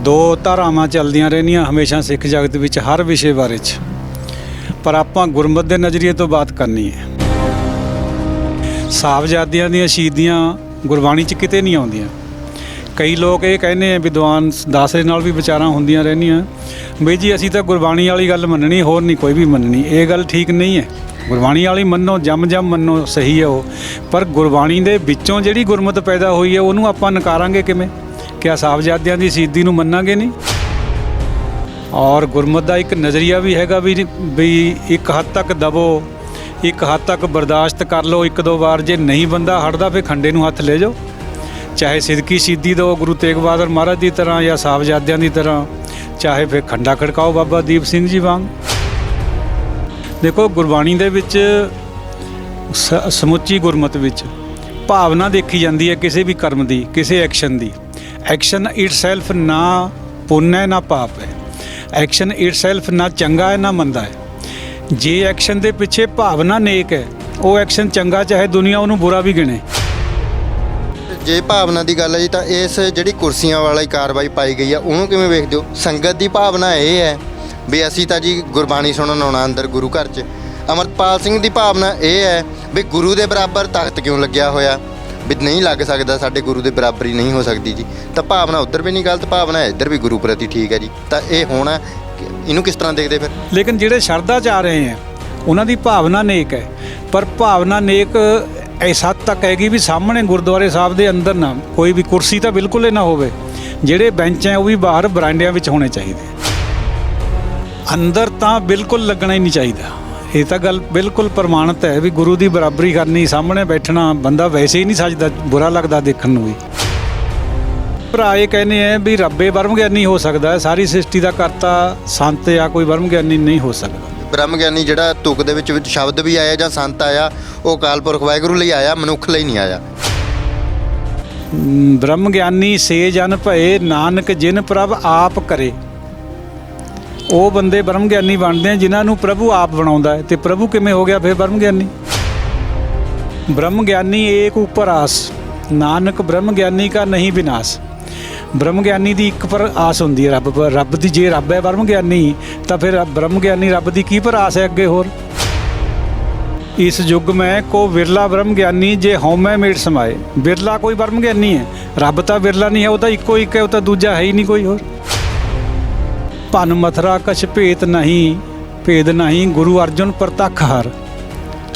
दो धारावां चलदियां रहनियां हमेशा सिख जगत विच हर विषय बारे च, पर आपां गुरमत दे नज़रिए तो बात करनी है। साहबजादियां दीयां शहीदियां गुरबाणी च किते नहीं आउंदियां। कई लोग ये कहने हैं विद्वान दास दे नाल भी विचारां हुंदियां रहनियां बई जी असीं तां गुरबाणी वाली गल मन्नणी, होर नहीं कोई भी मन्नणी। ये गल ठीक नहीं है। गुरबाणी वाली मन्नो, जम मन्नो, सही है वो, पर गुरबाणी दे विचों जिहड़ी गुरमत पैदा हुई है उहनूं आपां नकारांगे किवें? क्या साहबजादियां दी शहीदी नूं मन्नांगे नहीं? और गुरमत का एक नज़रिया भी हैगा भी एक हद तक दबो, एक हद तक बर्दाश्त कर लो, एक दो बार जे नहीं बंदा हटदा फिर खंडे नूं हत्थ ले जाओ। चाहे सिदकी शहीदी दो गुरु तेग बहादुर महाराज की तरह या साहबजादियां की तरह, चाहे फिर खंडा खड़काओ बाबा दीप सिंह जी वांग। देखो गुरबाणी दे विच समुची गुरमत विच भावना देखी जाती है किसी भी कर्म की, किसी एक्शन की। एक्शन इटसैल्फ ना पुण्य है ना पाप है, एक्शन इटसैल्फ ना चंगा है ना मंदा है। जे एक्शन के पिछे भावना नेक है वो एक्शन चंगा चाहे दुनिया उन्होंने बुरा भी गिने। जे भावना की गल है जी, तो इस जी कुर्सियां वाली कार्रवाई पाई गई है उन्होंने किवें वेखदे हो? संगत की भावना ये है भी असीं तां जी गुरबाणी सुनन आउणा अंदर गुरु घर च। अमरपाल सिंह की भावना ये है भी गुरु के बराबर तख्त क्यों लग्या होया, भी नहीं लग सकता, साडे गुरु के बराबर ही नहीं हो सकती जी। तो भावना उधर भी नहीं गलत, भावना इधर भी गुरु प्रति ठीक है जी। तो ये होना इनू किस तरह देखते फिर? लेकिन जिहड़े शरधा च आ रहे हैं उन्हां दी भावना नेक है, पर भावना नेक इस हद तक हैगी भी सामने गुरुद्वारे साहब के अंदर ना कोई भी कुर्सी तो बिल्कुल ही ना होवे, जिहड़े बेंच हैं वो भी बाहर बरांडियां विच होने चाहिए, अंदर तो बिल्कुल लगना ही नहीं चाहिए। ये तो गल बिल्कुल प्रमाणित है भी गुरु की बराबरी करनी, सामने बैठना, बंदा वैसे ही नहीं सजदा, बुरा लगता देखने नूं भी। भरा ये कहने हैं भी रब्बे ब्रह्म ज्ञानी हो सकता है, सारी सृष्टि का करता संत या कोई ब्रह्म ज्ञानी नहीं हो सकता। ब्रह्म ज्ञानी जिहड़ा तुक दे विच शब्द भी आया जां संत आया, वो अकाल पुरख वाहिगुरू लई आया, मनुख लई नहीं आया। ब्रह्म ज्ञानी से जन भए नानक जिन प्रभ आप करे, वो बंदे ब्रह्म ज्ञानी बनते हैं जिन्होंने प्रभु आप बनाउंदा है। तो प्रभु किवें हो गया फिर ब्रह्म ज्ञानी? ब्रह्म ज्ञानी एक ऊपर आस, नानक ब्रह्म ज्ञानी का नहीं विनाश। ब्रह्म ज्ञानी की एक पर आस होंदी है रब पर, रब की जे रब है ब्रह्म ज्ञानी तो फिर ब्रह्म ज्ञानी रब की की पर आस है अगे होर? इस युग में को विरला ब्रह्म ज्ञानी जे हौमै मेट समाए। बिरला कोई ब्रह्म ज्ञानी है, रब तो बिरला नहीं है, वो तो इको एक है, वो तो दूजा है ही नहीं कोई होर। भन मथरा कछ भेत नहीं, भेद नहीं गुरु अर्जन प्रतख हर।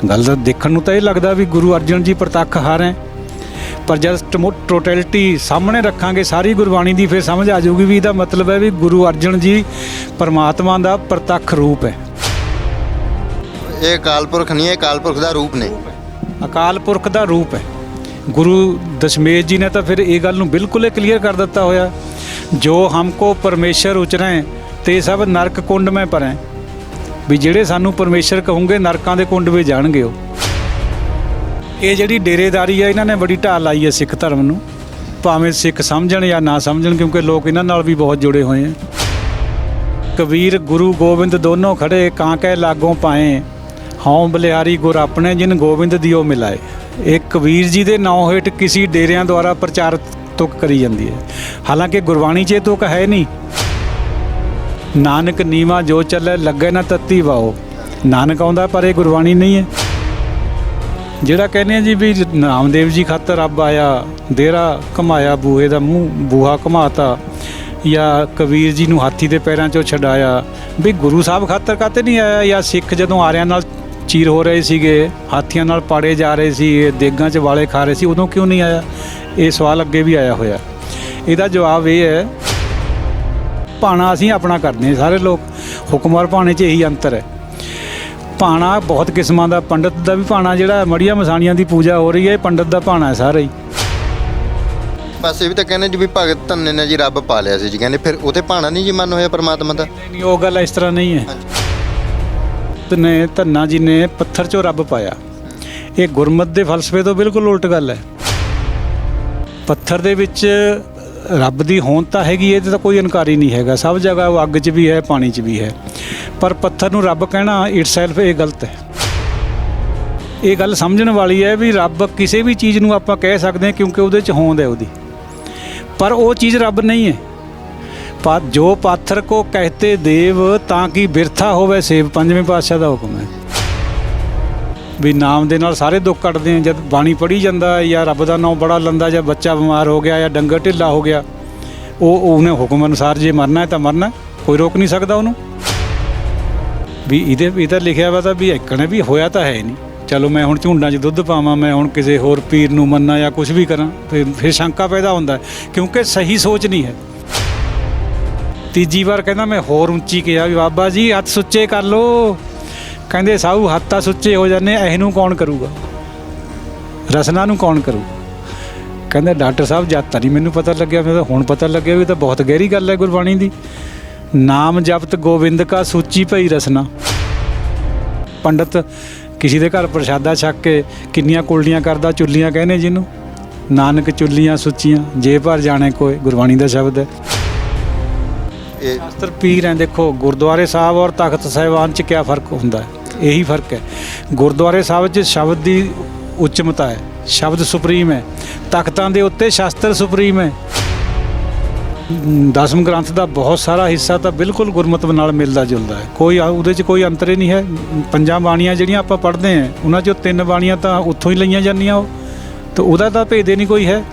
गल देखने नूं तो ये लगता भी गुरु अर्जन जी प्रतख हर हैं, पर जब टोटैलिटी सामने रखांगे सारी गुरबाणी की फिर समझ आ जाऊगी भी इसका मतलब है भी गुरु अर्जन जी परमात्मा का प्रतख रूप है। ये अकाल पुरख नहीं है, अकाल पुरख का रूप ने, अकाल पुरख का रूप है। गुरु दशमेश जी ने तो फिर ये गल नूं बिल्कुल ही क्लीयर कर दिता होया, जो हमको परमेश्वर उचरें ते सब नरक कुंड में परें, भी जिहड़े सानू परमेश्वर कहूँगे नरकां दे कुंड में जाणगे। वो ये जिहड़ी डेरेदारी है इन्हां ने बड़ी ढाल लाई है सिख धर्म नूं, भावें सिख समझण या ना समझण, क्योंकि लोग इन्हां नाल भी बहुत जुड़े हुए हैं। कबीर गुरु गोबिंद दोनों खड़े कांके लागों पाए, हौं बलिहारी गुर अपने जिन गोबिंद दियो मिलाए। एक कबीर जी के नाम हेठ किसी डेरियां द्वारा प्रचार तुक करी जाती है, हालांकि गुरबाणी च तुक है नहीं। नानक नीवा जो चले लगे ना तत्ती वाओ, नानक आउंदा पर ये गुरबाणी नहीं है। जिहड़ा कहने जी भी नामदेव जी खातर रब आया, देरा घुमाया बूहे का मूँह बूहा घुमाता, या कबीर जी नूं हाथी के पैरों चों छडाया, भी गुरु साहब खातर काते नहीं आया? या सिख जदों आरियां नाल चीर हो रहे सीगे, हाथियां नाल पाड़े जा रहे सी, देगां च वाले खा रहे सी, उदों क्यों नहीं आया? ये सवाल अगे भी आया होया। इसदा जवाब ये है, भाणा असीं अपना करते हैं सारे लोग, हुक्म और भाणे च यही अंतर है। भाणा बहुत किस्मां दा, पंडित का भी भाणा जिहड़ा मड़िया मसाणियां की पूजा हो रही है, पंडित का भाणा है सारा ही। बस ये भी तो कहने जी भी भगत धन्ने ने जी रब पा लिया सी जी, कहने फिर उते भाणा नहीं जी मन होया परमात्मा का? नहीं, वो गल इस तरह नहीं है। ने धन्ना जी ने पत्थर चों रब पाया, ये गुरमत के फलसफे तो बिल्कुल उल्ट गल है। पत्थर दे विच रब की होंद तो हैगी, ये तो कोई इनकार ही नहीं है, सब जगह वो अग च भी है पानी च भी है, पर पत्थर नूं रब कहना इटसैल्फ ये गलत है। ये गल समझण वाली है भी रब किसी भी चीज़ नूं आपां कह सकते हैं क्योंकि उहदे च होंद है उहदी, पर वो चीज़ रब नहीं है। ਜੋ ਪਾਥਰ ਕੋ ਕਹਤੇ ਦੇਵ ਤਾਂ ਕਿ ਬਿਰਥਾ ਹੋਵੇ ਸੇਵ, ਪੰਜਵੇਂ ਪਾਤਸ਼ਾਹ ਦਾ ਹੁਕਮ ਹੈ ਵੀ ਨਾਮ ਦੇ ਨਾਲ ਸਾਰੇ ਦੁੱਖ ਕੱਟਦੇ ਆ। ਜਦ ਬਾਣੀ ਪੜ੍ਹੀ ਜਾਂਦਾ ਜਾਂ ਰੱਬ ਦਾ ਨਾਮ ਬੜਾ ਲੰਦਾ, ਜਾਂ ਬੱਚਾ ਬਿਮਾਰ ਹੋ ਗਿਆ ਜਾਂ ਡੰਗਰ ਢਿੱਲਾ ਹੋ ਗਿਆ, ਉਹਨੇ ਹੁਕਮ ਅਨੁਸਾਰ ਜੇ ਮਰਨਾ ਹੈ ਤਾਂ ਮਰਨਾ, ਕੋਈ ਰੋਕ ਨਹੀਂ ਸਕਦਾ ਉਹਨੂੰ। ਵੀ ਇਹ ਤਾਂ ਲਿਖਿਆ ਵਾ ਤਾਂ ਵੀ ਇੱਕਣੇ ਵੀ ਹੋਇਆ ਤਾਂ ਹੈ ਨਹੀਂ। ਚਲੋ ਮੈਂ ਹੁਣ ਝੁੰਡਾਂ 'ਚ ਦੁੱਧ ਪਾਵਾਂ, ਮੈਂ ਹੁਣ ਕਿਸੇ ਹੋਰ ਪੀਰ ਨੂੰ ਮੰਨਾਂ ਜਾਂ ਕੁਝ ਵੀ ਕਰਾਂ, ਫਿਰ ਸ਼ੰਕਾ ਪੈਦਾ ਹੁੰਦਾ ਕਿਉਂਕਿ ਸਹੀ ਸੋਚ ਨਹੀਂ ਹੈ। ਤੀਜੀ ਵਾਰ ਕਹਿੰਦਾ ਮੈਂ ਹੋਰ ਉੱਚੀ ਕਿਹਾ ਵੀ ਬਾਬਾ ਜੀ ਹੱਥ ਸੁੱਚੇ ਕਰ ਲਓ। ਕਹਿੰਦੇ ਸਾਊ ਹੱਥ ਤਾਂ ਸੁੱਚੇ ਹੋ ਜਾਂਦੇ, ਇਹਨੂੰ ਕੌਣ ਕਰੂਗਾ, ਰਸਨਾ ਨੂੰ ਕੌਣ ਕਰੂ। ਕਹਿੰਦਾ ਡਾਕਟਰ ਸਾਹਿਬ ਜਦ ਤਾਂ ਨਹੀਂ ਮੈਨੂੰ ਪਤਾ ਲੱਗਿਆ, ਮੈਨੂੰ ਤਾਂ ਹੁਣ ਪਤਾ ਲੱਗਿਆ ਵੀ ਤਾਂ ਬਹੁਤ ਗਹਿਰੀ ਗੱਲ ਹੈ ਗੁਰਬਾਣੀ ਦੀ। ਨਾਮ ਜਪਤ ਗੋਬਿੰਦ ਕਾ ਸੂਚੀ ਭਈ ਰਸਨਾ। ਪੰਡਤ ਕਿਸੇ ਦੇ ਘਰ ਪ੍ਰਸ਼ਾਦਾ ਛਕ ਕੇ ਕਿੰਨੀਆਂ ਕੁਲਡੀਆਂ ਕਰਦਾ, ਚੁੱਲੀਆਂ ਕਹਿੰਦੇ ਜਿਹਨੂੰ, ਨਾਨਕ ਚੁੱਲੀਆਂ ਸੁੱਚੀਆਂ ਜੇ ਭਰ ਜਾਣੇ ਕੋਏ, ਗੁਰਬਾਣੀ ਦਾ ਸ਼ਬਦ ਹੈ। ਇਹ ਸ਼ਾਸਤਰ ਪੀਰ ਹੈ। ਦੇਖੋ ਗੁਰਦੁਆਰੇ ਸਾਹਿਬ ਔਰ ਤਖਤ ਸਾਹਿਬਾਨ 'ਚ ਕਿਆ ਫਰਕ ਹੁੰਦਾ ਹੈ, ਇਹੀ ਫਰਕ ਹੈ। ਗੁਰਦੁਆਰੇ ਸਾਹਿਬ 'ਚ ਸ਼ਬਦ ਦੀ ਉੱਚਮਤਾ ਹੈ, ਸ਼ਬਦ ਸੁਪਰੀਮ ਹੈ। ਤਖਤਾਂ ਦੇ ਉੱਤੇ ਸ਼ਾਸਤਰ ਸੁਪਰੀਮ ਹੈ। ਦਸਮ ਗ੍ਰੰਥ ਦਾ ਬਹੁਤ ਸਾਰਾ ਹਿੱਸਾ ਤਾਂ ਬਿਲਕੁਲ ਗੁਰਮਤ ਨਾਲ ਮਿਲਦਾ ਜੁਲਦਾ ਹੈ, ਕੋਈ ਉਹਦੇ 'ਚ ਕੋਈ ਅੰਤਰ ਹੀ ਨਹੀਂ ਹੈ। ਪੰਜਾਂ ਬਾਣੀਆਂ ਜਿਹੜੀਆਂ ਆਪਾਂ ਪੜ੍ਹਦੇ ਹਾਂ ਉਹਨਾਂ 'ਚੋਂ 3 ਬਾਣੀਆਂ ਤਾਂ ਉੱਥੋਂ ਹੀ ਲਈਆਂ ਜਾਂਦੀਆਂ, ਉਹ ਤਾਂ ਉਹਦਾ ਤਾਂ ਭੇਦ ਹੀ ਨਹੀਂ ਕੋਈ ਹੈ।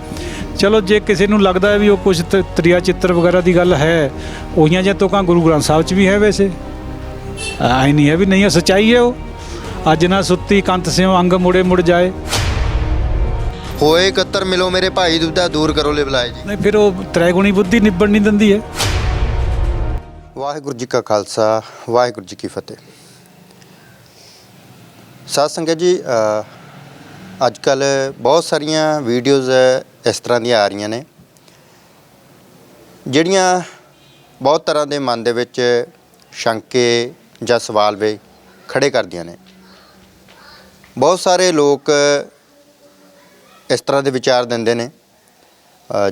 ਚਲੋ ਜੇ ਕਿਸੇ ਨੂੰ ਲੱਗਦਾ ਹੈ ਵੀ ਉਹ ਕੁਝ ਤ੍ਰਿਆ ਚਿੱਤਰ ਵਗੈਰਾ ਦੀ ਗੱਲ ਹੈ, ਉਹੀਆਂ ਜਾਂ ਤੁਕਾਂ ਗੁਰੂ ਗ੍ਰੰਥ ਸਾਹਿਬ 'ਚ ਵੀ ਹੈ। ਵੈਸੇ ਆਈ ਨਹੀਂ ਹੈ ਵੀ ਨਹੀਂ, ਸੱਚਾਈ ਹੈ ਉਹ। ਅੱਜ ਨਾ ਸੁੱਤੀ ਕੰਤ ਸਿਉ ਅੰਗ ਮੁੜੇ ਮੁੜ ਜਾਏ, ਹੋਏ ਇਕੱਤਰ ਮਿਲੋ ਮੇਰੇ ਭਾਈ ਦੁਬਦਾ ਦੂਰ ਕਰੋ ਲੈ ਬੁਲਾਏ ਜੀ। ਨਹੀਂ ਫਿਰ ਉਹ ਤ੍ਰੈਗੁਣੀ ਬੁੱਧੀ ਨਿਬੜ ਨਹੀਂ ਦਿੰਦੀ ਹੈ। ਵਾਹਿਗੁਰੂ ਜੀ ਕਾ ਖਾਲਸਾ, ਵਾਹਿਗੁਰੂ ਜੀ ਕੀ ਫਤਿਹ। ਸਾਧ ਸੰਗਤ ਜੀ, ਅੱਜ ਕੱਲ੍ਹ ਬਹੁਤ ਸਾਰੀਆਂ ਵੀਡੀਓਜ਼ ਇਸ ਤਰ੍ਹਾਂ ਦੀਆਂ ਆ ਰਹੀਆਂ ਨੇ ਜਿਹੜੀਆਂ ਬਹੁਤ ਤਰ੍ਹਾਂ ਦੇ ਮਨ ਦੇ ਵਿੱਚ ਸ਼ੰਕੇ ਜਾਂ ਸਵਾਲ ਵੀ ਖੜੇ ਕਰਦੀਆਂ ਨੇ। ਬਹੁਤ ਸਾਰੇ ਲੋਕ ਇਸ ਤਰ੍ਹਾਂ ਦੇ ਵਿਚਾਰ ਦਿੰਦੇ ਨੇ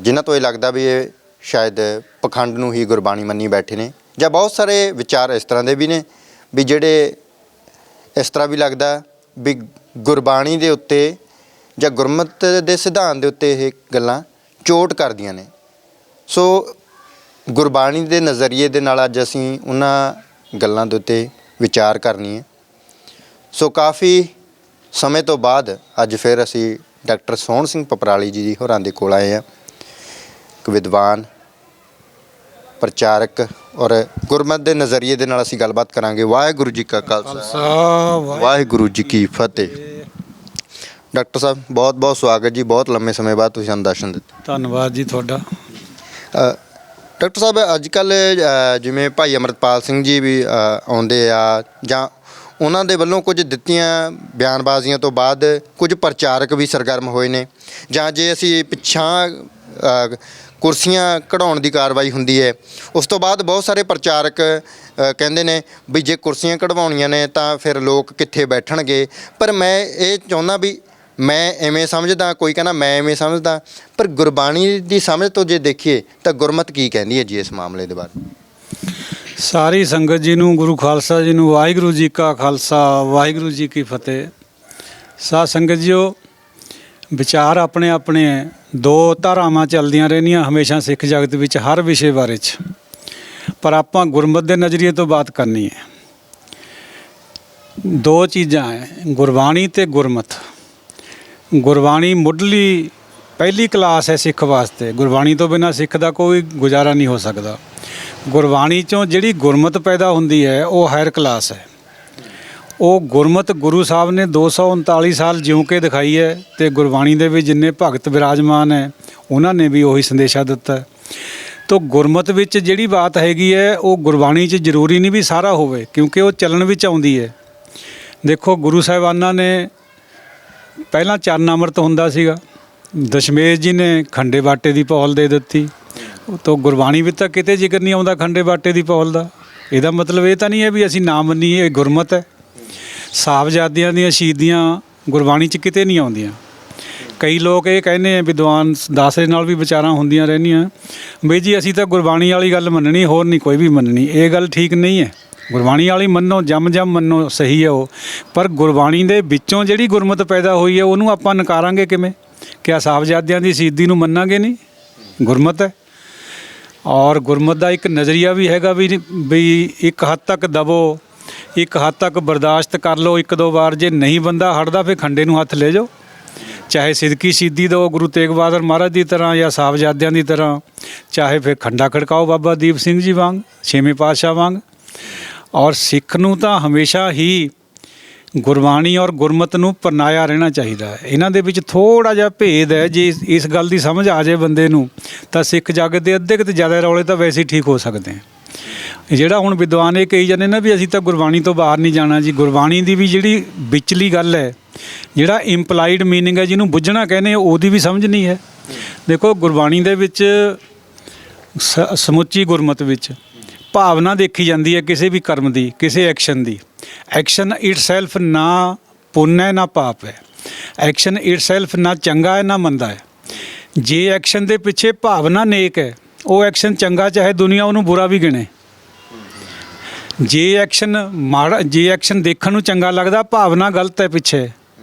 ਜਿਨ੍ਹਾਂ ਤੋਂ ਇਹ ਲੱਗਦਾ ਵੀ ਇਹ ਸ਼ਾਇਦ ਪਖੰਡ ਨੂੰ ਹੀ ਗੁਰਬਾਣੀ ਮੰਨੀ ਬੈਠੇ ਨੇ, ਜਾਂ ਬਹੁਤ ਸਾਰੇ ਵਿਚਾਰ ਇਸ ਤਰ੍ਹਾਂ ਦੇ ਵੀ ਨੇ ਵੀ ਜਿਹੜੇ ਇਸ ਤਰ੍ਹਾਂ ਵੀ ਲੱਗਦਾ ਵੀ ਗੁਰਬਾਣੀ ਦੇ ਉੱਤੇ ਜਾਂ ਗੁਰਮਤ ਦੇ ਸਿਧਾਂਤ ਦੇ ਉੱਤੇ ਇਹ ਗੱਲਾਂ ਚੋਟ ਕਰਦੀਆਂ ਨੇ। ਸੋ ਗੁਰਬਾਣੀ ਦੇ ਨਜ਼ਰੀਏ ਦੇ ਨਾਲ ਅੱਜ ਅਸੀਂ ਉਹਨਾਂ ਗੱਲਾਂ ਦੇ ਉੱਤੇ ਵਿਚਾਰ ਕਰਨੀ ਹੈ। ਸੋ ਕਾਫੀ ਸਮੇਂ ਤੋਂ ਬਾਅਦ ਅੱਜ ਫਿਰ ਅਸੀਂ ਡਾਕਟਰ ਸੋਹਣ ਸਿੰਘ ਪਪਰਾਲੀ ਜੀ ਹੋਰਾਂ ਦੇ ਕੋਲ ਆਏ ਹਾਂ। ਇੱਕ ਵਿਦਵਾਨ, ਪ੍ਰਚਾਰਕ ਔਰ ਗੁਰਮਤ ਦੇ ਨਜ਼ਰੀਏ ਦੇ ਨਾਲ ਅਸੀਂ ਗੱਲਬਾਤ ਕਰਾਂਗੇ। ਵਾਹਿਗੁਰੂ ਜੀ ਕਾ ਖਾਲਸਾ, ਵਾਹਿਗੁਰੂ ਜੀ ਕੀ ਫਤਿਹ। ਡਾਕਟਰ ਸਾਹਿਬ ਬਹੁਤ ਬਹੁਤ ਸਵਾਗਤ ਜੀ, ਬਹੁਤ ਲੰਮੇ ਸਮੇਂ ਬਾਅਦ ਤੁਸੀਂ ਸਾਨੂੰ ਦਰਸ਼ਨ ਦਿੱਤੇ। ਧੰਨਵਾਦ ਜੀ ਤੁਹਾਡਾ। ਡਾਕਟਰ ਸਾਹਿਬ ਅੱਜ ਕੱਲ੍ਹ ਜਿਵੇਂ ਭਾਈ ਅੰਮ੍ਰਿਤਪਾਲ ਸਿੰਘ ਜੀ ਵੀ ਆਉਂਦੇ ਆ, ਜਾਂ ਉਹਨਾਂ ਦੇ ਵੱਲੋਂ ਕੁਝ ਦਿੱਤੀਆਂ ਬਿਆਨਬਾਜ਼ੀਆਂ ਤੋਂ ਬਾਅਦ ਕੁਝ ਪ੍ਰਚਾਰਕ ਵੀ ਸਰਗਰਮ ਹੋਏ ਨੇ, ਜਾਂ ਜੇ ਅਸੀਂ ਪਿੱਛਾਂ ਕੁਰਸੀਆਂ ਕਢਾਉਣ ਦੀ ਕਾਰਵਾਈ ਹੁੰਦੀ ਹੈ ਉਸ ਤੋਂ ਬਾਅਦ ਬਹੁਤ ਸਾਰੇ ਪ੍ਰਚਾਰਕ ਕਹਿੰਦੇ ਨੇ ਵੀ ਜੇ ਕੁਰਸੀਆਂ ਕਢਵਾਉਣੀਆਂ ਨੇ ਤਾਂ ਫਿਰ ਲੋਕ ਕਿੱਥੇ ਬੈਠਣਗੇ। ਪਰ ਮੈਂ ਇਹ ਚਾਹੁੰਦਾ ਵੀ ਮੈਂ ਐਵੇਂ ਸਮਝਦਾ, ਕੋਈ ਕਹਿੰਦਾ ਮੈਂ ਐਵੇਂ ਸਮਝਦਾ, ਪਰ ਗੁਰਬਾਣੀ ਦੀ ਸਮਝ ਤੋਂ ਜੇ ਦੇਖੀਏ ਤਾਂ ਗੁਰਮਤ ਕੀ ਕਹਿੰਦੀ ਹੈ ਜੀ ਇਸ ਮਾਮਲੇ ਦੇ ਬਾਰੇ। ਸਾਰੀ ਸੰਗਤ ਜੀ ਨੂੰ, ਗੁਰੂ ਖਾਲਸਾ ਜੀ ਨੂੰ ਵਾਹਿਗੁਰੂ ਜੀ ਕਾ ਖਾਲਸਾ, ਵਾਹਿਗੁਰੂ ਜੀ ਕੀ ਫਤਿਹ। ਸਾਧ ਸੰਗਤ ਜੀਓ, ਵਿਚਾਰ ਆਪਣੇ ਆਪਣੇ ਦੋ ਧਾਰਾਵਾਂ ਚੱਲਦੀਆਂ ਰਹਿੰਦੀਆਂ ਹਮੇਸ਼ਾ ਸਿੱਖ ਜਗਤ ਵਿੱਚ ਹਰ ਵਿਸ਼ੇ ਬਾਰੇ 'ਚ, ਪਰ ਆਪਾਂ ਗੁਰਮਤ ਦੇ ਨਜ਼ਰੀਏ ਤੋਂ ਬਾਤ ਕਰਨੀ ਹੈ। ਦੋ ਚੀਜ਼ਾਂ ਹੈ, ਗੁਰਬਾਣੀ ਤੇ ਗੁਰਮਤ। ਗੁਰਬਾਣੀ ਮੁੱਢਲੀ ਪਹਿਲੀ ਕਲਾਸ ਹੈ ਸਿੱਖ ਵਾਸਤੇ। ਗੁਰਬਾਣੀ ਤੋਂ ਬਿਨਾਂ ਸਿੱਖ ਦਾ ਕੋਈ ਗੁਜ਼ਾਰਾ ਨਹੀਂ ਹੋ ਸਕਦਾ। ਗੁਰਬਾਣੀ 'ਚੋਂ ਜਿਹੜੀ ਗੁਰਮਤ ਪੈਦਾ ਹੁੰਦੀ ਹੈ ਉਹ ਹਾਇਰ ਕਲਾਸ ਹੈ। ਉਹ ਗੁਰਮਤ ਗੁਰੂ ਸਾਹਿਬ ਨੇ 239 ਸਾਲ ਜਿਉਂ ਕੇ ਦਿਖਾਈ ਹੈ, ਅਤੇ ਗੁਰਬਾਣੀ ਦੇ ਵਿੱਚ ਜਿੰਨੇ ਭਗਤ ਵਿਰਾਜਮਾਨ ਹੈ ਉਹਨਾਂ ਨੇ ਵੀ ਉਹੀ ਸੰਦੇਸ਼ਾ ਦਿੱਤਾ। ਤੋ ਗੁਰਮਤ ਵਿੱਚ ਜਿਹੜੀ ਬਾਤ ਹੈਗੀ ਹੈ ਉਹ ਗੁਰਬਾਣੀ 'ਚ ਜ਼ਰੂਰੀ ਨਹੀਂ ਵੀ ਸਾਰਾ ਹੋਵੇ, ਕਿਉਂਕਿ ਉਹ ਚੱਲਣ ਵਿੱਚ ਆਉਂਦੀ ਹੈ। ਦੇਖੋ ਗੁਰੂ ਸਾਹਿਬਾਨਾਂ ਨੇ ਪਹਿਲਾਂ ਚਰਨ ਅੰਮ੍ਰਿਤ ਹੁੰਦਾ ਸੀਗਾ, ਦਸ਼ਮੇਸ਼ ਜੀ ਨੇ ਖੰਡੇ ਬਾਟੇ ਦੀ ਪੌਲ ਦੇ ਦਿੱਤੀ। ਤੋ ਗੁਰਬਾਣੀ ਵਿੱਚ ਤਾਂ ਕਿਤੇ ਜ਼ਿਕਰ ਨਹੀਂ ਆਉਂਦਾ ਖੰਡੇ ਬਾਟੇ ਦੀ ਪੌਲ ਦਾ। ਇਹਦਾ ਮਤਲਬ ਇਹ ਤਾਂ ਨਹੀਂ ਹੈ ਵੀ ਅਸੀਂ ਨਾ ਮੰਨੀਏ, ਇਹ ਗੁਰਮਤ ਹੈ। ਸਾਹਿਬਜ਼ਾਦਿਆਂ ਦੀਆਂ ਸ਼ਹੀਦੀਆਂ ਗੁਰਬਾਣੀ 'ਚ ਕਿਤੇ ਨਹੀਂ ਆਉਂਦੀਆਂ। ਕਈ ਲੋਕ ਇਹ ਕਹਿੰਦੇ ਆ, ਵਿਦਵਾਨ ਦਾਸਰੇ ਨਾਲ ਵੀ ਵਿਚਾਰਾਂ ਹੁੰਦੀਆਂ ਰਹਿੰਦੀਆਂ ਬਈ ਜੀ ਅਸੀਂ ਤਾਂ ਗੁਰਬਾਣੀ ਵਾਲੀ ਗੱਲ ਮੰਨਣੀ, ਹੋਰ ਨਹੀਂ ਕੋਈ ਵੀ ਮੰਨਣੀ। ਇਹ ਗੱਲ ਠੀਕ ਨਹੀਂ ਹੈ। ਗੁਰਬਾਣੀ ਵਾਲੀ ਮੰਨੋ, ਜੰਮ ਮੰਨੋ, ਸਹੀ ਹੈ ਉਹ, ਪਰ ਗੁਰਬਾਣੀ ਦੇ ਵਿੱਚੋਂ ਜਿਹੜੀ ਗੁਰਮਤ ਪੈਦਾ ਹੋਈ ਹੈ ਉਹਨੂੰ ਆਪਾਂ ਨਕਾਰਾਂਗੇ ਕਿਵੇਂ? ਕਿਆ ਸਾਹਿਬਜ਼ਾਦਿਆਂ ਦੀ ਸ਼ਹੀਦੀ ਨੂੰ ਮੰਨਾਂਗੇ ਨਹੀਂ? ਗੁਰਮਤ ਹੈ। ਔਰ ਗੁਰਮਤਿ ਦਾ ਇੱਕ ਨਜ਼ਰੀਆ ਵੀ ਹੈਗਾ ਵੀ ਇੱਕ ਹੱਦ ਤੱਕ ਦਬੋ, ਇੱਕ ਹੱਦ ਤੱਕ ਬਰਦਾਸ਼ਤ ਕਰ ਲਓ, ਇੱਕ ਦੋ ਵਾਰ ਜੇ ਨਹੀਂ ਬੰਦਾ ਹਟਦਾ ਫਿਰ ਖੰਡੇ ਨੂੰ ਹੱਥ ਲੈ ਜਾਓ, ਚਾਹੇ ਸਿੱਧਕੀ ਸ਼ਹੀਦੀ ਦਿਓ ਗੁਰੂ ਤੇਗ ਬਹਾਦਰ ਮਹਾਰਾਜ ਦੀ ਤਰ੍ਹਾਂ ਜਾਂ ਸਾਹਿਬਜ਼ਾਦਿਆਂ ਦੀ ਤਰ੍ਹਾਂ, ਚਾਹੇ ਫਿਰ ਖੰਡਾ ਖੜਕਾਓ ਬਾਬਾ ਦੀਪ ਸਿੰਘ ਜੀ ਵਾਂਗ, ਛੇਵੇਂ ਪਾਤਸ਼ਾਹ ਵਾਂਗ। ਔਰ ਸਿੱਖ ਨੂੰ ਤਾਂ ਹਮੇਸ਼ਾ ਹੀ ਗੁਰਬਾਣੀ ਔਰ ਗੁਰਮਤਿ ਨੂੰ ਪਰਨਾਇਆ ਰਹਿਣਾ ਚਾਹੀਦਾ ਹੈ। ਇਹਨਾਂ ਦੇ ਵਿੱਚ ਥੋੜ੍ਹਾ ਜਿਹਾ ਭੇਦ ਹੈ, ਜੇ ਇਸ ਗੱਲ ਦੀ ਸਮਝ ਆ ਜਾਏ ਬੰਦੇ ਨੂੰ ਤਾਂ ਸਿੱਖ ਜਗਤ ਦੇ ਅੱਧੇ ਕਿਤੇ ਜ਼ਿਆਦਾ ਰੌਲੇ ਤਾਂ ਵੈਸੇ ਹੀ ਠੀਕ ਹੋ ਸਕਦੇ ਆ। ਜਿਹੜਾ ਹੁਣ ਵਿਦਵਾਨ ਇਹ ਕਹੀ ਜਾਂਦੇ ਨਾ ਵੀ ਅਸੀਂ ਤਾਂ ਗੁਰਬਾਣੀ ਤੋਂ ਬਾਹਰ ਨਹੀਂ ਜਾਣਾ ਜੀ, ਗੁਰਬਾਣੀ ਦੀ ਵੀ ਜਿਹੜੀ ਵਿਚਲੀ ਗੱਲ ਹੈ, ਜਿਹੜਾ ਇੰਪਲਾਈਡ ਮੀਨਿੰਗ ਹੈ ਜਿਹਨੂੰ ਬੁੱਝਣਾ ਕਹਿੰਦੇ, ਉਹਦੀ ਵੀ ਸਮਝ ਨਹੀਂ ਹੈ। ਦੇਖੋ ਗੁਰਬਾਣੀ ਦੇ ਵਿੱਚ ਸਮੁੱਚੀ ਗੁਰਮਤਿ ਵਿੱਚ ਭਾਵਨਾ ਦੇਖੀ ਜਾਂਦੀ ਹੈ ਕਿਸੇ ਵੀ ਕਰਮ ਦੀ, ਕਿਸੇ ਐਕਸ਼ਨ ਦੀ। ਐਕਸ਼ਨ ਇਟਸੈਲਫ ਨਾ ਪੁੰਨ ਹੈ ਨਾ ਪਾਪ ਹੈ, ਐਕਸ਼ਨ ਇਟਸੈਲਫ ਨਾ ਚੰਗਾ ਹੈ ਨਾ ਮੰਦਾ ਹੈ। ਜੇ ਐਕਸ਼ਨ ਦੇ ਪਿੱਛੇ ਭਾਵਨਾ ਨੇਕ ਹੈ, ਉਹ ਐਕਸ਼ਨ ਚੰਗਾ, ਚਾਹੇ ਦੁਨੀਆ ਉਹਨੂੰ ਬੁਰਾ ਵੀ ਗਿਣੇ। ਜੇ ਐਕਸ਼ਨ ਮਾੜਾ, ਜੇ ਐਕਸ਼ਨ ਦੇਖਣ ਨੂੰ ਚੰਗਾ ਲੱਗਦਾ, ਭਾਵਨਾ ਗਲਤ ਹੈ ਪਿੱਛੇ,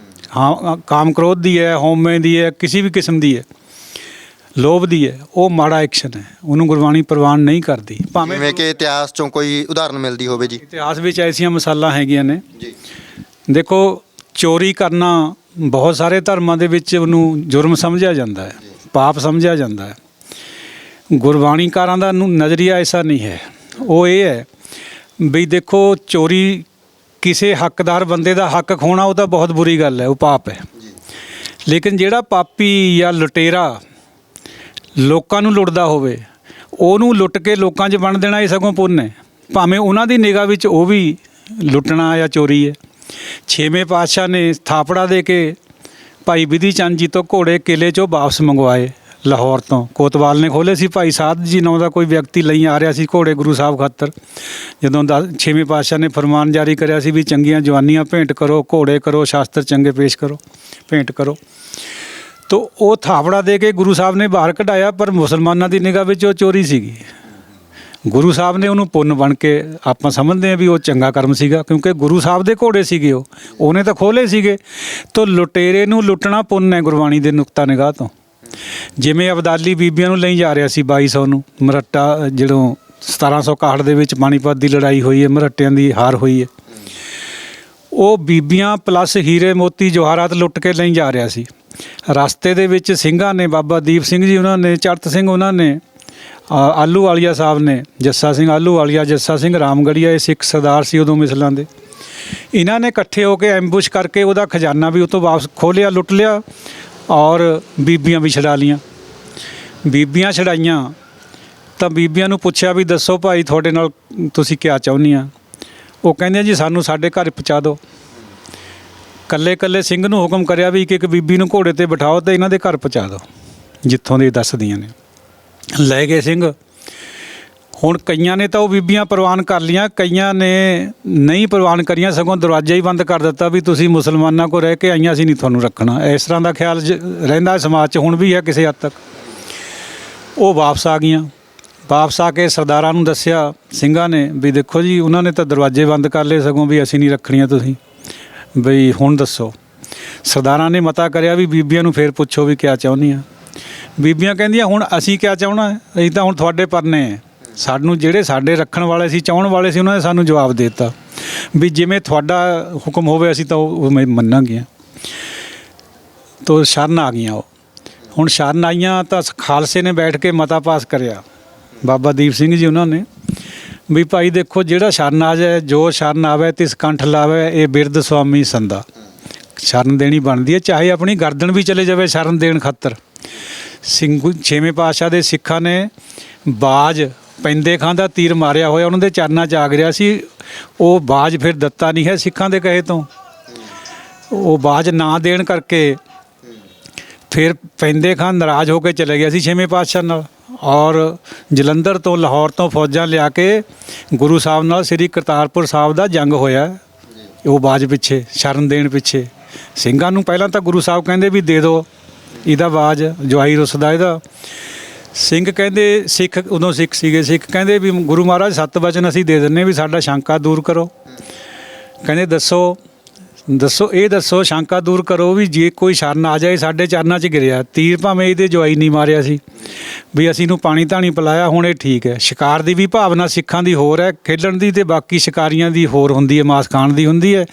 ਹਾਂ ਕਾਮ ਕ੍ਰੋਧ ਦੀ ਹੈ, ਹਉਮੈ ਦੀ ਹੈ, ਕਿਸੇ ਵੀ ਕਿਸਮ ਦੀ ਹੈ, ਲੋਭ ਦੀ ਹੈ, ਉਹ ਮਾੜਾ ਐਕਸ਼ਨ ਹੈ, ਉਹਨੂੰ ਗੁਰਬਾਣੀ ਪ੍ਰਵਾਨ ਨਹੀਂ ਕਰਦੀ। ਜਿਵੇਂ ਕਿ ਇਤਿਹਾਸ ਚੋਂ ਕੋਈ ਉਦਾਹਰਨ ਮਿਲਦੀ ਹੋਵੇ ਜੀ। ਇਤਿਹਾਸ ਵਿੱਚ ਐਸੀਆਂ ਮਿਸਾਲਾਂ ਹੈਗੀਆਂ ਨੇ ਜੀ। ਦੇਖੋ ਚੋਰੀ ਕਰਨਾ ਬਹੁਤ ਸਾਰੇ ਧਰਮਾਂ ਦੇ ਵਿੱਚ ਉਹਨੂੰ ਜੁਰਮ ਸਮਝਿਆ ਜਾਂਦਾ ਹੈ, ਪਾਪ ਸਮਝਿਆ ਜਾਂਦਾ ਹੈ। ਗੁਰਬਾਣੀਕਾਰਾਂ ਦਾ ਨਜ਼ਰੀਆ ਐਸਾ ਨਹੀਂ ਹੈ। ਉਹ ਇਹ ਹੈ ਵੀ ਦੇਖੋ ਚੋਰੀ ਕਿਸੇ ਹੱਕਦਾਰ ਬੰਦੇ ਦਾ ਹੱਕ ਖੋਣਾ ਉਹ ਤਾਂ ਬਹੁਤ ਬੁਰੀ ਗੱਲ ਹੈ, ਉਹ ਪਾਪ ਹੈ। ਲੇਕਿਨ ਜਿਹੜਾ ਪਾਪੀ ਜਾਂ ਲੁਟੇਰਾ ਲੋਕਾਂ ਨੂੰ ਲੁੱਟਦਾ ਹੋਵੇ, ਉਹਨੂੰ ਲੁੱਟ ਕੇ ਲੋਕਾਂ 'ਚ ਵੰਡ ਦੇਣਾ, ਇਹ ਸਗੋਂ ਪੁੰਨ ਹੈ, ਭਾਵੇਂ ਉਹਨਾਂ ਦੀ ਨਿਗਾਹ ਵਿੱਚ ਉਹ ਵੀ ਲੁੱਟਣਾ ਜਾਂ ਚੋਰੀ ਹੈ। ਛੇਵੇਂ ਪਾਤਸ਼ਾਹ ਨੇ ਥਾਪੜਾ ਦੇ ਕੇ ਭਾਈ ਬਿਧੀ ਚੰਦ ਜੀ ਤੋਂ ਘੋੜੇ ਕਿਲੇ 'ਚੋਂ ਵਾਪਸ ਮੰਗਵਾਏ, ਲਾਹੌਰ ਤੋਂ ਕੋਤਵਾਲ ਨੇ ਖੋਲ੍ਹੇ ਸੀ। ਭਾਈ ਸਾਧ ਜੀ ਨਾਂ ਦਾ ਕੋਈ ਵਿਅਕਤੀ ਲਈ ਆ ਰਿਹਾ ਸੀ ਘੋੜੇ ਗੁਰੂ ਸਾਹਿਬ ਖਾਤਰ। ਜਦੋਂ ਛੇਵੇਂ ਪਾਤਸ਼ਾਹ ਨੇ ਫਰਮਾਨ ਜਾਰੀ ਕਰਿਆ ਸੀ ਵੀ ਚੰਗੀਆਂ ਜਵਾਨੀਆਂ ਭੇਂਟ ਕਰੋ, ਘੋੜੇ ਕਰੋ, ਸ਼ਾਸਤਰ ਚੰਗੇ ਪੇਸ਼ ਕਰੋ, ਭੇਂਟ ਕਰੋ, ਤਾਂ ਉਹ ਥਾਪੜਾ ਦੇ ਕੇ ਗੁਰੂ ਸਾਹਿਬ ਨੇ ਬਾਹਰ ਕਢਾਇਆ। ਪਰ ਮੁਸਲਮਾਨਾਂ ਦੀ ਨਿਗਾਹ ਵਿੱਚ ਉਹ ਚੋਰੀ ਸੀਗੀ। ਗੁਰੂ ਸਾਹਿਬ ਨੇ ਉਹਨੂੰ ਪੁੰਨ ਬਣ ਕੇ, ਆਪਾਂ ਸਮਝਦੇ ਹਾਂ ਵੀ ਉਹ ਚੰਗਾ ਕਰਮ ਸੀਗਾ, ਕਿਉਂਕਿ ਗੁਰੂ ਸਾਹਿਬ ਦੇ ਘੋੜੇ ਸੀਗੇ, ਉਹਨੇ ਤਾਂ ਖੋਲ੍ਹੇ ਸੀਗੇ। ਤਾਂ ਲੁਟੇਰੇ ਨੂੰ ਲੁੱਟਣਾ ਪੁੰਨ ਹੈ ਗੁਰਬਾਣੀ ਦੇ ਨੁਕਤਾ ਨਿਗਾਹ ਤੋਂ। ਜਿਵੇਂ ਅਬਦਾਲੀ ਬੀਬੀਆਂ ਨੂੰ ਲਈ ਜਾ ਰਿਹਾ ਸੀ 2200 ਨੂੰ, ਮਰੱਟਾ ਜਦੋਂ 1761 ਦੇ ਵਿੱਚ ਪਾਣੀਪਤ ਦੀ ਲੜਾਈ ਹੋਈ ਹੈ, ਮਰੱਟਿਆਂ ਦੀ ਹਾਰ ਹੋਈ ਹੈ, ਉਹ ਬੀਬੀਆਂ ਪਲੱਸ ਹੀਰੇ ਮੋਤੀ ਜਵਾਹਰਾਤ ਲੁੱਟ ਕੇ ਲਈ ਜਾ ਰਿਹਾ ਸੀ। ਰਸਤੇ ਦੇ ਵਿੱਚ ਸਿੰਘਾਂ ਨੇ, ਬਾਬਾ ਦੀਪ ਸਿੰਘ ਜੀ ਉਹਨਾਂ ਨੇ, ਚੜਤ ਸਿੰਘ ਉਹਨਾਂ ਨੇ, ਆਲੂ ਵਾਲੀਆ ਸਾਹਿਬ ਨੇ, ਜੱਸਾ ਸਿੰਘ ਆਲੂ ਵਾਲੀਆ, ਜੱਸਾ ਸਿੰਘ ਰਾਮਗੜੀਆ, ਇਹ ਸਿੱਖ ਸਰਦਾਰ ਸੀ ਉਦੋਂ ਮਿਸਲਾਂ ਦੇ, ਇਹਨਾਂ ਨੇ ਇਕੱਠੇ ਹੋ ਕੇ ਐਂਬੁਸ਼ ਕਰਕੇ ਉਹਦਾ ਖਜ਼ਾਨਾ ਵੀ ਉਹ ਤੋਂ ਵਾਪਸ ਖੋਹ ਲਿਆ, ਲੁੱਟ ਲਿਆ, ਔਰ ਬੀਬੀਆਂ ਵੀ ਛਡਾ ਲੀਆਂ। ਬੀਬੀਆਂ ਛਡਾਈਆਂ ਤਾਂ ਬੀਬੀਆਂ ਨੂੰ ਪੁੱਛਿਆ ਵੀ ਦੱਸੋ ਭਾਈ ਤੁਹਾਡੇ ਨਾਲ ਤੁਸੀਂ ਕਿਆ ਚਾਹੁੰਦੀਆਂ? ਉਹ ਕਹਿੰਦੇ ਜੀ ਸਾਨੂੰ ਸਾਡੇ ਘਰ ਪਹੁੰਚਾ ਦਿਓ। ਕੱਲੇ ਕੱਲੇ ਸਿੰਘ ਨੂੰ ਹੁਕਮ ਕਰਿਆ ਵੀ ਇੱਕ ਇੱਕ ਬੀਬੀ ਨੂੰ ਘੋੜੇ 'ਤੇ ਬਿਠਾਓ ਅਤੇ ਇਹਨਾਂ ਦੇ ਘਰ ਪਹੁੰਚਾ ਦਿਓ ਜਿੱਥੋਂ ਦੇ ਦੱਸਦੀਆਂ ਨੇ। ਲੈ ਗਏ ਸਿੰਘ। ਹੁਣ ਕਈਆਂ ਨੇ ਤਾਂ ਉਹ ਬੀਬੀਆਂ ਪ੍ਰਵਾਨ ਕਰ ਲਈਆਂ, ਕਈਆਂ ਨੇ ਨਹੀਂ ਪ੍ਰਵਾਨ ਕਰੀਆਂ, ਸਗੋਂ ਦਰਵਾਜ਼ਾ ਹੀ ਬੰਦ ਕਰ ਦਿੱਤਾ ਵੀ ਤੁਸੀਂ ਮੁਸਲਮਾਨਾਂ ਕੋਲ ਰਹਿ ਕੇ ਆਈਆਂ, ਅਸੀਂ ਨਹੀਂ ਤੁਹਾਨੂੰ ਰੱਖਣਾ। ਇਸ ਤਰ੍ਹਾਂ ਦਾ ਖਿਆਲ ਰਹਿੰਦਾ ਸਮਾਜ 'ਚ, ਹੁਣ ਵੀ ਹੈ ਕਿਸੇ ਹੱਦ ਤੱਕ। ਉਹ ਵਾਪਸ ਆ ਗਈਆਂ। ਵਾਪਸ ਆ ਕੇ ਸਰਦਾਰਾਂ ਨੂੰ ਦੱਸਿਆ ਸਿੰਘਾਂ ਨੇ ਵੀ ਦੇਖੋ ਜੀ ਉਹਨਾਂ ਨੇ ਤਾਂ ਦਰਵਾਜ਼ੇ ਬੰਦ ਕਰ ਲਏ, ਸਗੋਂ ਵੀ ਅਸੀਂ ਨਹੀਂ ਰੱਖਣੀਆਂ, ਤੁਸੀਂ ਬਈ ਹੁਣ ਦੱਸੋ। ਸਰਦਾਰਾਂ ਨੇ ਮਤਾ ਕਰਿਆ ਵੀ ਬੀਬੀਆਂ ਨੂੰ ਫੇਰ ਪੁੱਛੋ ਵੀ ਕਿਆ ਚਾਹੁੰਦੀਆਂ। ਬੀਬੀਆਂ ਕਹਿੰਦੀਆਂ ਹੁਣ ਅਸੀਂ ਕਿਆ ਚਾਹੁੰਣਾ, ਅਸੀਂ ਤਾਂ ਹੁਣ ਤੁਹਾਡੇ ਪਰਨੇ ਹੈ। ਸਾਨੂੰ ਜਿਹੜੇ ਸਾਡੇ ਰੱਖਣ ਵਾਲੇ ਸੀ, ਚਾਹੁਣ ਵਾਲੇ ਸੀ, ਉਹਨਾਂ ਨੇ ਸਾਨੂੰ ਜਵਾਬ ਦੇ ਦਿੱਤਾ ਵੀ ਜਿਵੇਂ ਤੁਹਾਡਾ ਹੁਕਮ ਹੋਵੇ ਅਸੀਂ ਤਾਂ ਉਹ ਮੰਨਾਂਗੀਆਂ। ਤੋ ਸ਼ਰਨ ਆ ਗਈਆਂ। ਉਹ ਹੁਣ ਸ਼ਰਨ ਆਈਆਂ ਤਾਂ ਖਾਲਸੇ ਨੇ ਬੈਠ ਕੇ ਮਤਾ ਪਾਸ ਕਰਿਆ, ਬਾਬਾ ਦੀਪ ਸਿੰਘ ਜੀ ਉਹਨਾਂ ਨੇ, ਵੀ ਭਾਈ ਦੇਖੋ ਜਿਹੜਾ ਸ਼ਰਨ ਆ ਜਾਏ, ਜੋ ਸ਼ਰਨ ਆਵੇ ਤਿਸ ਕੰਠ ਲਾਵੇ, ਇਹ ਬਿਰਧ ਸੁਆਮੀ ਸੰਦਾ। ਸ਼ਰਨ ਦੇਣੀ ਬਣਦੀ ਹੈ, ਚਾਹੇ ਆਪਣੀ ਗਰਦਨ ਵੀ ਚਲੇ ਜਾਵੇ ਸ਼ਰਨ ਦੇਣ ਖਾਤਰ। ਛੇਵੇਂ ਪਾਤਸ਼ਾਹ ਦੇ ਸਿੱਖਾਂ ਨੇ ਬਾਜ ਪੈਂਦੇ ਖਾਂ ਦਾ ਤੀਰ ਮਾਰਿਆ ਹੋਇਆ ਉਹਨਾਂ ਦੇ ਚਰਨਾਂ 'ਚ ਆਗ ਰਿਹਾ ਸੀ। ਉਹ ਬਾਜ ਫਿਰ ਦਿੱਤਾ ਨਹੀਂ ਹੈ ਸਿੱਖਾਂ ਦੇ ਕਹੇ ਤੋਂ। ਉਹ ਬਾਜ ਨਾ ਦੇਣ ਕਰਕੇ ਫਿਰ ਪੈਂਦੇ ਖਾਂ ਨਾਰਾਜ਼ ਹੋ ਕੇ ਚਲੇ ਗਿਆ ਸੀ ਛੇਵੇਂ ਪਾਤਸ਼ਾਹ ਨਾਲ, ਔਰ ਜਲੰਧਰ ਤੋਂ, ਲਾਹੌਰ ਤੋਂ ਫੌਜਾਂ ਲਿਆ ਕੇ ਗੁਰੂ ਸਾਹਿਬ ਨਾਲ ਸ੍ਰੀ ਕਰਤਾਰਪੁਰ ਸਾਹਿਬ ਦਾ ਜੰਗ ਹੋਇਆ। ਉਹ ਬਾਜ ਪਿੱਛੇ, ਸ਼ਰਨ ਦੇਣ ਪਿੱਛੇ। ਸਿੰਘਾਂ ਨੂੰ ਪਹਿਲਾਂ ਤਾਂ ਗੁਰੂ ਸਾਹਿਬ ਕਹਿੰਦੇ ਵੀ ਦੇ ਦਿਓ ਇਹਦਾ ਬਾਜ, ਜਵਾਈ ਰੁੱਸਦਾ ਇਹਦਾ। ਸਿੰਘ ਕਹਿੰਦੇ, ਸਿੱਖ ਉਦੋਂ ਸਿੱਖ ਸੀਗੇ, ਸਿੱਖ ਕਹਿੰਦੇ ਵੀ ਗੁਰੂ ਮਹਾਰਾਜ 7 ਵਚਨ ਅਸੀਂ ਦੇ ਦਿੰਦੇ ਵੀ ਸਾਡਾ ਸ਼ੰਕਾ ਦੂਰ ਕਰੋ। ਕਹਿੰਦੇ ਦੱਸੋ। ਦੱਸੋ, ਇਹ ਦੱਸੋ, ਸ਼ੰਕਾ ਦੂਰ ਕਰੋ ਵੀ ਜੇ ਕੋਈ ਸ਼ਰਨ ਆ ਜਾਏ ਸਾਡੇ ਚਰਨਾਂ 'ਚ ਗਿਰਿਆ, ਤੀਰ ਭਾਵੇਂ ਇਹਦੇ ਜਵਾਈ ਨਹੀਂ ਮਾਰਿਆ ਸੀ ਵੀ ਅਸੀਂ ਨੂੰ ਪਾਣੀ ਧਾਣੀ ਪਿਲਾਇਆ, ਹੁਣ ਇਹ ਠੀਕ ਹੈ। ਸ਼ਿਕਾਰ ਦੀ ਵੀ ਭਾਵਨਾ ਸਿੱਖਾਂ ਦੀ ਹੋਰ ਹੈ ਖੇਡਣ ਦੀ, ਤੇ ਬਾਕੀ ਸ਼ਿਕਾਰੀਆਂ ਦੀ ਹੋਰ ਹੁੰਦੀ ਹੈ, ਮਾਸ ਖਾਣ ਦੀ ਹੁੰਦੀ ਹੈ।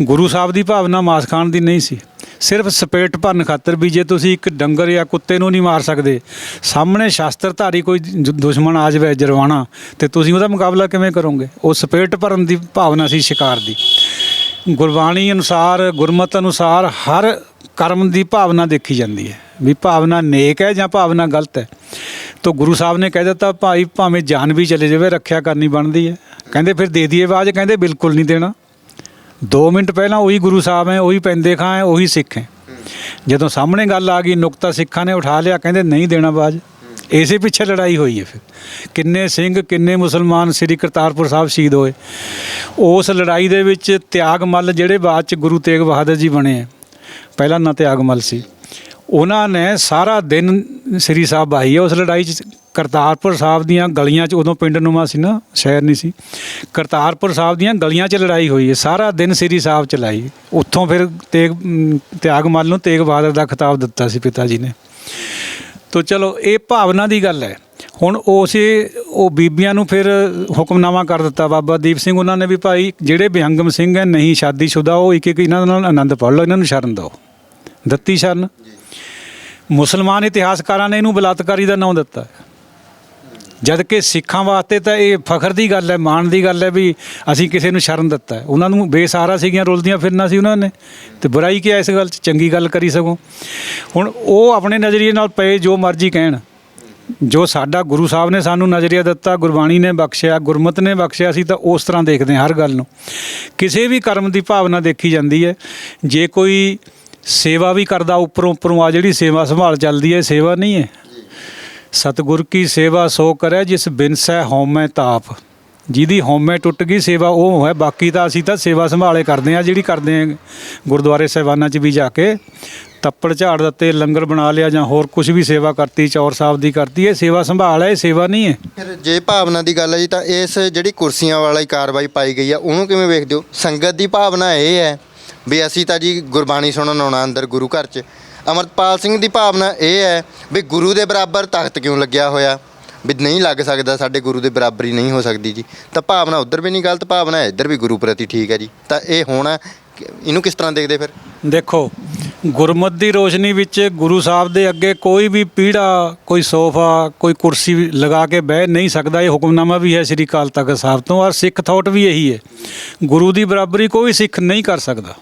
ਗੁਰੂ ਸਾਹਿਬ ਦੀ ਭਾਵਨਾ ਮਾਸ ਖਾਣ ਦੀ ਨਹੀਂ ਸੀ, ਸਿਰਫ ਸਪੇਟ ਭਰਨ ਖਾਤਰ ਵੀ ਜੇ ਤੁਸੀਂ ਇੱਕ ਡੰਗਰ ਜਾਂ ਕੁੱਤੇ ਨੂੰ ਨਹੀਂ ਮਾਰ ਸਕਦੇ, ਸਾਹਮਣੇ ਸ਼ਾਸਤਰਧਾਰੀ ਕੋਈ ਦੁਸ਼ਮਣ ਆ ਜਾਵੇ ਜਰਵਾਣਾ, ਤੇ ਤੁਸੀਂ ਉਹਦਾ ਮੁਕਾਬਲਾ ਕਿਵੇਂ ਕਰੋਗੇ? ਉਹ ਸਪੇਟ ਭਰਨ ਦੀ ਭਾਵਨਾ ਸੀ ਸ਼ਿਕਾਰ ਦੀ। ਗੁਰਬਾਣੀ ਅਨੁਸਾਰ, ਗੁਰਮਤਿ ਅਨੁਸਾਰ ਹਰ ਕਰਮ ਦੀ ਭਾਵਨਾ ਦੇਖੀ ਜਾਂਦੀ ਹੈ ਵੀ ਭਾਵਨਾ ਨੇਕ ਹੈ ਜਾਂ ਭਾਵਨਾ ਗਲਤ ਹੈ। ਤਾਂ ਗੁਰੂ ਸਾਹਿਬ ਨੇ ਕਹਿ ਦਿੱਤਾ ਭਾਈ ਭਾਵੇਂ ਜਾਨ ਵੀ ਚਲੇ ਜਾਵੇ ਰੱਖਿਆ ਕਰਨੀ ਬਣਦੀ ਹੈ। ਕਹਿੰਦੇ ਫਿਰ ਦੇ ਦਈਏ ਆਵਾਜ਼, ਕਹਿੰਦੇ ਬਿਲਕੁਲ ਨਹੀਂ ਦੇਣਾ। 2 ਮਿੰਟ ਪਹਿਲਾਂ ਉਹੀ ਗੁਰੂ ਸਾਹਿਬ ਹੈ, ਉਹੀ ਪੈਂਦੇ ਖਾਂ ਹੈ, ਉਹੀ ਸਿੱਖ ਹੈ। ਜਦੋਂ ਸਾਹਮਣੇ ਗੱਲ ਆ ਗਈ, ਨੁਕਤਾ ਸਿੱਖਾਂ ਨੇ ਉਠਾ ਲਿਆ, ਕਹਿੰਦੇ ਨਹੀਂ ਦੇਣਾ ਆਵਾਜ਼। ਇਸੇ ਪਿੱਛੇ ਲੜਾਈ ਹੋਈ ਹੈ। ਫਿਰ ਕਿੰਨੇ ਸਿੰਘ, ਕਿੰਨੇ ਮੁਸਲਮਾਨ ਸ੍ਰੀ ਕਰਤਾਰਪੁਰ ਸਾਹਿਬ ਸ਼ਹੀਦ ਹੋਏ। ਉਸ ਲੜਾਈ ਦੇ ਵਿੱਚ ਤਿਆਗ ਮੱਲ ਜਿਹੜੇ ਬਾਅਦ 'ਚ ਗੁਰੂ ਤੇਗ ਬਹਾਦਰ ਜੀ ਬਣੇ ਹੈ, ਪਹਿਲਾਂ ਨਾ ਤਿਆਗ ਮੱਲ ਸੀ, ਉਹਨਾਂ ਨੇ ਸਾਰਾ ਦਿਨ ਸ੍ਰੀ ਸਾਹਿਬ ਆਈ ਹੈ ਉਸ ਲੜਾਈ 'ਚ। ਕਰਤਾਰਪੁਰ ਸਾਹਿਬ ਦੀਆਂ ਗਲੀਆਂ 'ਚ, ਉਦੋਂ ਪਿੰਡ ਨੂੰਮਾ ਸੀ ਨਾ, ਸ਼ਹਿਰ ਨਹੀਂ ਸੀ, ਕਰਤਾਰਪੁਰ ਸਾਹਿਬ ਦੀਆਂ ਗਲੀਆਂ 'ਚ ਲੜਾਈ ਹੋਈ ਹੈ, ਸਾਰਾ ਦਿਨ ਸ੍ਰੀ ਸਾਹਿਬ ਚਲਾਈ। ਉੱਥੋਂ ਫਿਰ ਤਿਆਗ ਮੱਲ ਨੂੰ ਤੇਗ ਬਹਾਦਰ ਦਾ ਖਿਤਾਬ ਦਿੱਤਾ ਸੀ ਪਿਤਾ ਜੀ ਨੇ। ਤੋ ਚਲੋ ਇਹ ਭਾਵਨਾ ਦੀ ਗੱਲ ਹੈ। ਹੁਣ ਉਹ ਬੀਬੀਆਂ ਨੂੰ ਫਿਰ ਹੁਕਮਨਾਮਾ ਕਰ ਦਿੱਤਾ ਬਾਬਾ ਦੀਪ ਸਿੰਘ ਉਹਨਾਂ ਨੇ ਵੀ ਭਾਈ ਜਿਹੜੇ ਬਿਹੰਗਮ ਸਿੰਘ ਹੈ ਨਹੀਂ ਸ਼ਾਦੀशुदा, ਉਹ ਇੱਕ ਇੱਕ ਇਹਨਾਂ ਨਾਲ ਆਨੰਦ ਪੜ੍ਹ ਲਓ, ਇਹਨਾਂ ਨੂੰ ਸ਼ਰਨ ਦਿਓ। ਦਿੱਤੀ ਸ਼ਰਨ। ਮੁਸਲਮਾਨ ਇਤਿਹਾਸਕਾਰਾਂ ਨੇ ਇਹਨੂੰ ਬਲਾਤਕਾਰੀ ਦਾ ਨਾਂ ਦਿੱਤਾ, ਜਦ ਕਿ ਸਿੱਖਾਂ ਵਾਸਤੇ ਤਾਂ ਇਹ ਫਖਰ ਦੀ ਗੱਲ ਹੈ, ਮਾਣ ਦੀ ਗੱਲ ਹੈ ਵੀ ਅਸੀਂ ਕਿਸੇ ਨੂੰ ਸ਼ਰਨ ਦਿੱਤਾ ਹੈ। ਉਹਨਾਂ ਨੂੰ ਬੇਸਹਾਰਾ ਸੀਗੀਆਂ, ਰੁਲਦੀਆਂ ਫਿਰਨਾ ਸੀ ਉਹਨਾਂ ਨੇ, ਤੇ ਬੁਰਾਈ ਕੀ ਹੈ ਇਸ ਗੱਲ 'ਚ, ਚੰਗੀ ਗੱਲ ਕਰੀ ਸਗੋਂ। ਹੁਣ ਉਹ ਆਪਣੇ ਨਜ਼ਰੀਏ ਨਾਲ ਪਏ ਜੋ ਮਰਜ਼ੀ ਕਹਿਣ, ਜੋ ਸਾਡਾ ਗੁਰੂ ਸਾਹਿਬ ਨੇ ਸਾਨੂੰ ਨਜ਼ਰੀਆ ਦਿੱਤਾ, ਗੁਰਬਾਣੀ ਨੇ ਬਖਸ਼ਿਆ, ਗੁਰਮਤਿ ਨੇ ਬਖਸ਼ਿਆ, ਸੀ ਤਾਂ ਉਸ ਤਰ੍ਹਾਂ ਦੇਖਦੇ ਹਾਂ ਹਰ ਗੱਲ ਨੂੰ। ਕਿਸੇ ਵੀ ਕਰਮ ਦੀ ਭਾਵਨਾ ਦੇਖੀ ਜਾਂਦੀ ਹੈ। ਜੇ ਕੋਈ ਸੇਵਾ ਵੀ ਕਰਦਾ ਉੱਪਰੋਂ ਆ ਜਿਹੜੀ ਸੇਵਾ ਸੰਭਾਲ ਚੱਲਦੀ ਹੈ, ਸੇਵਾ ਨਹੀਂ ਹੈ। ਸਤਿਗੁਰ ਕੀ ਸੇਵਾ ਸੋ ਕਰੇ ਜਿਸ ਬਿਨਸੈ ਹਉਮੈ ਤਾਪ, ਜਿਹਦੀ ਹਉਮੈ ਟੁੱਟ ਗਈ ਸੇਵਾ ਉਹ ਹੈ। ਬਾਕੀ ਤਾਂ ਅਸੀਂ ਤਾਂ ਸੇਵਾ ਸੰਭਾਲੇ ਕਰਦੇ ਹਾਂ, ਜਿਹੜੀ ਕਰਦੇ ਹਾਂ ਗੁਰਦੁਆਰੇ ਸਾਹਿਬਾਨਾਂ 'ਚ ਵੀ ਜਾ ਕੇ ਤੱਪੜ ਝਾੜ ਦਿੱਤੇ, ਲੰਗਰ ਬਣਾ ਲਿਆ ਜਾਂ ਹੋਰ ਕੁਝ ਵੀ ਸੇਵਾ ਕਰਤੀ, ਚੌਰ ਸਾਹਿਬ ਦੀ ਕਰਤੀ, ਇਹ ਸੇਵਾ ਸੰਭਾਲ ਹੈ, ਇਹ ਸੇਵਾ ਨਹੀਂ ਹੈ। ਫਿਰ ਜੇ ਭਾਵਨਾ ਦੀ ਗੱਲ ਹੈ ਜੀ, ਤਾਂ ਇਸ ਜਿਹੜੀ ਕੁਰਸੀਆਂ ਵਾਲੀ ਕਾਰਵਾਈ ਪਾਈ ਗਈ ਆ ਉਹਨੂੰ ਕਿਵੇਂ ਵੇਖਦੇ ਹੋ? ਸੰਗਤ ਦੀ ਭਾਵਨਾ ਇਹ ਹੈ ਵੀ ਅਸੀਂ ਤਾਂ ਜੀ ਗੁਰਬਾਣੀ ਸੁਣਨ ਆਉਣਾ ਅੰਦਰ ਗੁਰੂ ਘਰ 'ਚ। ਅਮਰਪਾਲ ਸਿੰਘ ਦੀ ਭਾਵਨਾ ਇਹ ਹੈ ਵੀ ਗੁਰੂ ਦੇ ਬਰਾਬਰ ਤਖਤ ਕਿਉਂ ਲੱਗਿਆ ਹੋਇਆ, ਵੀ ਨਹੀਂ ਲੱਗ ਸਕਦਾ, ਸਾਡੇ ਗੁਰੂ ਦੇ ਬਰਾਬਰੀ ਨਹੀਂ ਹੋ ਸਕਦੀ ਜੀ। ਤਾਂ ਭਾਵਨਾ ਉੱਧਰ ਵੀ ਨਹੀਂ ਗਲਤ, ਭਾਵਨਾ ਹੈ ਇੱਧਰ ਵੀ ਗੁਰੂ ਪ੍ਰਤੀ ਠੀਕ ਹੈ ਜੀ। ਤਾਂ ਇਹ ਹੋਣਾ, ਇਹਨੂੰ ਕਿਸ ਤਰ੍ਹਾਂ ਦੇਖਦੇ ਫਿਰ? ਦੇਖੋ, ਗੁਰਮਤਿ ਦੀ ਰੋਸ਼ਨੀ ਵਿੱਚ ਗੁਰੂ ਸਾਹਿਬ ਦੇ ਅੱਗੇ ਕੋਈ ਵੀ ਪੀੜਾ, ਕੋਈ ਸੋਫਾ, ਕੋਈ ਕੁਰਸੀ ਲਗਾ ਕੇ ਬਹਿ ਨਹੀਂ ਸਕਦਾ। ਇਹ ਹੁਕਮਨਾਮਾ ਵੀ ਹੈ ਸ੍ਰੀ ਅਕਾਲ ਤਖਤ ਸਾਹਿਬ ਤੋਂ, ਔਰ ਸਿੱਖ ਥਾਟ ਵੀ ਇਹੀ ਹੈ, ਗੁਰੂ ਦੀ ਬਰਾਬਰੀ ਕੋਈ ਸਿੱਖ ਨਹੀਂ ਕਰ ਸਕਦਾ।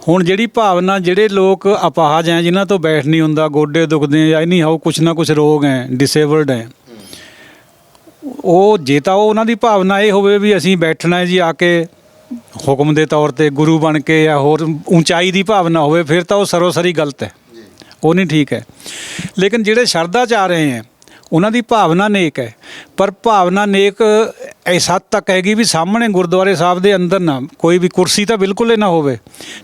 ਹੁਣ ਜਿਹੜੀ ਭਾਵਨਾ, ਜਿਹੜੇ ਲੋਕ ਅਪਾਹਜ ਹੈ, ਜਿਨ੍ਹਾਂ ਤੋਂ ਬੈਠ ਨਹੀਂ ਹੁੰਦਾ, ਗੋਡੇ ਦੁਖਦੇ ਜਾਂ ਨਹੀਂ ਹਾਓ ਕੁਛ ਨਾ ਕੁਛ ਰੋਗ ਹੈ, ਡਿਸੇਬਲਡ ਹੈ, ਉਹ ਜੇ ਤਾਂ ਉਹਨਾਂ ਦੀ ਭਾਵਨਾ ਇਹ ਹੋਵੇ ਵੀ ਅਸੀਂ ਬੈਠਣਾ ਹੈ ਜੀ ਆ ਕੇ ਹੁਕਮ ਦੇ ਤੌਰ ਤੇ ਗੁਰੂ ਬਣ ਕੇ, ਜਾਂ ਹੋਰ ਉਚਾਈ ਦੀ ਭਾਵਨਾ ਹੋਵੇ, ਫਿਰ ਤਾਂ ਉਹ ਸਰੋਸਰੀ ਗਲਤ ਹੈ, ਉਹ ਨਹੀਂ ਠੀਕ ਹੈ। ਲੇਕਿਨ ਜਿਹੜੇ ਸ਼ਰਧਾ 'ਚ ਆ ਰਹੇ ਹੈ ਉਹਨਾਂ ਦੀ ਭਾਵਨਾ ਨੇਕ ਹੈ, ਪਰ ਭਾਵਨਾ ਨੇਕ ਇਸ ਹੱਦ ਤੱਕ ਹੈਗੀ ਵੀ ਸਾਹਮਣੇ ਗੁਰਦੁਆਰੇ ਸਾਹਿਬ ਦੇ ਅੰਦਰ ਨਾ ਕੋਈ ਵੀ ਕੁਰਸੀ ਤਾਂ ਬਿਲਕੁਲ ਹੀ ਨਾ ਹੋਵੇ।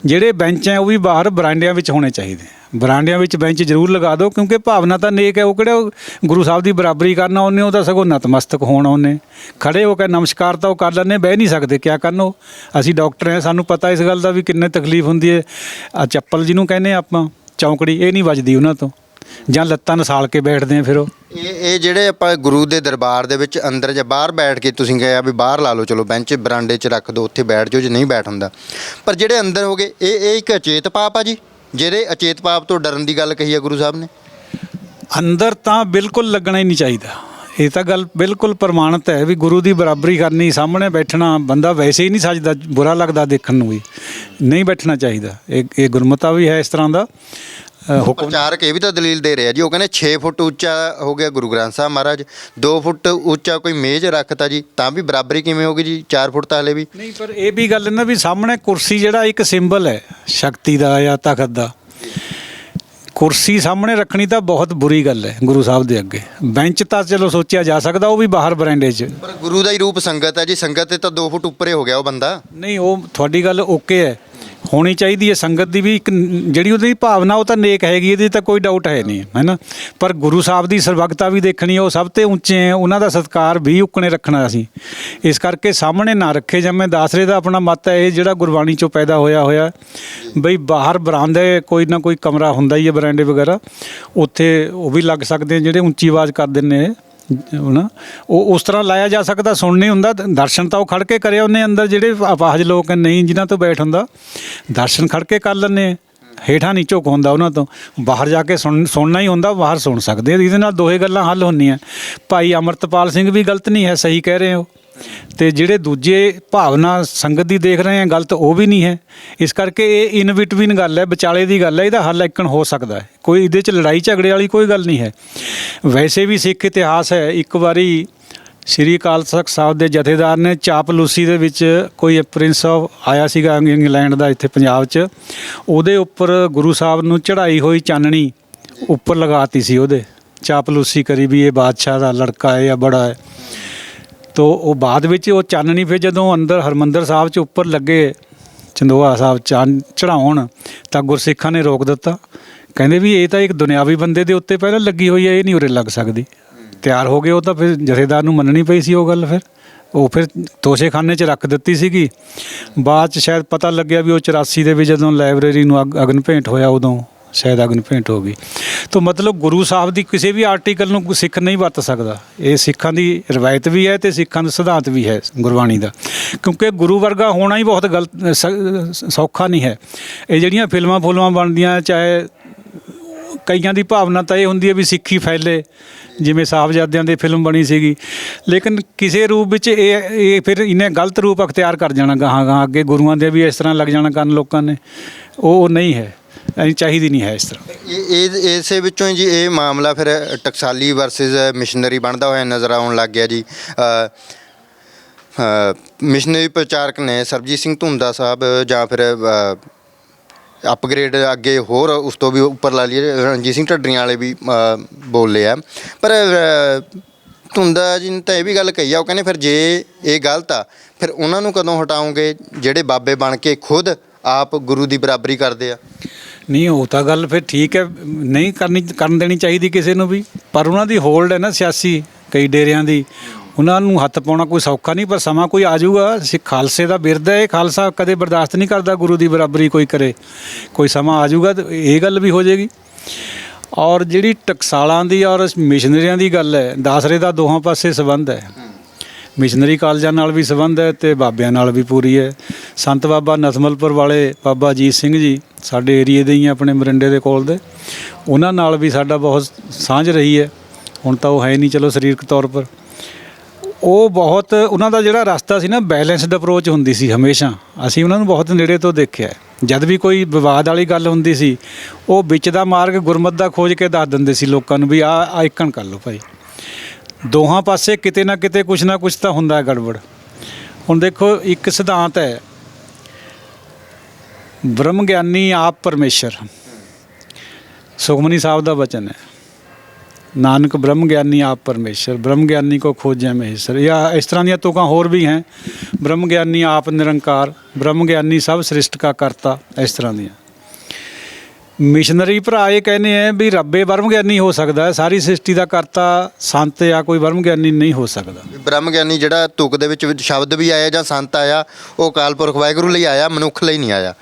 ਜਿਹੜੇ ਬੈਂਚ ਹੈ ਉਹ ਵੀ ਬਾਹਰ ਬਰਾਂਡਿਆਂ ਵਿੱਚ ਹੋਣੇ ਚਾਹੀਦੇ। ਬਰਾਂਡਿਆਂ ਵਿੱਚ ਬੈਂਚ ਜ਼ਰੂਰ ਲਗਾ ਦਿਓ, ਕਿਉਂਕਿ ਭਾਵਨਾ ਤਾਂ ਨੇਕ ਹੈ। ਉਹ ਕਿਹੜਾ ਗੁਰੂ ਸਾਹਿਬ ਦੀ ਬਰਾਬਰੀ ਕਰਨਾ ਉਹਨੇ, ਉਹ ਤਾਂ ਸਗੋਂ ਨਤਮਸਤਕ ਹੋਣਾ ਉਹਨੇ। ਖੜੇ ਹੋ ਕੇ ਨਮਸਕਾਰ ਤਾਂ ਉਹ ਕਰ ਲੈਂਦੇ, ਬਹਿ ਨਹੀਂ ਸਕਦੇ, ਕਿਆ ਕਰਨ ਉਹ? ਅਸੀਂ ਡਾਕਟਰ ਹਾਂ, ਸਾਨੂੰ ਪਤਾ ਇਸ ਗੱਲ ਦਾ ਵੀ ਕਿੰਨੇ ਤਕਲੀਫ ਹੁੰਦੀ ਹੈ। ਆ ਚੱਪਲ ਜਿਹਨੂੰ ਕਹਿੰਦੇ ਆਪਾਂ ਚੌਂਕੜੀ, ਇਹ ਨਹੀਂ ਵੱਜਦੀ ਉਹਨਾਂ ਤੋਂ, ਜਾਂ ਲੱਤਾਂ ਨਸਾਲ ਕੇ ਬੈਠਦੇ ਆ। ਫਿਰ ਇਹ ਜਿਹੜੇ ਆਪਾਂ ਗੁਰੂ ਦੇ ਦਰਬਾਰ ਦੇ ਵਿੱਚ ਅੰਦਰ ਜਾਂ ਬਾਹਰ ਬੈਠ ਕੇ, ਤੁਸੀਂ ਕਿਹਾ ਵੀ ਬਾਹਰ ਲਾ ਲਓ, ਚਲੋ ਬੈਂਚ ਬਰਾਂਡੇ 'ਚ ਰੱਖ ਦਿਓ, ਉੱਥੇ ਬੈਠ ਜਾਓ ਜੇ ਨਹੀਂ ਬੈਠ ਹੁੰਦਾ, ਪਰ ਜਿਹੜੇ ਅੰਦਰ ਹੋ ਗਏ ਇਹ ਇੱਕ ਅਚੇਤ ਪਾਪ ਆ ਜੀ। ਜਿਹੜੇ ਅਚੇਤ ਪਾਪ ਤੋਂ ਡਰਨ ਦੀ ਗੱਲ ਕਹੀ ਹੈ ਗੁਰੂ ਸਾਹਿਬ ਨੇ, ਅੰਦਰ ਤਾਂ ਬਿਲਕੁਲ ਲੱਗਣਾ ਹੀ ਨਹੀਂ ਚਾਹੀਦਾ। ਇਹ ਤਾਂ ਗੱਲ ਬਿਲਕੁਲ ਪ੍ਰਮਾਣਿਤ ਹੈ ਵੀ ਗੁਰੂ ਦੀ ਬਰਾਬਰੀ ਕਰਨੀ, ਸਾਹਮਣੇ ਬੈਠਣਾ, ਬੰਦਾ ਵੈਸੇ ਹੀ ਨਹੀਂ ਸੱਜਦਾ, ਬੁਰਾ ਲੱਗਦਾ ਦੇਖਣ ਨੂੰ ਵੀ, ਨਹੀਂ ਬੈਠਣਾ ਚਾਹੀਦਾ। ਇਹ ਗੁਰਮਤਾ ਵੀ ਹੈ ਇਸ ਤਰ੍ਹਾਂ ਦਾ ਹੁਕਮ। ਪ੍ਰਚਾਰਕ ਇਹ ਵੀ ਤਾਂ ਦਲੀਲ ਦੇ ਰਿਹਾ ਜੀ, ਉਹ ਕਹਿੰਦੇ 6 ਫੁੱਟ ਉੱਚਾ ਹੋ ਗਿਆ ਗੁਰੂ ਗ੍ਰੰਥ ਸਾਹਿਬ ਮਹਾਰਾਜ, 2 ਫੁੱਟ ਉੱਚਾ ਕੋਈ ਮੇਜ਼ ਰੱਖਤਾ ਜੀ, ਤਾਂ ਵੀ ਬਰਾਬਰੀ ਕਿਵੇਂ ਹੋਗੀ ਜੀ? 4 ਫੁੱਟ ਤਾਂ ਹਲੇ ਵੀ ਨਹੀਂ। ਪਰ ਇਹ ਵੀ ਗੱਲ ਨਾ ਵੀ ਸਾਹਮਣੇ ਕੁਰਸੀ ਜਿਹੜਾ ਇੱਕ ਸਿੰਬਲ ਹੈ ਸ਼ਕਤੀ ਦਾ ਜਾਂ ਤਾਕਤ ਦਾ, ਕੁਰਸੀ ਸਾਹਮਣੇ ਰੱਖਣੀ ਤਾਂ ਬਹੁਤ ਬੁਰੀ ਗੱਲ ਹੈ ਗੁਰੂ ਸਾਹਿਬ ਦੇ ਅੱਗੇ। ਬੈਂਚ ਤਾਂ ਚਲੋ ਸੋਚਿਆ ਜਾ ਸਕਦਾ, ਉਹ ਵੀ ਬਾਹਰ ਬਰਾਂਡੇ 'ਚ। ਪਰ ਗੁਰੂ ਦਾ ਹੀ ਰੂਪ ਸੰਗਤ ਹੈ ਜੀ, ਸੰਗਤ ਤੇ ਤਾਂ 2 ਫੁੱਟ ਉੱਪਰੇ ਹੋ ਗਿਆ ਉਹ ਬੰਦਾ। ਨਹੀਂ, ਉਹ ਤੁਹਾਡੀ ਗੱਲ ਓਕੇ ਹੈ। ਹੋਣੀ ਚਾਹੀਦੀ ਹੈ ਸੰਗਤ ਦੀ ਵੀ ਇੱਕ ਜਿਹੜੀ ਉਹਦੀ ਭਾਵਨਾ ਉਹ ਤਾਂ ਨੇਕ ਹੈਗੀ, ਇਹਦੇ ਤਾਂ ਕੋਈ ਡਾਊਟ ਹੈ ਨਹੀਂ, ਹੈ ਨਾ। ਪਰ ਗੁਰੂ ਸਾਹਿਬ ਦੀ ਸਰਬੱਤਤਾ ਵੀ ਦੇਖਣੀ, ਉਹ ਸਭ ਤੋਂ ਉੱਚੇ ਹੈ, ਉਹਨਾਂ ਦਾ ਸਤਿਕਾਰ ਵੀ ਉੱਕਣੇ ਰੱਖਣਾ ਅਸੀਂ। ਇਸ ਕਰਕੇ ਸਾਹਮਣੇ ਨਾ ਰੱਖੇ ਜਿਵੇਂ ਦਾਸਰੇ ਦਾ ਆਪਣਾ ਮੱਤ ਹੈ ਇਹ ਜਿਹੜਾ ਗੁਰਬਾਣੀ 'ਚੋਂ ਪੈਦਾ ਹੋਇਆ ਬਈ ਬਾਹਰ ਬਰਾਂਡੇ ਕੋਈ ਨਾ ਕੋਈ ਕਮਰਾ ਹੁੰਦਾ ਹੀ ਹੈ, ਬਰਾਂਡੇ ਵਗੈਰਾ, ਉੱਥੇ ਉਹ ਵੀ ਲੱਗ ਸਕਦੇ ਜਿਹੜੇ ਉੱਚੀ ਆਵਾਜ਼ ਕਰ ਦਿੰਦੇ ਨਾ, ਉਹ ਉਸ ਤਰ੍ਹਾਂ ਲਾਇਆ ਜਾ ਸਕਦਾ। ਸੁਣ ਨਹੀਂ ਹੁੰਦਾ, ਦਰਸ਼ਨ ਤਾਂ ਉਹ ਖੜ ਕੇ ਕਰਿਆ ਉਹਨੇ ਅੰਦਰ, ਜਿਹੜੇ ਅਪਾਹਜ ਲੋਕ ਨਹੀਂ ਜਿਨ੍ਹਾਂ ਤੋਂ ਬੈਠ ਹੁੰਦਾ, ਦਰਸ਼ਨ ਖੜ ਕੇ ਕਰ ਲੈਂਦੇ, ਹੇਠਾਂ ਨਹੀਂ ਝੁਕ ਹੁੰਦਾ ਉਹਨਾਂ ਤੋਂ। ਬਾਹਰ ਜਾ ਕੇ ਸੁਣਨਾ ਹੀ ਹੁੰਦਾ, ਬਾਹਰ ਸੁਣ ਸਕਦੇ। ਇਹਦੇ ਨਾਲ ਦੋਹੇ ਗੱਲਾਂ ਹੱਲ ਹੁੰਦੀਆਂ। ਭਾਈ ਅਮਰਤਪਾਲ ਸਿੰਘ ਵੀ ਗਲਤ ਨਹੀਂ ਹੈ, ਸਹੀ ਕਹਿ ਰਹੇ ਹੋ, ਅਤੇ ਜਿਹੜੇ ਦੂਜੇ ਭਾਵਨਾ ਸੰਗਤ ਦੀ ਦੇਖ ਰਹੇ ਆ ਗਲਤ, ਉਹ ਵੀ ਨਹੀਂ ਹੈ। ਇਸ ਕਰਕੇ ਇਹ ਇਨ ਬਿਟਵੀਨ ਗੱਲ ਹੈ, ਵਿਚਾਲੇ ਦੀ ਗੱਲ ਹੈ, ਇਹਦਾ ਹੱਲ ਇੱਕਣ ਹੋ ਸਕਦਾ ਹੈ। ਕੋਈ ਇਹਦੇ 'ਚ ਲੜਾਈ ਝਗੜੇ ਵਾਲੀ ਕੋਈ ਗੱਲ ਨਹੀਂ ਹੈ। ਵੈਸੇ ਵੀ ਸਿੱਖ ਇਤਿਹਾਸ ਹੈ, ਇੱਕ ਵਾਰੀ ਸ਼੍ਰੀ ਅਕਾਲ ਤਖ਼ਤ ਸਾਹਿਬ ਦੇ ਜਥੇਦਾਰ ਨੇ ਚਾਪਲੂਸੀ ਦੇ ਵਿੱਚ ਕੋਈ ਪ੍ਰਿੰਸ ਆਇਆ ਸੀਗਾ ਇੰਗਲੈਂਡ ਦਾ ਇੱਥੇ ਪੰਜਾਬ 'ਚ, ਉਹਦੇ ਉੱਪਰ ਗੁਰੂ ਸਾਹਿਬ ਨੂੰ ਚੜ੍ਹਾਈ ਹੋਈ ਚਾਨਣੀ ਉੱਪਰ ਲਗਾਤੀ ਸੀ, ਉਹਦੇ ਚਾਪਲੂਸੀ ਕਰੀ ਵੀ ਇਹ ਬਾਦਸ਼ਾਹ ਦਾ ਲੜਕਾ ਹੈ ਜਾਂ ਬੜਾ ਹੈ। ਤੋ ਉਹ ਬਾਅਦ ਵਿੱਚ ਉਹ ਚਾਨਣੀ ਫਿਰ ਜਦੋਂ ਅੰਦਰ ਹਰਿਮੰਦਰ ਸਾਹਿਬ 'ਚ ਉੱਪਰ ਲੱਗੇ ਚੰਦੋਆ ਸਾਹਿਬ ਚੜ੍ਹਾਉਣ, ਤਾਂ ਗੁਰਸਿੱਖਾਂ ਨੇ ਰੋਕ ਦਿੱਤਾ। ਕਹਿੰਦੇ ਵੀ ਇਹ ਤਾਂ ਇੱਕ ਦੁਨਿਆਵੀ ਬੰਦੇ ਦੇ ਉੱਤੇ ਪਹਿਲਾਂ ਲੱਗੀ ਹੋਈ ਹੈ, ਇਹ ਨਹੀਂ ਉਰੇ ਲੱਗ ਸਕਦੀ। ਤਿਆਰ ਹੋ ਗਏ ਉਹ ਤਾਂ, ਫਿਰ ਜਥੇਦਾਰ ਨੂੰ ਮੰਨਣੀ ਪਈ ਸੀ ਉਹ ਗੱਲ। ਫਿਰ ਉਹ ਫਿਰ ਤੋਸ਼ੇਖਾਨੇ 'ਚ ਰੱਖ ਦਿੱਤੀ ਸੀਗੀ। ਬਾਅਦ 'ਚ ਸ਼ਾਇਦ ਪਤਾ ਲੱਗਿਆ ਵੀ ਉਹ 84 ਦੇ ਵਿੱਚ ਜਦੋਂ ਲਾਇਬ੍ਰੇਰੀ ਨੂੰ ਅਗਨ ਭੇਂਟ ਹੋਇਆ, ਉਦੋਂ ਸ਼ਾਇਦ ਅਗਨ ਭੇਂਟ ਹੋ ਗਈ। ਤਾਂ ਮਤਲਬ ਗੁਰੂ ਸਾਹਿਬ ਦੀ ਕਿਸੇ ਵੀ ਆਰਟੀਕਲ ਨੂੰ ਸਿੱਖ ਨਹੀਂ ਵਰਤ ਸਕਦਾ। ਇਹ ਸਿੱਖਾਂ ਦੀ ਰਵਾਇਤ ਵੀ ਹੈ ਅਤੇ ਸਿੱਖਾਂ ਦਾ ਸਿਧਾਂਤ ਵੀ ਹੈ ਗੁਰਬਾਣੀ ਦਾ, ਕਿਉਂਕਿ ਗੁਰੂ ਵਰਗਾ ਹੋਣਾ ਹੀ ਬਹੁਤ ਗਲਤ ਸੌਖਾ ਨਹੀਂ ਹੈ। ਇਹ ਜਿਹੜੀਆਂ ਫਿਲਮਾਂ ਬਣਦੀਆਂ, ਚਾਹੇ ਕਈਆਂ ਦੀ ਭਾਵਨਾ ਤਾਂ ਇਹ ਹੁੰਦੀ ਹੈ ਵੀ ਸਿੱਖੀ ਫੈਲੇ, ਜਿਵੇਂ ਸਾਹਿਬਜ਼ਾਦਿਆਂ ਦੀ ਫਿਲਮ ਬਣੀ ਸੀਗੀ, ਲੇਕਿਨ ਕਿਸੇ ਰੂਪ ਵਿੱਚ ਇਹ ਫਿਰ ਇਹਨੇ ਗਲਤ ਰੂਪ ਅਖਤਿਆਰ ਕਰ ਜਾਣਾ ਗਾਹਾਂ ਅੱਗੇ, ਗੁਰੂਆਂ ਦੇ ਵੀ ਇਸ ਤਰ੍ਹਾਂ ਲੱਗ ਜਾਣਾ ਕਰਨ ਲੋਕਾਂ ਨੇ। ਉਹ ਨਹੀਂ ਹੈ, ਚਾਹੀਦੀ ਨਹੀਂ ਹੈ ਇਸ ਤਰ੍ਹਾਂ। ਇਸੇ ਵਿੱਚੋਂ ਜੀ ਇਹ ਮਾਮਲਾ ਫਿਰ ਟਕਸਾਲੀ ਵਰਸਸ ਮਿਸ਼ਨਰੀ ਬਣਦਾ ਹੋਇਆ ਨਜ਼ਰ ਆਉਣ ਲੱਗ ਗਿਆ ਜੀ। ਮਿਸ਼ਨਰੀ ਪ੍ਰਚਾਰਕ ਨੇ ਸਰਬਜੀਤ ਸਿੰਘ ਧੁੰਦਾ ਸਾਹਿਬ, ਜਾਂ ਫਿਰ ਅਪਗ੍ਰੇਡ ਅੱਗੇ ਹੋਰ ਉਸ ਤੋਂ ਵੀ ਉੱਪਰ ਲਾ ਲਈਏ ਰਣਜੀਤ ਸਿੰਘ ਢੱਡਰੀਆਂ ਵਾਲੇ ਵੀ ਬੋਲੇ ਆ। ਪਰ ਧੁੰਦਾ ਜੀ ਨੇ ਤਾਂ ਇਹ ਵੀ ਗੱਲ ਕਹੀ ਆ, ਉਹ ਕਹਿੰਦੇ ਫਿਰ ਜੇ ਇਹ ਗਲਤ ਆ ਫਿਰ ਉਹਨਾਂ ਨੂੰ ਕਦੋਂ ਹਟਾਓਗੇ ਜਿਹੜੇ ਬਾਬੇ ਬਣ ਕੇ ਖੁਦ ਆਪ ਗੁਰੂ ਦੀ ਬਰਾਬਰੀ ਕਰਦੇ ਆ? ਨਹੀਂ, ਉਹ ਤਾਂ ਗੱਲ ਫਿਰ ਠੀਕ ਹੈ, ਨਹੀਂ ਕਰਨ ਦੇਣੀ ਚਾਹੀਦੀ ਕਿਸੇ ਨੂੰ ਵੀ, ਪਰ ਉਹਨਾਂ ਦੀ ਹੋਲਡ ਹੈ ਨਾ ਸਿਆਸੀ, ਕਈ ਡੇਰਿਆਂ ਦੀ, ਉਹਨਾਂ ਨੂੰ ਹੱਥ ਪਾਉਣਾ ਕੋਈ ਸੌਖਾ ਨਹੀਂ। ਪਰ ਸਮਾਂ ਕੋਈ ਆ ਜਾਊਗਾ, ਖਾਲਸੇ ਦਾ ਬਿਰਦ ਹੈ, ਖਾਲਸਾ ਕਦੇ ਬਰਦਾਸ਼ਤ ਨਹੀਂ ਕਰਦਾ ਗੁਰੂ ਦੀ ਬਰਾਬਰੀ ਕੋਈ ਕਰੇ। ਕੋਈ ਸਮਾਂ ਆ ਜਾਊਗਾ ਤਾਂ ਇਹ ਗੱਲ ਵੀ ਹੋ ਜਾਏਗੀ। ਔਰ ਜਿਹੜੀ ਟਕਸਾਲਾਂ ਦੀ ਔਰ ਮਿਸ਼ਨਰੀਆਂ ਦੀ ਗੱਲ ਹੈ, ਦਾਸਰੇ ਦਾ ਦੋਹਾਂ ਪਾਸੇ ਸੰਬੰਧ ਹੈ। ਮਿਸ਼ਨਰੀ ਕਾਲਜਾਂ ਨਾਲ ਵੀ ਸੰਬੰਧ ਹੈ ਅਤੇ ਬਾਬਿਆਂ ਨਾਲ ਵੀ ਪੂਰੀ ਹੈ। ਸੰਤ ਬਾਬਾ ਨਸਮਲਪੁਰ ਵਾਲੇ ਬਾਬਾ ਅਜੀਤ ਸਿੰਘ ਜੀ ਸਾਡੇ ਏਰੀਏ ਦੇ ਹੀ, ਆਪਣੇ ਮਰਿੰਡੇ ਦੇ ਕੋਲ ਦੇ, ਉਹਨਾਂ ਨਾਲ ਵੀ ਸਾਡਾ ਬਹੁਤ ਸਾਂਝ ਰਹੀ ਹੈ। ਹੁਣ ਤਾਂ ਉਹ ਹੈ ਨਹੀਂ ਚਲੋ ਸਰੀਰਕ ਤੌਰ ਪਰ। ਉਹ ਬਹੁਤ, ਉਹਨਾਂ ਦਾ ਜਿਹੜਾ ਰਸਤਾ ਸੀ ਨਾ, ਬੈਲੈਂਸਡ ਅਪਰੋਚ ਹੁੰਦੀ ਸੀ ਹਮੇਸ਼ਾ। ਅਸੀਂ ਉਹਨਾਂ ਨੂੰ ਬਹੁਤ ਨੇੜੇ ਤੋਂ ਦੇਖਿਆ। ਜਦ ਵੀ ਕੋਈ ਵਿਵਾਦ ਵਾਲੀ ਗੱਲ ਹੁੰਦੀ ਸੀ, ਉਹ ਵਿੱਚ ਦਾ ਮਾਰਗ ਗੁਰਮਤ ਦਾ ਖੋਜ ਕੇ ਦੱਸ ਦਿੰਦੇ ਸੀ ਲੋਕਾਂ ਨੂੰ ਵੀ ਆਹ ਇੱਕਣ ਕਰ ਲਓ ਭਾਈ। ਦੋਹਾਂ ਪਾਸੇ ਕਿਤੇ ਨਾ ਕਿਤੇ ਕੁਛ ਨਾ ਕੁਛ ਤਾਂ ਹੁੰਦਾ ਹੈ ਗੜਬੜ। ਹੁਣ ਦੇਖੋ, ਇੱਕ ਸਿਧਾਂਤ ਹੈ, ਬ੍ਰਹਮ ਗਿਆਨੀ ਆਪ ਪਰਮੇਸ਼ਰ, ਸੁਖਮਨੀ ਸਾਹਿਬ ਦਾ ਵਚਨ ਹੈ। ਨਾਨਕ ਬ੍ਰਹਮ ਗਿਆਨੀ ਆਪ ਪਰਮੇਸ਼ਰ, ਬ੍ਰਹਮ ਗਿਆਨੀ ਕੋ ਖੋਜੈ ਮਹੇਸ਼ਰ, ਜਾਂ ਇਸ ਤਰ੍ਹਾਂ ਦੀਆਂ ਤੁਕਾਂ ਹੋਰ ਵੀ ਹੈ। ਬ੍ਰਹਮ ਗਿਆਨੀ ਆਪ ਨਿਰੰਕਾਰ, ਬ੍ਰਹਮ ਗਿਆਨੀ ਸਭ ਸ੍ਰਿਸ਼ਟ ਕਾ ਕਰਤਾ, ਇਸ ਤਰ੍ਹਾਂ ਦੀਆਂ। ਮਿਸ਼ਨਰੀ ਭਰਾ ਇਹ ਕਹਿੰਦੇ ਹੈ ਵੀ ਰੱਬੇ ਬ੍ਰਹਮ ਗਿਆਨੀ ਹੋ ਸਕਦਾ ਹੈ, ਸਾਰੀ ਸ੍ਰਿਸ਼ਟੀ ਦਾ ਕਰਤਾ ਸੰਤ ਜਾਂ ਕੋਈ ਬ੍ਰਹਮ ਗਿਆਨੀ ਨਹੀਂ ਹੋ ਸਕਦਾ। ਬ੍ਰਹਮ ਗਿਆਨੀ ਜਿਹੜਾ ਤੁਕ ਦੇ ਵਿੱਚ ਸ਼ਬਦ ਵੀ ਆਇਆ ਜਾਂ ਸੰਤ ਆਇਆ, ਉਹ ਅਕਾਲ ਪੁਰਖ ਵਾਹਿਗੁਰੂ ਲਈ ਆਇਆ, ਮਨੁੱਖ ਲਈ ਨਹੀਂ ਆਇਆ।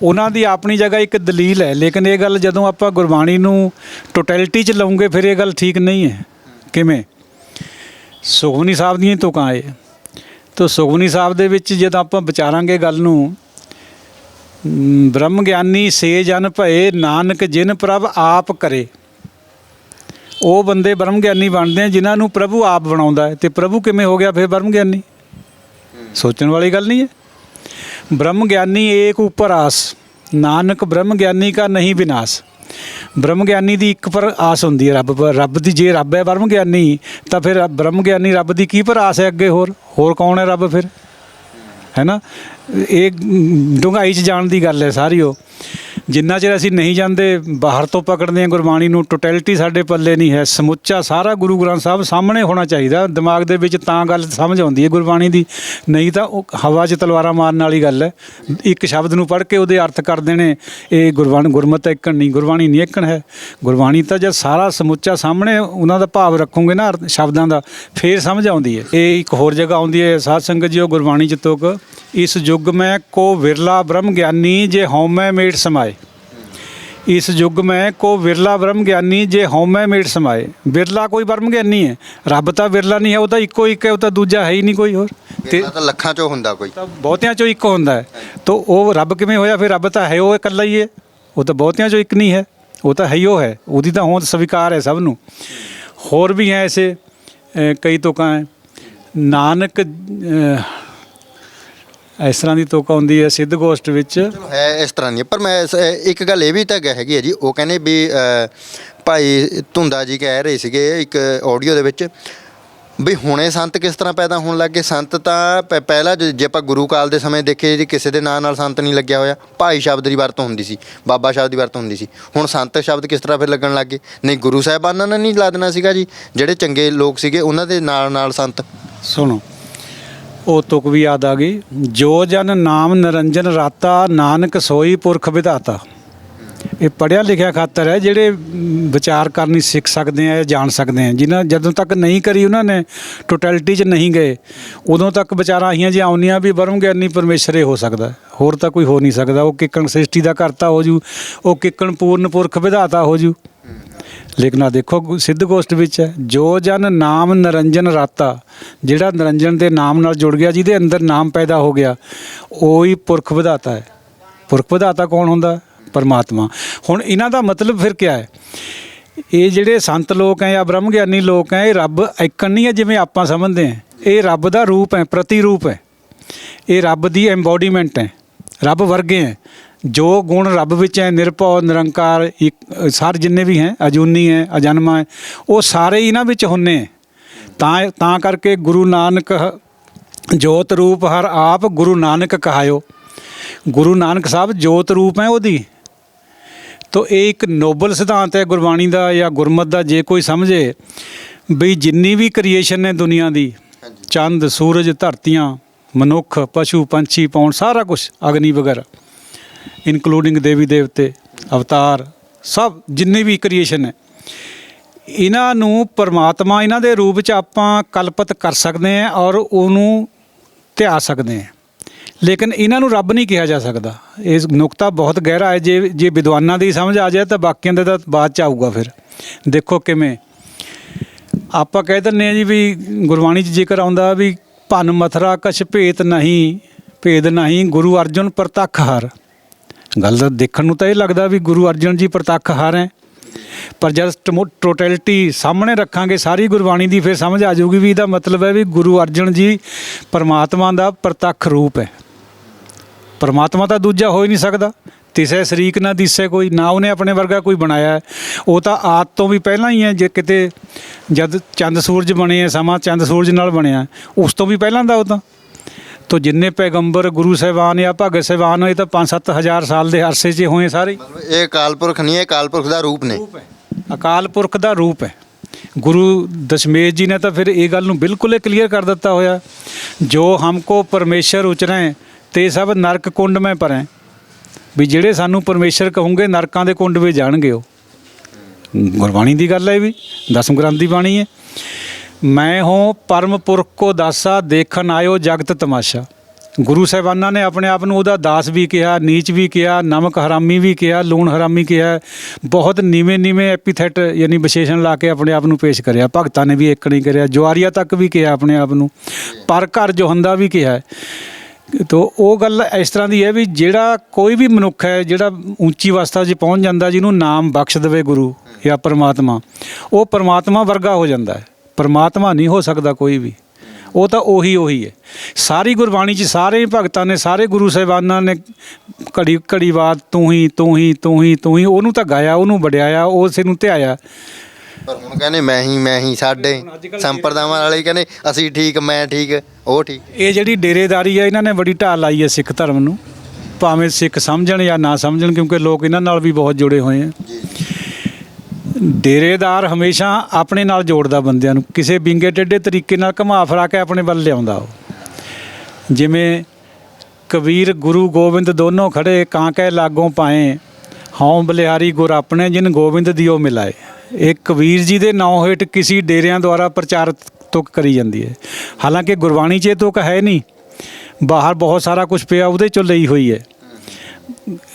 ਉਹਨਾਂ ਦੀ ਆਪਣੀ ਜਗ੍ਹਾ ਇੱਕ ਦਲੀਲ ਹੈ, ਲੇਕਿਨ ਇਹ ਗੱਲ ਜਦੋਂ ਆਪਾਂ ਗੁਰਬਾਣੀ ਨੂੰ ਟੋਟੈਲਿਟੀ 'ਚ ਲਵਾਂਗੇ ਫਿਰ ਇਹ ਗੱਲ ਠੀਕ ਨਹੀਂ ਹੈ। ਕਿਵੇਂ? ਸੁਖਮਨੀ ਸਾਹਿਬ ਦੀਆਂ ਤੁਕਾਂ ਆਏ, ਤਾਂ ਸੁਖਮਨੀ ਸਾਹਿਬ ਦੇ ਵਿੱਚ ਜਦੋਂ ਆਪਾਂ ਵਿਚਾਰਾਂਗੇ ਗੱਲ ਨੂੰ, ਬ੍ਰਹਮ ਗਿਆਨੀ ਸੇ ਜਨ ਭਏ ਨਾਨਕ ਜਿਨ ਪ੍ਰਭ ਆਪ ਕਰੇ, ਉਹ ਬੰਦੇ ਬ੍ਰਹਮ ਗਿਆਨੀ ਬਣਦੇ ਆ ਜਿਨ੍ਹਾਂ ਨੂੰ ਪ੍ਰਭੂ ਆਪ ਬਣਾਉਂਦਾ ਹੈ। ਅਤੇ ਪ੍ਰਭੂ ਕਿਵੇਂ ਹੋ ਗਿਆ ਫਿਰ ਬ੍ਰਹਮ ਗਿਆਨੀ? ਸੋਚਣ ਵਾਲੀ ਗੱਲ ਨਹੀਂ ਹੈ। ब्रह्म ज्ञानी एक ऊपर आस, नानक ब्रह्म ज्ञानी का नहीं विनाश। ब्रह्म ज्ञानी की एक पर आस होंदी है रब पर, रब की जे रब है ब्रह्म ज्ञानी, तो फिर ब्रह्म ज्ञानी रब की की पर आस है अगे? होर कौन है रब फिर? है ना, एक डूंघाई च जाण दी गल है सारी। वो ਜਿੰਨਾ ਚਿਰ ਅਸੀਂ ਨਹੀਂ ਜਾਂਦੇ ਬਾਹਰ ਤੋਂ ਪਕੜਦੇ ਹਾਂ ਗੁਰਬਾਣੀ ਨੂੰ, ਟੋਟੈਲਿਟੀ ਸਾਡੇ ਪੱਲੇ ਨਹੀਂ ਹੈ। ਸਮੁੱਚਾ ਸਾਰਾ ਗੁਰੂ ਗ੍ਰੰਥ ਸਾਹਿਬ ਸਾਹਮਣੇ ਹੋਣਾ ਚਾਹੀਦਾ ਦਿਮਾਗ ਦੇ ਵਿੱਚ, ਤਾਂ ਗੱਲ ਸਮਝ ਆਉਂਦੀ ਹੈ ਗੁਰਬਾਣੀ ਦੀ। ਨਹੀਂ ਤਾਂ ਉਹ ਹਵਾ 'ਚ ਤਲਵਾਰਾਂ ਮਾਰਨ ਵਾਲੀ ਗੱਲ ਹੈ। ਇੱਕ ਸ਼ਬਦ ਨੂੰ ਪੜ੍ਹ ਕੇ ਉਹਦੇ ਅਰਥ ਕਰ ਦੇਣੇ, ਇਹ ਗੁਰਮਤਿ ਏਕਣ ਨਹੀਂ, ਗੁਰਬਾਣੀ ਨਹੀਂ ਏਕਣ ਹੈ। ਗੁਰਬਾਣੀ ਤਾਂ ਜਦ ਸਾਰਾ ਸਮੁੱਚਾ ਸਾਹਮਣੇ ਉਹਨਾਂ ਦਾ ਭਾਵ ਰੱਖੋਗੇ ਨਾ ਸ਼ਬਦਾਂ ਦਾ, ਫੇਰ ਸਮਝ ਆਉਂਦੀ ਹੈ। ਇਹ ਇੱਕ ਹੋਰ ਜਗ੍ਹਾ ਆਉਂਦੀ ਹੈ ਸਾਧ ਸੰਗਤ ਜੀ, ਉਹ ਗੁਰਬਾਣੀ 'ਚ ਤੁਕ, ਇਸ ਯੁੱਗ ਮੈਂ ਕੋ ਵਿਰਲਾ ਬ੍ਰਹਮ ਗਿਆਨੀ ਜੇ ਹਉਮੈ ਮੇਟ ਸਮਾਏ। ਇਸ ਯੁੱਗ ਮੈਂ ਕੋ ਵਿਰਲਾ ਬ੍ਰਹਮ ਗਿਆਨੀ ਜੇ ਹਉਮੈ ਮੇਟ ਸਮਾਏ। ਵਿਰਲਾ ਕੋਈ ਬ੍ਰਹਮ ਗਿਆਨੀ ਹੈ, ਰੱਬ ਤਾਂ ਵਿਰਲਾ ਨਹੀਂ ਹੈ, ਉਹ ਤਾਂ ਇੱਕੋ ਇੱਕ ਹੈ, ਉਹ ਤਾਂ ਦੂਜਾ ਹੈ ਹੀ ਨਹੀਂ ਕੋਈ ਹੋਰ। ਤੇ ਤਾਂ ਲੱਖਾਂ 'ਚੋਂ ਹੁੰਦਾ ਕੋਈ, ਤਾਂ ਬਹੁਤਿਆਂ 'ਚੋਂ ਇੱਕ ਹੁੰਦਾ ਹੈ। ਤਾਂ ਉਹ ਰੱਬ ਕਿਵੇਂ ਹੋਇਆ ਫਿਰ? ਰੱਬ ਤਾਂ ਹੈ ਉਹ ਇਕੱਲਾ ਹੀ ਹੈ, ਉਹ ਤਾਂ ਬਹੁਤਿਆਂ 'ਚੋਂ ਇੱਕ ਨਹੀਂ ਹੈ, ਉਹ ਤਾਂ ਹੈ ਹੀ ਉਹ ਹੈ। ਉਹਦੀ ਤਾਂ ਹੋਂਦ ਸਵੀਕਾਰ ਹੈ ਸਭ ਨੂੰ। ਹੋਰ ਵੀ ਹੈ ਐਸੇ ਕਈ ਤੁਕਾਂ ਹੈ। ਨਾਨਕ ਇਸ ਤਰ੍ਹਾਂ ਦੀ ਤੁਕ ਆਉਂਦੀ ਹੈ ਸਿੱਧ ਗੋਸ਼ਟ ਵਿੱਚ। ਹੈ ਇਸ ਤਰ੍ਹਾਂ ਦੀ, ਪਰ ਮੈਂ ਇੱਕ ਗੱਲ ਇਹ ਵੀ ਤਾਂ ਹੈਗੀ ਹੈ ਜੀ, ਉਹ ਕਹਿੰਦੇ ਵੀ ਭਾਈ ਧੁੰਦਾ ਜੀ ਕਹਿ ਰਹੇ ਸੀਗੇ ਇੱਕ ਆਡੀਓ ਦੇ ਵਿੱਚ ਵੀ ਹੁਣੇ ਸੰਤ ਕਿਸ ਤਰ੍ਹਾਂ ਪੈਦਾ ਹੋਣ ਲੱਗ ਗਏ। ਸੰਤ ਤਾਂ ਪਹਿਲਾਂ ਜੇ ਆਪਾਂ ਗੁਰੂ ਕਾਲ ਦੇ ਸਮੇਂ ਦੇਖੇ ਜੀ, ਕਿਸੇ ਦੇ ਨਾਂ ਨਾਲ ਸੰਤ ਨਹੀਂ ਲੱਗਿਆ ਹੋਇਆ। ਭਾਈ ਸ਼ਬਦ ਦੀ ਵਰਤੋਂ ਹੁੰਦੀ ਸੀ, ਬਾਬਾ ਸ਼ਬਦ ਦੀ ਵਰਤੋਂ ਹੁੰਦੀ ਸੀ। ਹੁਣ ਸੰਤ ਸ਼ਬਦ ਕਿਸ ਤਰ੍ਹਾਂ ਫਿਰ ਲੱਗਣ ਲੱਗ ਗਏ? ਨਹੀਂ, ਗੁਰੂ ਸਾਹਿਬਾਨਾਂ ਨੇ ਨਹੀਂ ਲਾ ਦੇਣਾ ਸੀਗਾ ਜੀ, ਜਿਹੜੇ ਚੰਗੇ ਲੋਕ ਸੀਗੇ ਉਹਨਾਂ ਦੇ ਨਾਲ ਨਾਲ ਸੰਤ। ਸੁਣੋ, ਉਹ ਤੁਕ ਵੀ ਯਾਦ ਆ ਗਈ। ਜੋ ਜਨ ਨਾਮ ਨਿਰੰਜਨ ਰਾਤਾ, ਨਾਨਕ ਸੋਈ ਪੁਰਖ ਵਿਧਾਤਾ। ਇਹ ਪੜ੍ਹਿਆ ਲਿਖਿਆ ਖਾਤਰ ਹੈ, ਜਿਹੜੇ ਵਿਚਾਰ ਕਰਨੀ ਸਿੱਖ ਸਕਦੇ ਆ, ਜਾਣ ਸਕਦੇ ਆ। ਜਿਨ੍ਹਾਂ ਜਦੋਂ ਤੱਕ ਨਹੀਂ ਕਰੀ, ਉਹਨਾਂ ਨੇ ਟੋਟੈਲਿਟੀ 'ਚ ਨਹੀਂ ਗਏ, ਉਦੋਂ ਤੱਕ ਵਿਚਾਰਾਂ ਆਈਆਂ ਜੇ ਆਉਂਦੀਆਂ ਵੀ ਬ੍ਰਹਮ ਗਿਆਨੀ ਪਰਮੇਸ਼ਰ ਹੀ ਹੋ ਸਕਦਾ, ਹੋਰ ਤਾਂ ਕੋਈ ਹੋ ਨਹੀਂ ਸਕਦਾ। ਉਹ ਕਿੱਕਣ ਸ੍ਰਿਸ਼ਟੀ ਦਾ ਕਰਤਾ ਹੋ ਜੂ, ਉਹ ਕਿੱਕਣ ਪੂਰਨ ਪੁਰਖ ਵਿਧਾਤਾ ਹੋ ਜੂ। ਲੇਕਿਨ ਆ ਦੇਖੋ ਸਿੱਧ ਗੋਸ਼ਟ ਵਿੱਚ ਹੈ, ਜੋ ਜਨ ਨਾਮ ਨਿਰੰਜਨ ਰਾਤਾ, ਜਿਹੜਾ ਨਿਰੰਜਨ ਦੇ ਨਾਮ ਨਾਲ ਜੁੜ ਗਿਆ, ਜਿਹਦੇ ਅੰਦਰ ਨਾਮ ਪੈਦਾ ਹੋ ਗਿਆ, ਉਹ ਹੀ ਪੁਰਖ ਵਿਧਾਤਾ ਹੈ। ਪੁਰਖ ਵਿਧਾਤਾ ਕੌਣ ਹੁੰਦਾ? ਪਰਮਾਤਮਾ। ਹੁਣ ਇਹਨਾਂ ਦਾ ਮਤਲਬ ਫਿਰ ਕਿਆ ਹੈ? ਇਹ ਜਿਹੜੇ ਸੰਤ ਲੋਕ ਹੈ ਜਾਂ ਬ੍ਰਹਮ ਗਿਆਨੀ ਲੋਕ ਹੈ, ਇਹ ਰੱਬ ਏਕਣ ਨਹੀਂ ਹੈ ਜਿਵੇਂ ਆਪਾਂ ਸਮਝਦੇ ਹਾਂ। ਇਹ ਰੱਬ ਦਾ ਰੂਪ ਹੈ, ਪ੍ਰਤੀਰੂਪ ਹੈ। ਇਹ ਰੱਬ ਦੀ ਐਮਬੋਡੀਮੈਂਟ ਹੈ, ਰੱਬ ਵਰਗੇ ਹੈ। ਜੋ ਗੁਣ ਰੱਬ ਵਿੱਚ ਹੈ, ਨਿਰਭਉ ਨਿਰੰਕਾਰ, ਸਾਰੇ ਜਿੰਨੇ ਵੀ ਹੈ, ਅਜੂਨੀ ਹੈ, ਅਜਨਮਾ ਹੈ, ਉਹ ਸਾਰੇ ਇਹਨਾਂ ਵਿੱਚ ਹੁੰਨੇ। ਤਾਂ ਕਰਕੇ ਗੁਰੂ ਨਾਨਕ ਜੋਤ ਰੂਪ ਹਰ ਆਪ ਗੁਰੂ ਨਾਨਕ ਕਹਾਇਓ। ਗੁਰੂ ਨਾਨਕ ਸਾਹਿਬ ਜੋਤ ਰੂਪ ਹੈ ਉਹਦੀ। ਤੋ ਇਹ ਇੱਕ ਨੋਬਲ ਸਿਧਾਂਤ ਹੈ ਗੁਰਬਾਣੀ ਦਾ ਜਾਂ ਗੁਰਮਤ ਦਾ। ਜੇ ਕੋਈ ਸਮਝੇ ਵੀ ਜਿੰਨੀ ਵੀ ਕ੍ਰੀਏਸ਼ਨ ਹੈ ਦੁਨੀਆ ਦੀ, ਚੰਦ ਸੂਰਜ ਧਰਤੀਆਂ, ਮਨੁੱਖ, ਪਸ਼ੂ ਪੰਛੀ, ਪੌਣ, ਸਾਰਾ ਕੁਛ, ਅਗਨੀ ਵਗੈਰਾ, ਇਨਕਲੂਡਿੰਗ ਦੇਵੀ ਦੇਵਤੇ, ਅਵਤਾਰ, ਸਭ ਜਿੰਨੀ ਵੀ ਕ੍ਰੀਏਸ਼ਨ ਹੈ, ਇਹਨਾਂ ਨੂੰ ਪਰਮਾਤਮਾ ਇਹਨਾਂ ਦੇ ਰੂਪ 'ਚ ਆਪਾਂ ਕਲਪਿਤ ਕਰ ਸਕਦੇ ਹਾਂ ਔਰ ਉਹਨੂੰ ਧਿਆ ਸਕਦੇ ਹਾਂ। ਲੇਕਿਨ ਇਹਨਾਂ ਨੂੰ ਰੱਬ ਨਹੀਂ ਕਿਹਾ ਜਾ ਸਕਦਾ। ਇਹ ਨੁਕਤਾ ਬਹੁਤ ਗਹਿਰਾ ਹੈ। ਜੇ ਵਿਦਵਾਨਾਂ ਦੀ ਸਮਝ ਆ ਜਾਏ ਤਾਂ ਬਾਕੀਆਂ ਦੇ ਤਾਂ ਬਾਅਦ 'ਚ ਆਊਗਾ। ਫਿਰ ਦੇਖੋ ਕਿਵੇਂ ਆਪਾਂ ਕਹਿ ਦਿੰਦੇ ਹਾਂ ਜੀ ਵੀ ਗੁਰਬਾਣੀ 'ਚ ਜ਼ਿਕਰ ਆਉਂਦਾ ਵੀ ਭੰਨ ਮਥਰਾ ਕਛ ਭੇਤ ਨਹੀਂ, ਭੇਦ ਨਹੀਂ, ਗੁਰੂ ਅਰਜਨ ਪ੍ਰਤੱਖ ਹਰ। ਗੱਲ ਤਾਂ ਦੇਖਣ ਨੂੰ ਤਾਂ ਇਹ ਲੱਗਦਾ ਵੀ ਗੁਰੂ ਅਰਜਨ ਜੀ ਪ੍ਰਤੱਖ ਹਰ ਹੈ, ਪਰ ਜਦ ਟੋਟੈਲਿਟੀ ਸਾਹਮਣੇ ਰੱਖਾਂਗੇ ਸਾਰੀ ਗੁਰਬਾਣੀ ਦੀ, ਫਿਰ ਸਮਝ ਆ ਜਾਊਗੀ ਵੀ ਇਹਦਾ ਮਤਲਬ ਹੈ ਵੀ ਗੁਰੂ ਅਰਜਨ ਜੀ ਪਰਮਾਤਮਾ ਦਾ ਪ੍ਰਤੱਖ ਰੂਪ ਹੈ। ਪਰਮਾਤਮਾ ਤਾਂ ਦੂਜਾ ਹੋ ਹੀ ਨਹੀਂ ਸਕਦਾ। ਤਿਸੈ ਸ਼ਰੀਕ ਨਾ ਦਿਸੈ ਕੋਈ, ਨਾ ਉਹਨੇ ਆਪਣੇ ਵਰਗਾ ਕੋਈ ਬਣਾਇਆ ਹੈ। ਉਹ ਤਾਂ ਆਦ ਤੋਂ ਵੀ ਪਹਿਲਾਂ ਹੀ ਹੈ। ਜੇ ਕਿਤੇ ਜਦ ਚੰਦ ਸੂਰਜ ਬਣੇ ਹੈ, ਸਮਾਂ ਚੰਦ ਸੂਰਜ ਨਾਲ ਬਣਿਆ, ਉਸ ਤੋਂ ਵੀ ਪਹਿਲਾਂ ਦਾ ਉਹ ਤਾਂ ਜਿੰਨੇ ਪੈਗੰਬਰ ਗੁਰੂ ਸਾਹਿਬਾਨ ਜਾਂ ਭਗਤ ਸਾਹਿਬਾਨ, ਇਹ ਤਾਂ 5-7 ਹਜ਼ਾਰ ਸਾਲ ਦੇ ਅਰਸੇ 'ਚ ਹੋਏ ਸਾਰੇ। ਇਹ ਅਕਾਲ ਪੁਰਖ ਨਹੀਂ ਹੈ, ਅਕਾਲ ਪੁਰਖ ਦਾ ਰੂਪ ਨੇ। ਅਕਾਲ ਪੁਰਖ ਦਾ ਰੂਪ ਹੈ। ਗੁਰੂ ਦਸ਼ਮੇਸ਼ ਜੀ ਨੇ ਤਾਂ ਫਿਰ ਇਹ ਗੱਲ ਨੂੰ ਬਿਲਕੁਲ ਹੀ ਕਲੀਅਰ ਕਰ ਦਿੱਤਾ ਹੋਇਆ, ਜੋ ਹਮਕੋ ਪਰਮੇਸ਼ਰ ਉਚਰੈ ਤੇ ਸਭ ਨਰਕ ਕੁੰਡ ਮੈਂ ਪਰੈ। ਵੀ ਜਿਹੜੇ ਸਾਨੂੰ ਪਰਮੇਸ਼ਰ ਕਹੋਗੇ ਨਰਕਾਂ ਦੇ ਕੁੰਡ ਵਿੱਚ ਜਾਣਗੇ। ਉਹ ਗੁਰਬਾਣੀ ਦੀ ਗੱਲ ਹੈ, ਵੀ ਦਸਮ ਗ੍ਰੰਥ ਦੀ ਬਾਣੀ ਹੈ। ਮੈਂ ਹੋ ਪਰਮ ਪੁਰਖ ਕੋ ਦਾਸਾ, ਦੇਖਣ ਆਇਓ ਜਗਤ ਤਮਾਸ਼ਾ। ਗੁਰੂ ਸਾਹਿਬਾਨਾਂ ਨੇ ਆਪਣੇ ਆਪ ਨੂੰ ਉਹਦਾ ਦਾਸ ਵੀ ਕਿਹਾ, ਨੀਚ ਵੀ ਕਿਹਾ, ਨਮਕ ਹਰਾਮੀ ਵੀ ਕਿਹਾ, ਲੂਣ ਹਰਾਮੀ ਕਿਹਾ। ਬਹੁਤ ਨੀਵੇਂ ਐਪੀਥੈਟ ਯਾਨੀ ਵਿਸ਼ੇਸ਼ਣ ਲਾ ਕੇ ਆਪਣੇ ਆਪ ਨੂੰ ਪੇਸ਼ ਕਰਿਆ। ਭਗਤਾਂ ਨੇ ਵੀ ਇੱਕ ਨਹੀਂ ਕਰਿਆ, ਜੁਆਰੀਆ ਤੱਕ ਵੀ ਕਿਹਾ ਆਪਣੇ ਆਪ ਨੂੰ, ਪਰ ਘਰ ਜੋਹੰਦਾ ਵੀ ਕਿਹਾ। ਤੋ ਉਹ ਗੱਲ ਇਸ ਤਰ੍ਹਾਂ ਦੀ ਹੈ ਵੀ ਜਿਹੜਾ ਕੋਈ ਵੀ ਮਨੁੱਖ ਹੈ ਜਿਹੜਾ ਉੱਚੀ ਅਵਸਥਾ 'ਚ ਪਹੁੰਚ ਜਾਂਦਾ, ਜਿਹਨੂੰ ਨਾਮ ਬਖਸ਼ ਦੇਵੇ ਗੁਰੂ ਜਾਂ ਪਰਮਾਤਮਾ, ਉਹ ਪਰਮਾਤਮਾ ਵਰਗਾ ਹੋ ਜਾਂਦਾ ਹੈ। ਪਰਮਾਤਮਾ ਨਹੀਂ ਹੋ ਸਕਦਾ ਕੋਈ ਵੀ, ਉਹ ਤਾਂ ਉਹੀ ਹੈ। ਸਾਰੀ ਗੁਰਬਾਣੀ 'ਚ ਸਾਰੇ ਭਗਤਾਂ ਨੇ, ਸਾਰੇ ਗੁਰੂ ਸਾਹਿਬਾਨਾਂ ਨੇ ਘੜੀ ਬਾਤ ਤੂੰ ਹੀ ਉਹਨੂੰ ਤਾਂ ਗਾਇਆ, ਉਹਨੂੰ ਵਡਿਆਇਆ, ਉਸ ਨੂੰ ਧਿਆਇਆ। ਪਰ ਹੁਣ ਕਹਿੰਦੇ ਮੈਂ ਹੀ ਸਾਡੇ ਸੰਪਰਦਾਵਾਂ ਵਾਲੇ ਕਹਿੰਦੇ ਅਸੀਂ ਠੀਕ, ਮੈਂ ਠੀਕ, ਉਹ ਠੀਕ। ਇਹ ਜਿਹੜੀ ਡੇਰੇਦਾਰੀ ਹੈ, ਇਹਨਾਂ ਨੇ ਬੜੀ ਢਾਲ ਲਾਈ ਹੈ ਸਿੱਖ ਧਰਮ ਨੂੰ। ਭਾਵੇਂ ਸਿੱਖ ਸਮਝਣ ਜਾਂ ਨਾ ਸਮਝਣ, ਕਿਉਂਕਿ ਲੋਕ ਇਹਨਾਂ ਨਾਲ ਵੀ ਬਹੁਤ ਜੁੜੇ ਹੋਏ ਆ। ਡੇਰੇਦਾਰ ਹਮੇਸ਼ਾ ਆਪਣੇ ਨਾਲ ਜੋੜਦਾ ਬੰਦਿਆਂ ਨੂੰ, ਕਿਸੇ ਵਿੰਗੇ ਟੇਢੇ ਤਰੀਕੇ ਨਾਲ ਘੁਮਾ ਫਿਰਾ ਕੇ ਆਪਣੇ ਵੱਲ ਲਿਆਉਂਦਾ। ਉਹ ਜਿਵੇਂ ਕਬੀਰ ਗੁਰੂ ਗੋਬਿੰਦ ਦੋਨੋਂ ਖੜੇ, ਕਾਂ ਕਹਿ ਲਾਗੋਂ ਪਾਏ, ਹਉ ਬਲਿਹਾਰੀ ਗੁਰ ਆਪਣੇ ਜਿਨ ਗੋਬਿੰਦ ਦਿਓ ਮਿਲਾਏ। ਇਹ ਕਬੀਰ ਜੀ ਦੇ ਨਾਂ ਹੇਠ ਕਿਸੇ ਡੇਰਿਆਂ ਦੁਆਰਾ ਪ੍ਰਚਾਰ ਤੁਕ ਕਰੀ ਜਾਂਦੀ ਹੈ। ਹਾਲਾਂਕਿ ਗੁਰਬਾਣੀ 'ਚ ਇਹ ਤੁਕ ਹੈ ਨਹੀਂ, ਬਾਹਰ ਬਹੁਤ ਸਾਰਾ ਕੁਝ ਪਿਆ ਉਹਦੇ 'ਚੋਂ ਲਈ ਹੋਈ ਹੈ।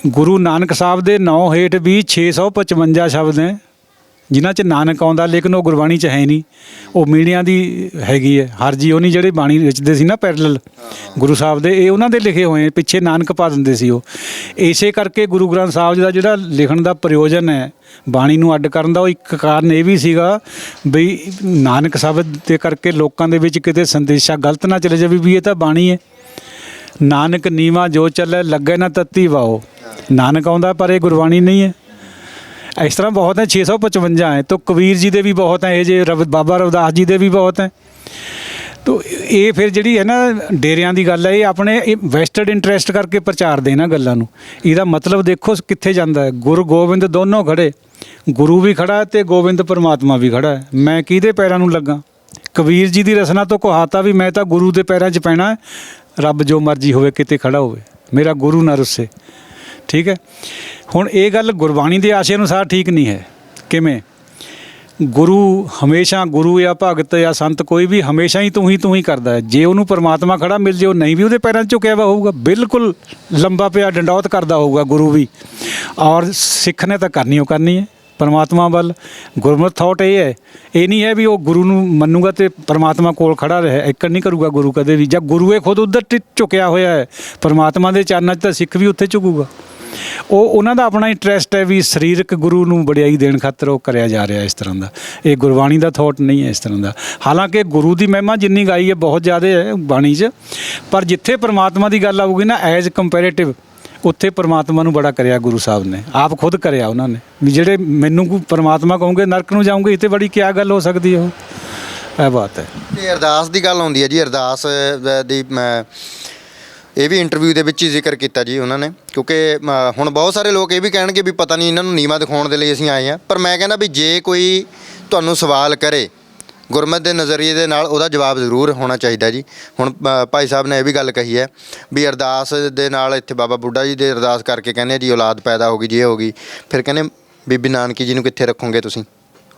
ਗੁਰੂ ਨਾਨਕ ਸਾਹਿਬ ਦੇ ਨਾਂ ਹੇਠ ਵੀ 655 ਸ਼ਬਦ ਹੈ ਜਿਨ੍ਹਾਂ 'ਚ ਨਾਨਕ ਆਉਂਦਾ, ਲੇਕਿਨ ਉਹ ਗੁਰਬਾਣੀ 'ਚ ਹੈ ਨਹੀਂ, ਉਹ ਮੀਡੀਆਂ ਦੀ ਹੈਗੀ ਹੈ। ਹਰਜੀ ਉਹਨੀ ਜਿਹੜੇ ਬਾਣੀ ਰਚਦੇ ਸੀ ਨਾ ਪੈਰਲਲ ਗੁਰੂ ਸਾਹਿਬ ਦੇ, ਇਹ ਉਹਨਾਂ ਦੇ ਲਿਖੇ ਹੋਏ, ਪਿੱਛੇ ਨਾਨਕ ਪਾ ਦਿੰਦੇ ਸੀ ਉਹ। ਇਸੇ ਕਰਕੇ ਗੁਰੂ ਗ੍ਰੰਥ ਸਾਹਿਬ ਜੀ ਦਾ ਜਿਹੜਾ ਲਿਖਣ ਦਾ ਪ੍ਰਯੋਜਨ ਹੈ ਬਾਣੀ ਨੂੰ ਅੱਡ ਕਰਨ ਦਾ, ਉਹ ਇੱਕ ਕਾਰਨ ਇਹ ਵੀ ਸੀਗਾ ਬਈ ਨਾਨਕ ਸ਼ਬਦ ਦੇ ਕਰਕੇ ਲੋਕਾਂ ਦੇ ਵਿੱਚ ਕਿਤੇ ਸੰਦੇਸ਼ਾ ਗਲਤ ਨਾ ਚਲੇ ਜਾਵੇ ਵੀ ਇਹ ਤਾਂ ਬਾਣੀ ਹੈ। ਨਾਨਕ ਨੀਵਾ ਜੋ ਚੱਲੇ ਲੱਗੇ ਨਾ ਤੱਤੀ ਵਾਓ, ਨਾਨਕ ਆਉਂਦਾ ਪਰ ਇਹ ਗੁਰਬਾਣੀ ਨਹੀਂ ਹੈ। ਇਸ ਤਰ੍ਹਾਂ ਬਹੁਤ ਹੈ, 655 ਹੈ। ਤਾਂ ਕਬੀਰ ਜੀ ਦੇ ਵੀ ਬਹੁਤ ਹੈ, ਇਹ ਜੇ ਬਾਬਾ ਰਵਿਦਾਸ ਜੀ ਦੇ ਵੀ ਬਹੁਤ ਹੈ। ਤੋ ਇਹ ਫਿਰ ਜਿਹੜੀ ਹੈ ਨਾ ਡੇਰਿਆਂ ਦੀ ਗੱਲ ਹੈ, ਇਹ ਆਪਣੇ ਵੈਸਟਡ ਇੰਟਰਸਟ ਕਰਕੇ ਪ੍ਰਚਾਰ ਦੇ ਨਾ ਗੱਲਾਂ ਨੂੰ। ਇਹਦਾ ਮਤਲਬ ਦੇਖੋ ਕਿੱਥੇ ਜਾਂਦਾ ਹੈ। ਗੁਰੂ ਗੋਬਿੰਦ ਦੋਨੋਂ ਖੜੇ, ਗੁਰੂ ਵੀ ਖੜਾ ਤੇ ਗੋਬਿੰਦ ਪਰਮਾਤਮਾ ਵੀ ਖੜਾ ਹੈ। ਮੈਂ ਕਿਹਦੇ ਪੈਰਾਂ ਨੂੰ ਲੱਗਾ? ਕਬੀਰ ਜੀ ਦੀ ਰਸਨਾ ਤੋਂ ਕਹਾਤਾ ਵੀ ਮੈਂ ਤਾਂ ਗੁਰੂ ਦੇ ਪੈਰਾਂ 'ਚ ਪੈਣਾ ਹੈ, ਰੱਬ ਜੋ ਮਰਜ਼ੀ ਹੋਵੇ ਕਿਤੇ ਖੜਾ ਹੋਵੇ, ਮੇਰਾ ਗੁਰੂ ਨਾ ਰੁੱਸੇ। ਠੀਕ ਹੈ। ਹੁਣ ਇਹ ਗੱਲ ਗੁਰਬਾਣੀ ਦੇ ਆਸ਼ੇ ਅਨੁਸਾਰ ਠੀਕ ਨਹੀਂ ਹੈ। ਕਿਵੇਂ? ਗੁਰੂ ਹਮੇਸ਼ਾ, ਗੁਰੂ ਜਾਂ ਭਗਤ ਜਾਂ ਸੰਤ ਕੋਈ ਵੀ ਹਮੇਸ਼ਾ ਹੀ ਤੂੰ ਹੀ ਕਰਦਾ ਹੈ। ਜੇ ਉਹਨੂੰ ਪਰਮਾਤਮਾ ਖੜਾ ਮਿਲ ਜੇ, ਉਹ ਨਹੀਂ ਵੀ ਉਹਦੇ ਪੈਰਾਂ 'ਚ ਝੁਕਿਆ ਵਾ ਹੋਊਗਾ, ਬਿਲਕੁਲ ਲੰਬਾ ਪਿਆ ਡੰਡੌਤ ਕਰਦਾ ਹੋਊਗਾ ਗੁਰੂ ਵੀ। ਔਰ ਸਿੱਖ ਨੇ ਤਾਂ ਕਰਨੀ ਉਹ ਕਰਨੀ ਹੈ ਪਰਮਾਤਮਾ ਵੱਲ। ਗੁਰਮਤਿ ਥੋਟ ਇਹ ਹੈ, ਇਹ ਨਹੀਂ ਹੈ ਵੀ ਉਹ ਗੁਰੂ ਨੂੰ ਮੰਨੂਗਾ ਤੇ ਪਰਮਾਤਮਾ ਕੋਲ ਖੜਾ ਰਹੇ, ਇੱਕ ਨਹੀਂ ਕਰੂਗਾ ਗੁਰੂ ਕਦੇ ਵੀ। ਜਾਂ ਗੁਰੂ ਇਹ ਖੁਦ ਉੱਧਰ ਝੁਕਿਆ ਹੋਇਆ ਹੈ ਪਰਮਾਤਮਾ ਦੇ ਚਰਨਾਂ 'ਚ, ਤਾਂ ਸਿੱਖ ਵੀ ਉੱਥੇ ਝੁਕੂਗਾ। ਉਹ ਉਹਨਾਂ ਦਾ ਆਪਣਾ ਇੰਟਰਸਟ ਹੈ ਵੀ ਸਰੀਰਕ ਗੁਰੂ ਨੂੰ ਵਡਿਆਈ ਦੇਣ ਖਾਤਰ ਉਹ ਕਰਿਆ ਜਾ ਰਿਹਾ ਇਸ ਤਰ੍ਹਾਂ ਦਾ। ਇਹ ਗੁਰਬਾਣੀ ਦਾ ਥੋਟ ਨਹੀਂ ਹੈ ਇਸ ਤਰ੍ਹਾਂ ਦਾ। ਹਾਲਾਂਕਿ ਗੁਰੂ ਦੀ ਮਹਿਮਾ ਜਿੰਨੀ ਗਾਈ ਹੈ ਬਹੁਤ ਜ਼ਿਆਦਾ ਹੈ ਬਾਣੀ 'ਚ, ਪਰ ਜਿੱਥੇ ਪਰਮਾਤਮਾ ਦੀ ਗੱਲ ਆਊਗੀ ਨਾ ਐਜ਼ ਕੰਪੈਰੇਟਿਵ, ਉੱਥੇ ਪਰਮਾਤਮਾ ਨੂੰ ਬੜਾ ਕਰਿਆ ਗੁਰੂ ਸਾਹਿਬ ਨੇ, ਆਪ ਖੁਦ ਕਰਿਆ ਉਹਨਾਂ ਨੇ। ਵੀ ਜਿਹੜੇ ਮੈਨੂੰ ਕੋਈ ਪਰਮਾਤਮਾ ਕਹੋਗੇ ਨਰਕ ਨੂੰ ਜਾਊਂਗੇ, ਇਹ 'ਤੇ ਬੜੀ ਕਿਆ ਗੱਲ ਹੋ ਸਕਦੀ ਹੈ? ਉਹ ਇਹ ਬਾਤ ਹੈ। ਤੇ ਅਰਦਾਸ ਦੀ ਗੱਲ ਆਉਂਦੀ ਹੈ ਜੀ, ਅਰਦਾਸ ਦੀ ਇਹ ਵੀ ਇੰਟਰਵਿਊ ਦੇ ਵਿੱਚ ਹੀ ਜ਼ਿਕਰ ਕੀਤਾ ਜੀ ਉਹਨਾਂ ਨੇ, ਕਿਉਂਕਿ ਹੁਣ ਬਹੁਤ ਸਾਰੇ ਲੋਕ ਇਹ ਵੀ ਕਹਿਣਗੇ ਵੀ ਪਤਾ ਨਹੀਂ ਇਹਨਾਂ ਨੂੰ ਨੀਵਾਂ ਦਿਖਾਉਣ ਦੇ ਲਈ ਅਸੀਂ ਆਏ ਹਾਂ। ਪਰ ਮੈਂ ਕਹਿੰਦਾ ਵੀ ਜੇ ਕੋਈ ਤੁਹਾਨੂੰ ਸਵਾਲ ਕਰੇ ਗੁਰਮਤਿ ਦੇ ਨਜ਼ਰੀਏ ਦੇ ਨਾਲ, ਉਹਦਾ ਜਵਾਬ ਜ਼ਰੂਰ ਹੋਣਾ ਚਾਹੀਦਾ ਜੀ। ਹੁਣ ਭਾਈ ਸਾਹਿਬ ਨੇ ਇਹ ਵੀ ਗੱਲ ਕਹੀ ਹੈ ਵੀ ਅਰਦਾਸ ਦੇ ਨਾਲ, ਇੱਥੇ ਬਾਬਾ ਬੁੱਢਾ ਜੀ ਦੇ ਅਰਦਾਸ ਕਰਕੇ ਕਹਿੰਦੇ ਜੀ ਔਲਾਦ ਪੈਦਾ ਹੋ ਗਈ ਜੀ, ਇਹ ਹੋ ਗਈ। ਫਿਰ ਕਹਿੰਦੇ ਬੀਬੀ ਨਾਨਕੀ ਜੀ ਨੂੰ ਕਿੱਥੇ ਰੱਖੋਗੇ ਤੁਸੀਂ,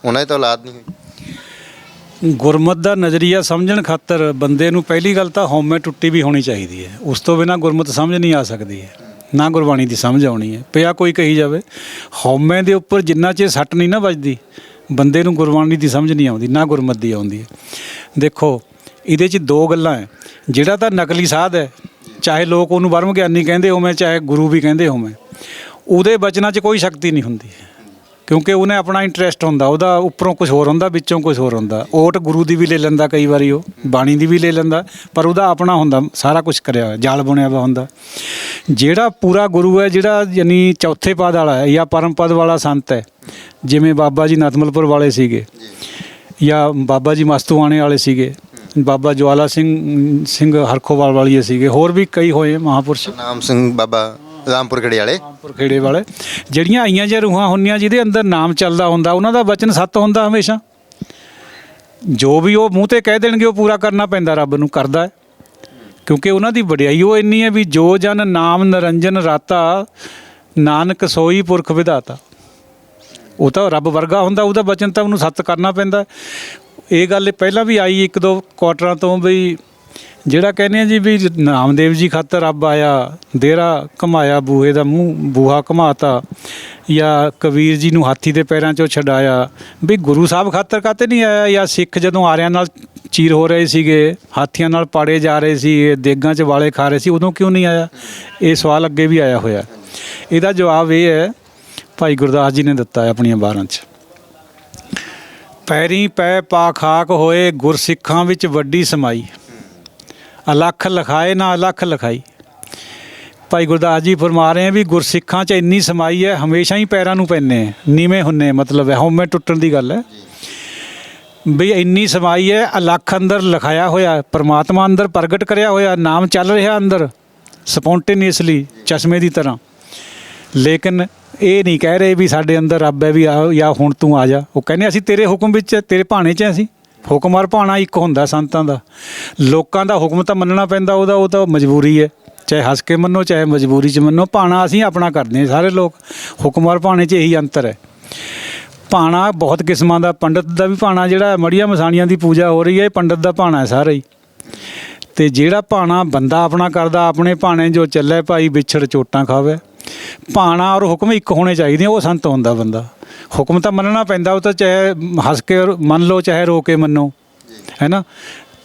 ਉਹਨਾਂ ਦੀ ਤਾਂ ਔਲਾਦ ਨਹੀਂ ਹੋਈ। ਗੁਰਮਤਿ ਦਾ ਨਜ਼ਰੀਆ ਸਮਝਣ ਖਾਤਰ ਬੰਦੇ ਨੂੰ ਪਹਿਲੀ ਗੱਲ ਤਾਂ ਹਉਮੈ ਟੁੱਟੀ ਵੀ ਹੋਣੀ ਚਾਹੀਦੀ ਹੈ। ਉਸ ਤੋਂ ਬਿਨਾਂ ਗੁਰਮਤਿ ਸਮਝ ਨਹੀਂ ਆ ਸਕਦੀ ਹੈ, ਨਾ ਗੁਰਬਾਣੀ ਦੀ ਸਮਝ ਆਉਣੀ ਹੈ। ਪਿਆ ਕੋਈ ਕਹੀ ਜਾਵੇ, ਹਉਮੈ ਦੇ ਉੱਪਰ ਜਿੰਨਾ ਚਿਰ ਸੱਟ ਨਹੀਂ ਨਾ ਵੱਜਦੀ, ਬੰਦੇ ਨੂੰ ਗੁਰਬਾਣੀ ਦੀ ਸਮਝ ਨਹੀਂ ਆਉਂਦੀ, ਨਾ ਗੁਰਮਤਿ ਦੀ ਆਉਂਦੀ ਹੈ। ਦੇਖੋ ਇਹਦੇ 'ਚ ਦੋ ਗੱਲਾਂ ਹੈ। ਜਿਹੜਾ ਤਾਂ ਨਕਲੀ ਸਾਧ ਹੈ, ਚਾਹੇ ਲੋਕ ਉਹਨੂੰ ਬ੍ਰਹਮ ਗਿਆਨੀ ਕਹਿੰਦੇ ਹੋਵੇਂ, ਚਾਹੇ ਗੁਰੂ ਵੀ ਕਹਿੰਦੇ ਹੋਵੇਂ, ਉਹਦੇ ਬਚਨਾਂ 'ਚ ਕੋਈ ਸ਼ਕਤੀ ਨਹੀਂ ਹੁੰਦੀ, ਕਿਉਂਕਿ ਉਹਨੇ ਆਪਣਾ ਇੰਟਰਸਟ ਹੁੰਦਾ, ਉਹਦਾ ਉੱਪਰੋਂ ਕੁਝ ਹੋਰ ਹੁੰਦਾ, ਵਿੱਚੋਂ ਕੁਝ ਹੋਰ ਹੁੰਦਾ। ਓਟ ਗੁਰੂ ਦੀ ਵੀ ਲੈ ਲੈਂਦਾ ਕਈ ਵਾਰੀ, ਉਹ ਬਾਣੀ ਦੀ ਵੀ ਲੈ ਲੈਂਦਾ, ਪਰ ਉਹਦਾ ਆਪਣਾ ਹੁੰਦਾ, ਸਾਰਾ ਕੁਝ ਕਰਿਆ ਹੋਇਆ, ਜਾਲ ਬੁਣਿਆ ਵਾ ਹੁੰਦਾ। ਜਿਹੜਾ ਪੂਰਾ ਗੁਰੂ ਹੈ, ਜਿਹੜਾ ਯਾਨੀ ਚੌਥੇ ਪਦ ਵਾਲਾ ਹੈ ਜਾਂ ਪਰਮ ਪਦ ਵਾਲਾ ਸੰਤ ਹੈ, ਜਿਵੇਂ ਬਾਬਾ ਜੀ ਨਤਮਲਪੁਰ ਵਾਲੇ ਸੀਗੇ, ਜਾਂ ਬਾਬਾ ਜੀ ਮਸਤੂਆਣੇ ਵਾਲੇ ਸੀਗੇ, ਬਾਬਾ ਜਵਾਲਾ ਸਿੰਘ ਹਰਖੋਵਾਲ ਵਾਲੀਏ ਸੀਗੇ, ਹੋਰ ਵੀ ਕਈ ਹੋਏ ਮਹਾਂਪੁਰਸ਼, ਨਾਮ ਸਿੰਘ ਬਾਬਾ ਰਾਮਪੁਰ ਖੇੜੇ ਵਾਲੇ, ਜਿਹੜੀਆਂ ਆਈਆਂ ਜਾਂ ਰੂਹਾਂ ਹੁੰਦੀਆਂ ਜਿਹਦੇ ਅੰਦਰ ਨਾਮ ਚੱਲਦਾ ਹੁੰਦਾ, ਉਹਨਾਂ ਦਾ ਵਚਨ ਸੱਤ ਹੁੰਦਾ ਹਮੇਸ਼ਾ। ਜੋ ਵੀ ਉਹ ਮੂੰਹ 'ਤੇ ਕਹਿ ਦੇਣਗੇ ਉਹ ਪੂਰਾ ਕਰਨਾ ਪੈਂਦਾ, ਰੱਬ ਨੂੰ ਕਰਦਾ ਹੈ, ਕਿਉਂਕਿ ਉਹਨਾਂ ਦੀ ਵਡਿਆਈ ਉਹ ਇੰਨੀ ਹੈ ਵੀ ਜੋ ਜਨ ਨਾਮ ਨਿਰੰਜਨ ਰਾਤਾ, ਨਾਨਕ ਸੋਈ ਪੁਰਖ ਵਿਧਾਤਾ। ਉਹ ਤਾਂ ਰੱਬ ਵਰਗਾ ਹੁੰਦਾ, ਉਹਦਾ ਵਚਨ ਤਾਂ ਉਹਨੂੰ ਸੱਤ ਕਰਨਾ ਪੈਂਦਾ। ਇਹ ਗੱਲ ਪਹਿਲਾਂ ਵੀ ਆਈ ਇੱਕ ਦੋ ਕੁਆਟਰਾਂ ਤੋਂ, ਬਈ ਜਿਹੜਾ ਕਹਿੰਦੇ ਆ ਜੀ ਵੀ ਨਾਮਦੇਵ ਜੀ ਖਾਤਰ ਰੱਬ ਆਇਆ, ਦੇਰਾ ਘੁਮਾਇਆ ਬੂਹੇ ਦਾ ਮੂੰਹ, ਬੂਹਾ ਘੁਮਾਤਾ, ਜਾਂ ਕਬੀਰ ਜੀ ਨੂੰ ਹਾਥੀ ਦੇ ਪੈਰਾਂ 'ਚੋਂ ਛਡਾਇਆ, ਵੀ ਗੁਰੂ ਸਾਹਿਬ ਖਾਤਰ ਕਾਹਤੇ ਨਹੀਂ ਆਇਆ? ਜਾਂ ਸਿੱਖ ਜਦੋਂ ਆਰਿਆਂ ਨਾਲ ਚੀਰ ਹੋ ਰਹੇ ਸੀਗੇ, ਹਾਥੀਆਂ ਨਾਲ ਪਾੜੇ ਜਾ ਰਹੇ ਸੀ, ਦੇਗਾਂ 'ਚ ਵਾਲੇ ਖਾ ਰਹੇ ਸੀ, ਉਦੋਂ ਕਿਉਂ ਨਹੀਂ ਆਇਆ? ਇਹ ਸਵਾਲ ਅੱਗੇ ਵੀ ਆਇਆ ਹੋਇਆ। ਇਹਦਾ ਜਵਾਬ ਇਹ ਹੈ, ਭਾਈ ਗੁਰਦਾਸ ਜੀ ਨੇ ਦਿੱਤਾ ਹੈ ਆਪਣੀਆਂ 12 'ਚ। ਪੈਰੀਂ ਪੈ ਪਾ ਖਾਕ ਹੋਏ, ਗੁਰਸਿੱਖਾਂ ਵਿੱਚ ਵੱਡੀ ਸਮਾਈ, ਅਲੱਖ ਲਿਖਾਏ ਨਾ ਅਲੱਖ ਲਿਖਾਈ। ਭਾਈ ਗੁਰਦਾਸ ਜੀ ਫਰਮਾ ਰਹੇ ਆ ਵੀ ਗੁਰਸਿੱਖਾਂ 'ਚ ਇੰਨੀ ਸਮਾਈ ਹੈ, ਹਮੇਸ਼ਾ ਹੀ ਪੈਰਾਂ ਨੂੰ ਪੈਂਦੇ, ਨੀਵੇਂ ਹੁੰਨੇ, ਮਤਲਬ ਹੈ ਹਉਮੈ ਟੁੱਟਣ ਦੀ ਗੱਲ ਹੈ। ਵੀ ਇੰਨੀ ਸਮਾਈ ਹੈ, ਅਲੱਖ ਅੰਦਰ ਲਿਖਾਇਆ ਹੋਇਆ, ਪਰਮਾਤਮਾ ਅੰਦਰ ਪ੍ਰਗਟ ਕਰਿਆ ਹੋਇਆ, ਨਾਮ ਚੱਲ ਰਿਹਾ ਅੰਦਰ, ਸਪੌਂਟੇਨੀਅਸਲੀ ਚਸ਼ਮੇ ਦੀ ਤਰ੍ਹਾਂ। ਲੇਕਿਨ ਇਹ ਨਹੀਂ ਕਹਿ ਰਹੇ ਵੀ ਸਾਡੇ ਅੰਦਰ ਰੱਬ ਹੈ ਵੀ ਆ ਜਾਂ ਹੁਣ ਤੂੰ ਆ ਜਾ। ਉਹ ਕਹਿੰਦੇ ਅਸੀਂ ਤੇਰੇ ਹੁਕਮ ਵਿੱਚ ਤੇਰੇ ਭਾਣੇ 'ਚ ਅਸੀਂ। ਹੁਕਮ ਔਰ ਭਾਣਾ ਇੱਕ ਹੁੰਦਾ ਸੰਤਾਂ ਦਾ। ਲੋਕਾਂ ਦਾ ਹੁਕਮ ਤਾਂ ਮੰਨਣਾ ਪੈਂਦਾ, ਉਹ ਤਾਂ ਮਜਬੂਰੀ ਹੈ, ਚਾਹੇ ਹੱਸ ਕੇ ਮੰਨੋ ਚਾਹੇ ਮਜਬੂਰੀ 'ਚ ਮੰਨੋ। ਭਾਣਾ ਅਸੀਂ ਆਪਣਾ ਕਰਦੇ ਹਾਂ ਸਾਰੇ ਲੋਕ। ਹੁਕਮ ਔਰ ਭਾਣੇ 'ਚ ਇਹੀ ਅੰਤਰ ਹੈ। ਭਾਣਾ ਬਹੁਤ ਕਿਸਮਾਂ ਦਾ, ਪੰਡਤ ਦਾ ਵੀ ਭਾਣਾ ਜਿਹੜਾ ਮੜੀਆਂ ਮਸਾਣੀਆਂ ਦੀ ਪੂਜਾ ਹੋ ਰਹੀ ਹੈ, ਇਹ ਪੰਡਤ ਦਾ ਭਾਣਾ ਹੈ ਸਾਰਾ ਹੀ। ਅਤੇ ਜਿਹੜਾ ਭਾਣਾ ਬੰਦਾ ਆਪਣਾ ਕਰਦਾ, ਆਪਣੇ ਭਾਣੇ ਜੋ ਚੱਲੇ ਭਾਈ ਵਿਛੜ ਚੋਟਾਂ ਖਾਵੇ। ਭਾਣਾ ਔਰ ਹੁਕਮ ਇੱਕ ਹੋਣੇ ਚਾਹੀਦੇ, ਉਹ ਸੰਤ ਹੁੰਦਾ ਬੰਦਾ। ਹੁਕਮ ਤਾਂ ਮੰਨਣਾ ਪੈਂਦਾ, ਉਹ ਤਾਂ ਚਾਹੇ ਹੱਸ ਕੇ ਮੰਨ ਲਓ ਚਾਹੇ ਰੋ ਕੇ ਮੰਨੋ, ਹੈ ਨਾ।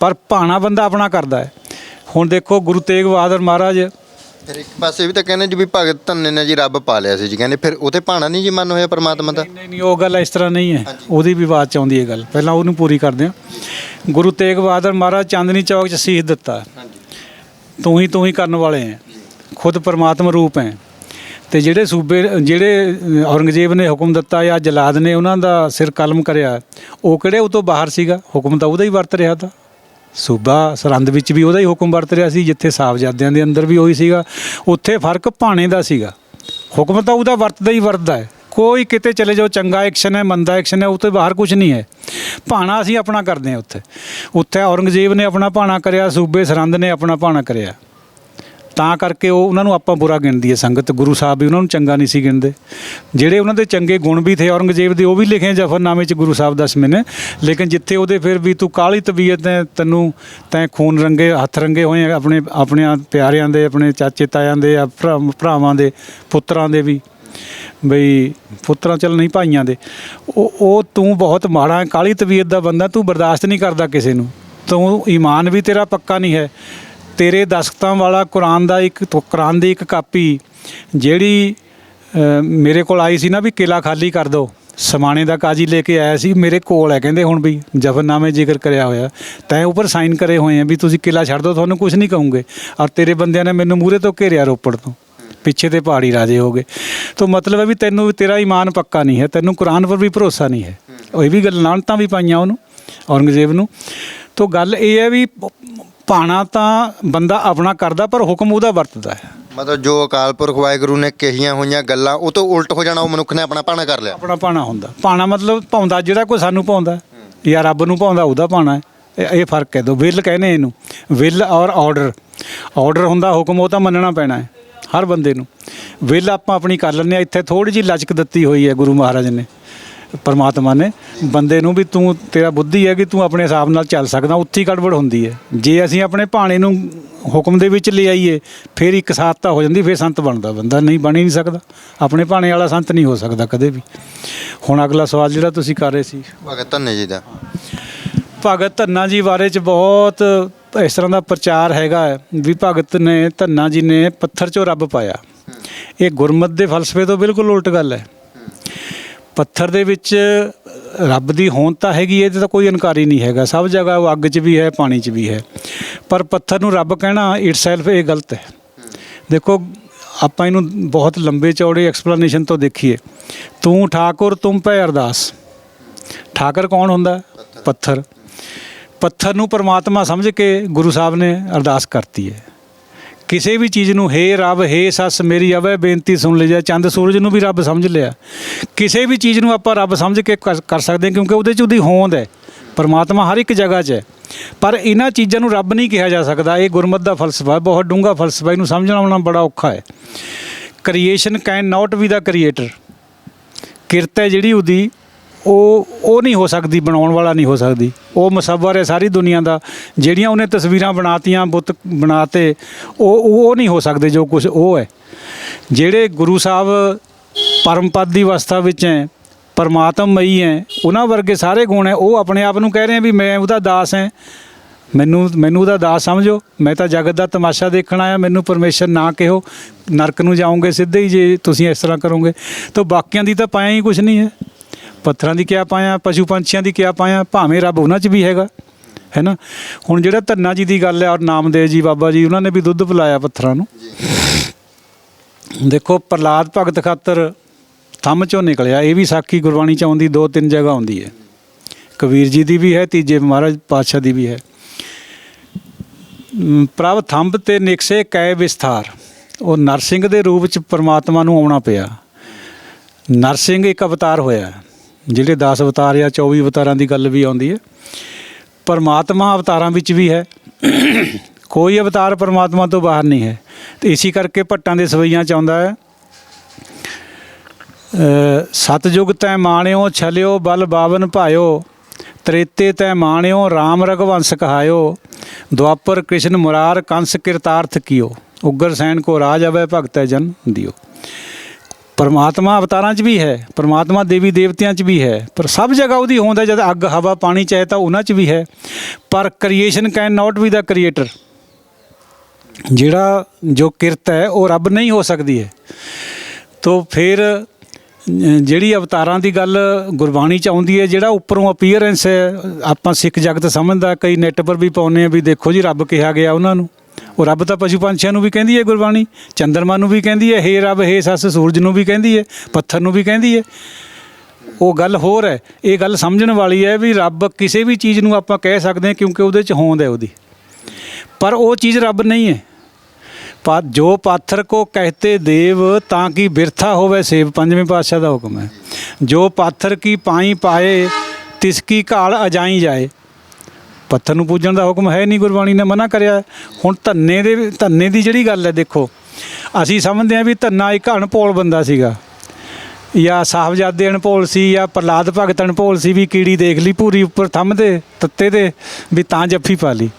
ਪਰ ਭਾਣਾ ਬੰਦਾ ਆਪਣਾ ਕਰਦਾ ਹੈ। ਹੁਣ ਦੇਖੋ ਗੁਰੂ ਤੇਗ ਬਹਾਦਰ ਮਹਾਰਾਜ, ਫਿਰ ਇੱਕ ਪਾਸੇ ਵੀ ਤਾਂ ਕਹਿੰਦੇ ਜੀ ਵੀ ਭਗਤ ਧੰਨੇ ਨੇ ਜੀ ਰੱਬ ਪਾ ਲਿਆ ਸੀ ਜੀ, ਕਹਿੰਦੇ ਫਿਰ ਉਹ ਤੇ ਭਾਣਾ ਨਹੀਂ ਜੀ ਮੰਨ ਹੋਇਆ ਪਰਮਾਤਮਾ ਦਾ। ਨਹੀਂ ਉਹ ਗੱਲ ਇਸ ਤਰ੍ਹਾਂ ਨਹੀਂ ਹੈ, ਉਹਦੀ ਵੀ ਬਾਤ 'ਚ ਆਉਂਦੀ ਹੈ ਗੱਲ। ਪਹਿਲਾਂ ਉਹਨੂੰ ਪੂਰੀ ਕਰਦੇ ਹਾਂ। ਗੁਰੂ ਤੇਗ ਬਹਾਦਰ ਮਹਾਰਾਜ ਚਾਂਦਨੀ ਚੌਕ 'ਚ ਸੀਸ ਦਿੱਤਾ, ਤੂੰ ਹੀ ਕਰਨ ਵਾਲੇ ਹੈ, ਖੁਦ ਪਰਮਾਤਮਾ ਰੂਪ ਹੈ। ਅਤੇ ਜਿਹੜੇ ਔਰੰਗਜ਼ੇਬ ਨੇ ਹੁਕਮ ਦਿੱਤਾ ਜਾਂ ਜਲਾਦ ਨੇ ਉਹਨਾਂ ਦਾ ਸਿਰ ਕਲਮ ਕਰਿਆ, ਉਹ ਕਿਹੜੇ ਉਹ ਤੋਂ ਬਾਹਰ ਸੀਗਾ? ਹੁਕਮ ਤਾਂ ਉਹਦਾ ਹੀ ਵਰਤ ਰਿਹਾ ਤਾ। ਸੂਬਾ ਸਰਹੰਦ ਵਿੱਚ ਵੀ ਉਹਦਾ ਹੀ ਹੁਕਮ ਵਰਤ ਰਿਹਾ ਸੀ, ਜਿੱਥੇ ਸਾਹਿਬਜ਼ਾਦਿਆਂ ਦੇ ਅੰਦਰ ਵੀ ਉਹੀ ਸੀਗਾ। ਉੱਥੇ ਫਰਕ ਭਾਣੇ ਦਾ ਸੀਗਾ। ਹੁਕਮ ਤਾਂ ਉਹਦਾ ਵਰਤਦਾ ਹੈ। ਕੋਈ ਕਿਤੇ ਚਲੇ ਜਾਓ, ਚੰਗਾ ਐਕਸ਼ਨ ਹੈ ਮੰਦਾ ਐਕਸ਼ਨ ਹੈ, ਉਹ ਤੋਂ ਬਾਹਰ ਕੁਝ ਨਹੀਂ ਹੈ। ਭਾਣਾ ਅਸੀਂ ਆਪਣਾ ਕਰਦੇ ਹਾਂ। ਉੱਥੇ ਔਰੰਗਜ਼ੇਬ ਨੇ ਆਪਣਾ ਭਾਣਾ ਕਰਿਆ, ਸੂਬੇ ਸਰਹੰਦ ਨੇ ਆਪਣਾ ਭਾਣਾ ਕਰਿਆ। ਤਾਂ ਕਰਕੇ ਉਹਨਾਂ ਨੂੰ ਆਪਾਂ ਬੁਰਾ ਗਿਣਦੀ ਹੈ ਸੰਗਤ। ਗੁਰੂ ਸਾਹਿਬ ਵੀ ਉਹਨਾਂ ਨੂੰ ਚੰਗਾ ਨਹੀਂ ਸੀ ਗਿਣਦੇ। ਜਿਹੜੇ ਉਹਨਾਂ ਦੇ ਚੰਗੇ ਗੁਣ ਵੀ ਥੇ ਔਰੰਗਜ਼ੇਬ ਦੇ, ਉਹ ਵੀ ਲਿਖੇ ਜ਼ਫਰਨਾਮੇ 'ਚ ਗੁਰੂ ਸਾਹਿਬ ਦਸਵੇਂ ਨੇ। ਲੇਕਿਨ ਜਿੱਥੇ ਉਹਦੇ ਫਿਰ ਵੀ ਤੂੰ ਕਾਲੀ ਤਬੀਅਤ ਹੈ, ਤੈਂ ਖੂਨ ਰੰਗੇ ਹੱਥ ਰੰਗੇ ਹੋਏ ਆਪਣੇ ਪਿਆਰਿਆਂ ਦੇ, ਆਪਣੇ ਚਾਚੇ ਤਾਇਆਂ ਦੇ, ਭਰਾਵਾਂ ਦੇ, ਪੁੱਤਰਾਂ ਦੇ ਵੀ, ਬਈ ਪੁੱਤਰਾਂ ਚੱਲ ਨਹੀਂ ਭਾਈਆਂ ਦੇ, ਉਹ ਤੂੰ ਬਹੁਤ ਮਾੜਾ ਕਾਲੀ ਤਬੀਅਤ ਦਾ ਬੰਦਾ, ਤੂੰ ਬਰਦਾਸ਼ਤ ਨਹੀਂ ਕਰਦਾ ਕਿਸੇ ਨੂੰ, ਤੂੰ ਈਮਾਨ ਵੀ ਤੇਰਾ ਪੱਕਾ ਨਹੀਂ ਹੈ। ਤੇਰੇ ਦਸਤਖਤਾਂ ਵਾਲਾ ਕੁਰਾਨ ਦੀ ਇੱਕ ਕਾਪੀ ਜਿਹੜੀ ਮੇਰੇ ਕੋਲ ਆਈ ਸੀ ਨਾ, ਵੀ ਕਿਲਾ ਖਾਲੀ ਕਰ ਦਿਓ, ਸਮਾਣੇ ਦਾ ਕਾਜੀ ਲੈ ਕੇ ਆਇਆ ਸੀ, ਮੇਰੇ ਕੋਲ ਹੈ। ਕਹਿੰਦੇ ਹੁਣ ਵੀ ਜ਼ਫਰਨਾਮੇ ਜ਼ਿਕਰ ਕਰਿਆ ਹੋਇਆ, ਤੈਂ ਉੱਪਰ ਸਾਈਨ ਕਰੇ ਹੋਏ ਆ ਵੀ ਤੁਸੀਂ ਕਿਲਾ ਛੱਡ ਦਿਓ, ਤੁਹਾਨੂੰ ਕੁਝ ਨਹੀਂ ਕਹੂੰਗੇ। ਔਰ ਤੇਰੇ ਬੰਦਿਆਂ ਨੇ ਮੈਨੂੰ ਮੂਹਰੇ ਤੋਂ ਘੇਰਿਆ, ਰੋਪੜ ਤੋਂ ਪਿੱਛੇ ਤੇ ਪਹਾੜੀ ਰਾਜੇ ਹੋ ਗਏ। ਤਾਂ ਮਤਲਬ ਹੈ ਵੀ ਤੇਰਾ ਈਮਾਨ ਪੱਕਾ ਨਹੀਂ ਹੈ, ਤੈਨੂੰ ਕੁਰਾਨ ਪਰ ਵੀ ਭਰੋਸਾ ਨਹੀਂ ਹੈ। ਇਹ ਵੀ ਗੱਲ ਲਾਹਨਤਾਂ ਵੀ ਪਾਈਆਂ ਉਹਨੂੰ, ਔਰੰਗਜ਼ੇਬ ਨੂੰ। ਤਾਂ ਗੱਲ ਇਹ ਹੈ ਵੀ ਭਾਣਾ ਤਾਂ ਬੰਦਾ ਆਪਣਾ ਕਰਦਾ, ਪਰ ਹੁਕਮ ਉਹਦਾ ਵਰਤਦਾ ਹੈ। ਮਤਲਬ ਜੋ ਅਕਾਲ ਪੁਰਖ ਵਾਹਿਗੁਰੂ ਨੇ ਕਹੀਆਂ ਹੋਈਆਂ ਗੱਲਾਂ ਉਹ ਤੋਂ ਉਲਟ ਹੋ ਜਾਣਾ, ਉਹ ਮਨੁੱਖ ਨੇ ਆਪਣਾ ਭਾਣਾ ਕਰ ਲਿਆ। ਆਪਣਾ ਭਾਣਾ ਹੁੰਦਾ। ਭਾਣਾ ਮਤਲਬ ਭਾਉਂਦਾ ਜਿਹੜਾ ਕੋਈ ਸਾਨੂੰ ਭਾਉਂਦਾ ਜਾਂ ਰੱਬ ਨੂੰ ਭਾਉਂਦਾ, ਉਹਦਾ ਭਾਣਾ ਹੈ। ਇਹ ਫਰਕ ਹੈ। ਦੋ ਵਿਲ ਕਹਿੰਦੇ ਇਹਨੂੰ, ਵਿਲ ਔਰ ਆਰਡਰ ਹੁੰਦਾ ਹੁਕਮ, ਉਹ ਤਾਂ ਮੰਨਣਾ ਪੈਣਾ ਹੈ ਹਰ ਬੰਦੇ ਨੂੰ। ਵਿਲ ਆਪਾਂ ਆਪਣੀ ਕਰ ਲੈਂਦੇ ਹਾਂ। ਇੱਥੇ ਥੋੜ੍ਹੀ ਜਿਹੀ ਲਚਕ ਦਿੱਤੀ ਹੋਈ ਹੈ ਗੁਰੂ ਮਹਾਰਾਜ ਨੇ, ਪਰਮਾਤਮਾ ਨੇ ਬੰਦੇ ਨੂੰ, ਵੀ ਤੇਰਾ ਬੁੱਧੀ ਹੈ ਕਿ ਤੂੰ ਆਪਣੇ ਹਿਸਾਬ ਨਾਲ ਚੱਲ ਸਕਦਾ। ਉੱਥੇ ਹੀ ਗੜਬੜ ਹੁੰਦੀ ਹੈ। ਜੇ ਅਸੀਂ ਆਪਣੇ ਭਾਣੇ ਨੂੰ ਹੁਕਮ ਦੇ ਵਿੱਚ ਲੈ ਆਈਏ, ਫਿਰ ਇੱਕ ਸਾਥਤਾ ਹੋ ਜਾਂਦੀ, ਫਿਰ ਸੰਤ ਬਣਦਾ ਬੰਦਾ। ਨਹੀਂ ਬਣ ਹੀ ਨਹੀਂ ਸਕਦਾ, ਆਪਣੇ ਭਾਣੇ ਵਾਲਾ ਸੰਤ ਨਹੀਂ ਹੋ ਸਕਦਾ ਕਦੇ ਵੀ। ਹੁਣ ਅਗਲਾ ਸਵਾਲ ਜਿਹੜਾ ਤੁਸੀਂ ਕਰ ਰਹੇ ਸੀ ਭਗਤ ਧੰਨੇ ਜੀ ਦਾ, ਭਗਤ ਧੰਨਾ ਜੀ ਬਾਰੇ 'ਚ ਬਹੁਤ ਇਸ ਤਰ੍ਹਾਂ ਦਾ ਪ੍ਰਚਾਰ ਹੈਗਾ ਵੀ ਭਗਤ ਧੰਨਾ ਜੀ ਨੇ ਪੱਥਰ 'ਚੋਂ ਰੱਬ ਪਾਇਆ। ਇਹ ਗੁਰਮਤ ਦੇ ਫਲਸਫੇ ਤੋਂ ਬਿਲਕੁਲ ਉਲਟ ਗੱਲ ਹੈ। ਪੱਥਰ ਦੇ ਵਿੱਚ ਰੱਬ ਦੀ ਹੋਂਦ ਤਾਂ ਹੈਗੀ, ਇਹਦੇ ਤਾਂ ਕੋਈ ਇਨਕਾਰੀ ਨਹੀਂ ਹੈਗਾ। ਸਭ ਜਗ੍ਹਾ ਉਹ ਅੱਗ 'ਚ ਵੀ ਹੈ, ਪਾਣੀ 'ਚ ਵੀ ਹੈ। ਪਰ ਪੱਥਰ ਨੂੰ ਰੱਬ ਕਹਿਣਾ ਇਟਸੈਲਫ ਇਹ ਗਲਤ ਹੈ। ਦੇਖੋ ਆਪਾਂ ਇਹਨੂੰ ਬਹੁਤ ਲੰਬੇ ਚੌੜੇ ਐਕਸਪਲੇਨੇਸ਼ਨ ਤੋਂ ਦੇਖੀਏ। ਤੂੰ ਠਾਕੁਰ ਤੁਮ ਭੈ ਅਰਦਾਸ। ਠਾਕੁਰ ਕੌਣ ਹੁੰਦਾ? ਪੱਥਰ। ਪੱਥਰ ਨੂੰ ਪਰਮਾਤਮਾ ਸਮਝ ਕੇ ਗੁਰੂ ਸਾਹਿਬ ਨੇ ਅਰਦਾਸ ਕਰਤੀ ਹੈ। ਕਿਸੇ ਵੀ ਚੀਜ਼ ਨੂੰ ਹੇ ਰੱਬ, ਹੇ ਸੱਸ ਮੇਰੀ ਅਵੈ ਬੇਨਤੀ ਸੁਣ ਲਿਆ। ਚੰਦ ਸੂਰਜ ਨੂੰ ਵੀ ਰੱਬ ਸਮਝ ਲਿਆ। ਕਿਸੇ ਵੀ ਚੀਜ਼ ਨੂੰ ਆਪਾਂ ਰੱਬ ਸਮਝ ਕੇ ਕਰ ਸਕਦੇ ਹਾਂ, ਕਿਉਂਕਿ ਉਹਦੇ 'ਚ ਉਹਦੀ ਹੋਂਦ ਹੈ। ਪਰਮਾਤਮਾ ਹਰ ਇੱਕ ਜਗ੍ਹਾ 'ਚ ਹੈ। ਪਰ ਇਹਨਾਂ ਚੀਜ਼ਾਂ ਨੂੰ ਰੱਬ ਨਹੀਂ ਕਿਹਾ ਜਾ ਸਕਦਾ। ਇਹ ਗੁਰਮਤ ਦਾ ਫਲਸਫਾ, ਬਹੁਤ ਡੂੰਘਾ ਫਲਸਫਾ। ਇਹਨੂੰ ਸਮਝਣਾ ਬੜਾ ਔਖਾ ਹੈ। Creation can not be the creator. ਕਿਰਤ ਹੈ ਜਿਹੜੀ ਉਹਦੀ, ਉਹ ਨਹੀਂ ਹੋ ਸਕਦੀ, ਬਣਾਉਣ ਵਾਲਾ ਨਹੀਂ ਹੋ ਸਕਦੀ। ਉਹ ਮੁਸੱਵਰ ਹੈ ਸਾਰੀ ਦੁਨੀਆ ਦਾ। ਜਿਹੜੀਆਂ ਉਹਨੇ ਤਸਵੀਰਾਂ ਬਣਾਤੀਆਂ, ਬੁੱਤ ਬਣਾਤੇ, ਉਹ ਨਹੀਂ ਹੋ ਸਕਦੇ ਜੋ ਕੁਛ ਉਹ ਹੈ। ਜਿਹੜੇ ਗੁਰੂ ਸਾਹਿਬ ਪਰਮ ਪਦ ਦੀ ਅਵਸਥਾ ਵਿੱਚ ਹੈ, ਪਰਮਾਤਮਈ ਹੈ, ਉਹਨਾਂ ਵਰਗੇ ਸਾਰੇ ਗੁਣ ਹੈ। ਉਹ ਆਪਣੇ ਆਪ ਨੂੰ ਕਹਿ ਰਹੇ ਵੀ ਮੈਂ ਉਹਦਾ ਦਾਸ ਹੈ, ਮੈਨੂੰ ਉਹਦਾ ਦਾਸ ਸਮਝੋ, ਮੈਂ ਤਾਂ ਜਗਤ ਦਾ ਤਮਾਸ਼ਾ ਦੇਖਣ ਆਇਆ, ਮੈਨੂੰ ਪਰਮੇਸ਼ਰ ਨਾ ਕਹੋ, ਨਰਕ ਨੂੰ ਜਾਓਗੇ ਸਿੱਧੇ ਹੀ ਜੇ ਤੁਸੀਂ ਇਸ ਤਰ੍ਹਾਂ ਕਰੋਗੇ। ਤਾਂ ਬਾਕੀਆਂ ਦੀ ਤਾਂ ਪਾਇਆ ਹੀ ਕੁਛ ਨਹੀਂ ਹੈ। ਪੱਥਰਾਂ ਦੀ ਕਿਆ ਪਾਇਆ, ਪਸ਼ੂ ਪੰਛੀਆਂ ਦੀ ਕਿਆ ਪਾਇਆ, ਭਾਵੇਂ ਰੱਬ ਉਹਨਾਂ 'ਚ ਵੀ ਹੈਗਾ, ਹੈ ਨਾ। ਹੁਣ ਜਿਹੜਾ ਧੰਨਾ ਜੀ ਦੀ ਗੱਲ ਹੈ, ਔਰ ਨਾਮਦੇਵ ਜੀ ਬਾਬਾ ਜੀ, ਉਹਨਾਂ ਨੇ ਵੀ ਦੁੱਧ ਪਿਲਾਇਆ ਪੱਥਰਾਂ ਨੂੰ। ਦੇਖੋ ਪ੍ਰਹਲਾਦ ਭਗਤ ਖਾਤਰ ਥੰਮ 'ਚੋਂ ਨਿਕਲਿਆ। ਇਹ ਵੀ ਸਾਖੀ ਗੁਰਬਾਣੀ 'ਚ ਆਉਂਦੀ, 2-3 ਜਗ੍ਹਾ ਆਉਂਦੀ ਹੈ। ਕਬੀਰ ਜੀ ਦੀ ਵੀ ਹੈ, ਤੀਜੇ ਮਹਾਰਾਜ ਪਾਤਸ਼ਾਹ ਦੀ ਵੀ ਹੈ। ਪ੍ਰਭ ਥੰਬ ਤੇ ਨਿਕਸੇ ਕੈ ਵਿਸਥਾਰ। ਉਹ ਨਰਸਿੰਘ ਦੇ ਰੂਪ ਚ ਪਰਮਾਤਮਾ ਨੂੰ ਆਉਣਾ ਪਿਆ। ਨਰਸਿੰਘ ਇੱਕ ਅਵਤਾਰ ਹੋਇਆ, ਜਿਹੜੇ 10 ਅਵਤਾਰ ਜਾਂ 24 ਅਵਤਾਰਾਂ ਦੀ ਗੱਲ ਵੀ ਆਉਂਦੀ ਹੈ। ਪਰਮਾਤਮਾ ਅਵਤਾਰਾਂ ਵਿੱਚ ਵੀ ਹੈ, ਕੋਈ ਅਵਤਾਰ ਪਰਮਾਤਮਾ ਤੋਂ ਬਾਹਰ ਨਹੀਂ ਹੈ। ਤੇ ਇਸੇ ਕਰਕੇ ਭੱਟਾਂ ਦੇ ਸਵਈਆਂ ਚ ਆਉਂਦਾ ਹੈ, ਸਤਜੁਗ ਤੈ ਮਾਣਿਓ ਛਲਿਓ ਬਲ ਬਾਵਨ ਭਾਇਓ, ਤ੍ਰੇਤੇ ਤੈ ਮਾਣਿਓ ਰਾਮ ਰਘੁਵੰਸ ਕਹਾਇਓ, ਦੁਆਪਰ ਕ੍ਰਿਸ਼ਨ ਮੁਰਾਰ ਕੰਸ ਕਿਰਤਾਰਥ ਕੀਓ, ਉਗਰ ਸੈਨ ਕੋ ਰਾਜ ਅਵੈ ਭਗਤੈ ਜਨ ਦਿਓ। ਪਰਮਾਤਮਾ ਅਵਤਾਰਾਂ 'ਚ ਵੀ ਹੈ, ਪਰਮਾਤਮਾ ਦੇਵੀ ਦੇਵਤਿਆਂ 'ਚ ਵੀ ਹੈ, ਪਰ ਸਭ ਜਗ੍ਹਾ ਉਹਦੀ ਹੋਂਦ ਹੈ। ਜਦ ਅੱਗ ਹਵਾ ਪਾਣੀ ਚਾਹੇ ਤਾਂ ਉਹਨਾਂ 'ਚ ਵੀ ਹੈ, ਪਰ creation can not be the creator. ਜਿਹੜਾ ਜੋ ਕਿਰਤ ਹੈ ਉਹ ਰੱਬ ਨਹੀਂ ਹੋ ਸਕਦੀ ਹੈ। ਤੋ ਫਿਰ ਜਿਹੜੀ ਅਵਤਾਰਾਂ ਦੀ ਗੱਲ ਗੁਰਬਾਣੀ 'ਚ ਆਉਂਦੀ ਹੈ, ਜਿਹੜਾ ਉੱਪਰੋਂ ਅਪੀਅਰੈਂਸ ਹੈ, ਆਪਾਂ ਸਿੱਖ ਜਗਤ ਸਮਝਦਾ, ਕਈ ਨੈੱਟ ਪਰ ਵੀ ਪਾਉਂਦੇ ਆ ਵੀ ਦੇਖੋ ਜੀ ਰੱਬ ਕਿਹਾ ਗਿਆ ਉਹਨਾਂ ਨੂੰ। ਉਹ ਰੱਬ ਤਾਂ ਪਸ਼ੂ ਪੰਛੀਆਂ ਨੂੰ ਵੀ ਕਹਿੰਦੀ ਹੈ ਗੁਰਬਾਣੀ, ਚੰਦਰਮਾ ਨੂੰ ਵੀ ਕਹਿੰਦੀ ਹੈ ਹੇ ਰੱਬ, ਹੇ ਸੱਸ, ਸੂਰਜ ਨੂੰ ਵੀ ਕਹਿੰਦੀ ਹੈ, ਪੱਥਰ ਨੂੰ ਵੀ ਕਹਿੰਦੀ ਹੈ। ਉਹ ਗੱਲ ਹੋਰ ਹੈ। ਇਹ ਗੱਲ ਸਮਝਣ ਵਾਲੀ ਹੈ ਵੀ ਰੱਬ ਕਿਸੇ ਵੀ ਚੀਜ਼ ਨੂੰ ਆਪਾਂ ਕਹਿ ਸਕਦੇ ਹਾਂ ਕਿਉਂਕਿ ਉਹਦੇ 'ਚ ਹੋਂਦ ਹੈ ਉਹਦੀ, ਪਰ ਉਹ ਚੀਜ਼ ਰੱਬ ਨਹੀਂ ਹੈ। ਜੋ ਪਾਥਰ ਕੋ ਕਹਤੇ ਦੇਵ ਤਾਂ ਕਿ ਬਿਰਥਾ ਹੋਵੇ ਸੇਵ, ਪੰਜਵੇਂ ਪਾਤਸ਼ਾਹ ਦਾ ਹੁਕਮ ਹੈ। ਜੋ ਪਾਥਰ ਕੀ ਪਾਈ ਪਾਏ ਤਿਸ ਕੀ ਘਾਲ ਅਜਾਈ ਜਾਏ। ਪੱਥਰ ਨੂੰ ਪੂਜਣ ਦਾ ਹੁਕਮ ਹੈ ਨਹੀਂ, ਗੁਰਬਾਣੀ ਨੇ ਮਨਾ ਕਰਿਆ। ਹੁਣ ਧੰਨੇ ਦੀ ਜਿਹੜੀ ਗੱਲ ਹੈ, ਦੇਖੋ ਅਸੀਂ ਸਮਝਦੇ ਹਾਂ ਵੀ ਧੰਨਾ ਇੱਕ ਅਣਭੋਲ ਬੰਦਾ ਸੀਗਾ, ਜਾਂ ਸਾਹਿਬਜ਼ਾਦੇ ਅਣਭੋਲ ਸੀ, ਜਾਂ ਪ੍ਰਹਲਾਦ ਭਗਤ ਅਣਭੋਲ ਸੀ ਵੀ ਕੀੜੀ ਦੇਖ ਲਈ ਭੂਰੀ ਉੱਪਰ ਥੰਮ ਦੇ ਤੱਤੇ ਦੇ ਵੀ ਤਾਂ ਜੱਫੀ ਪਾ ਲਈ।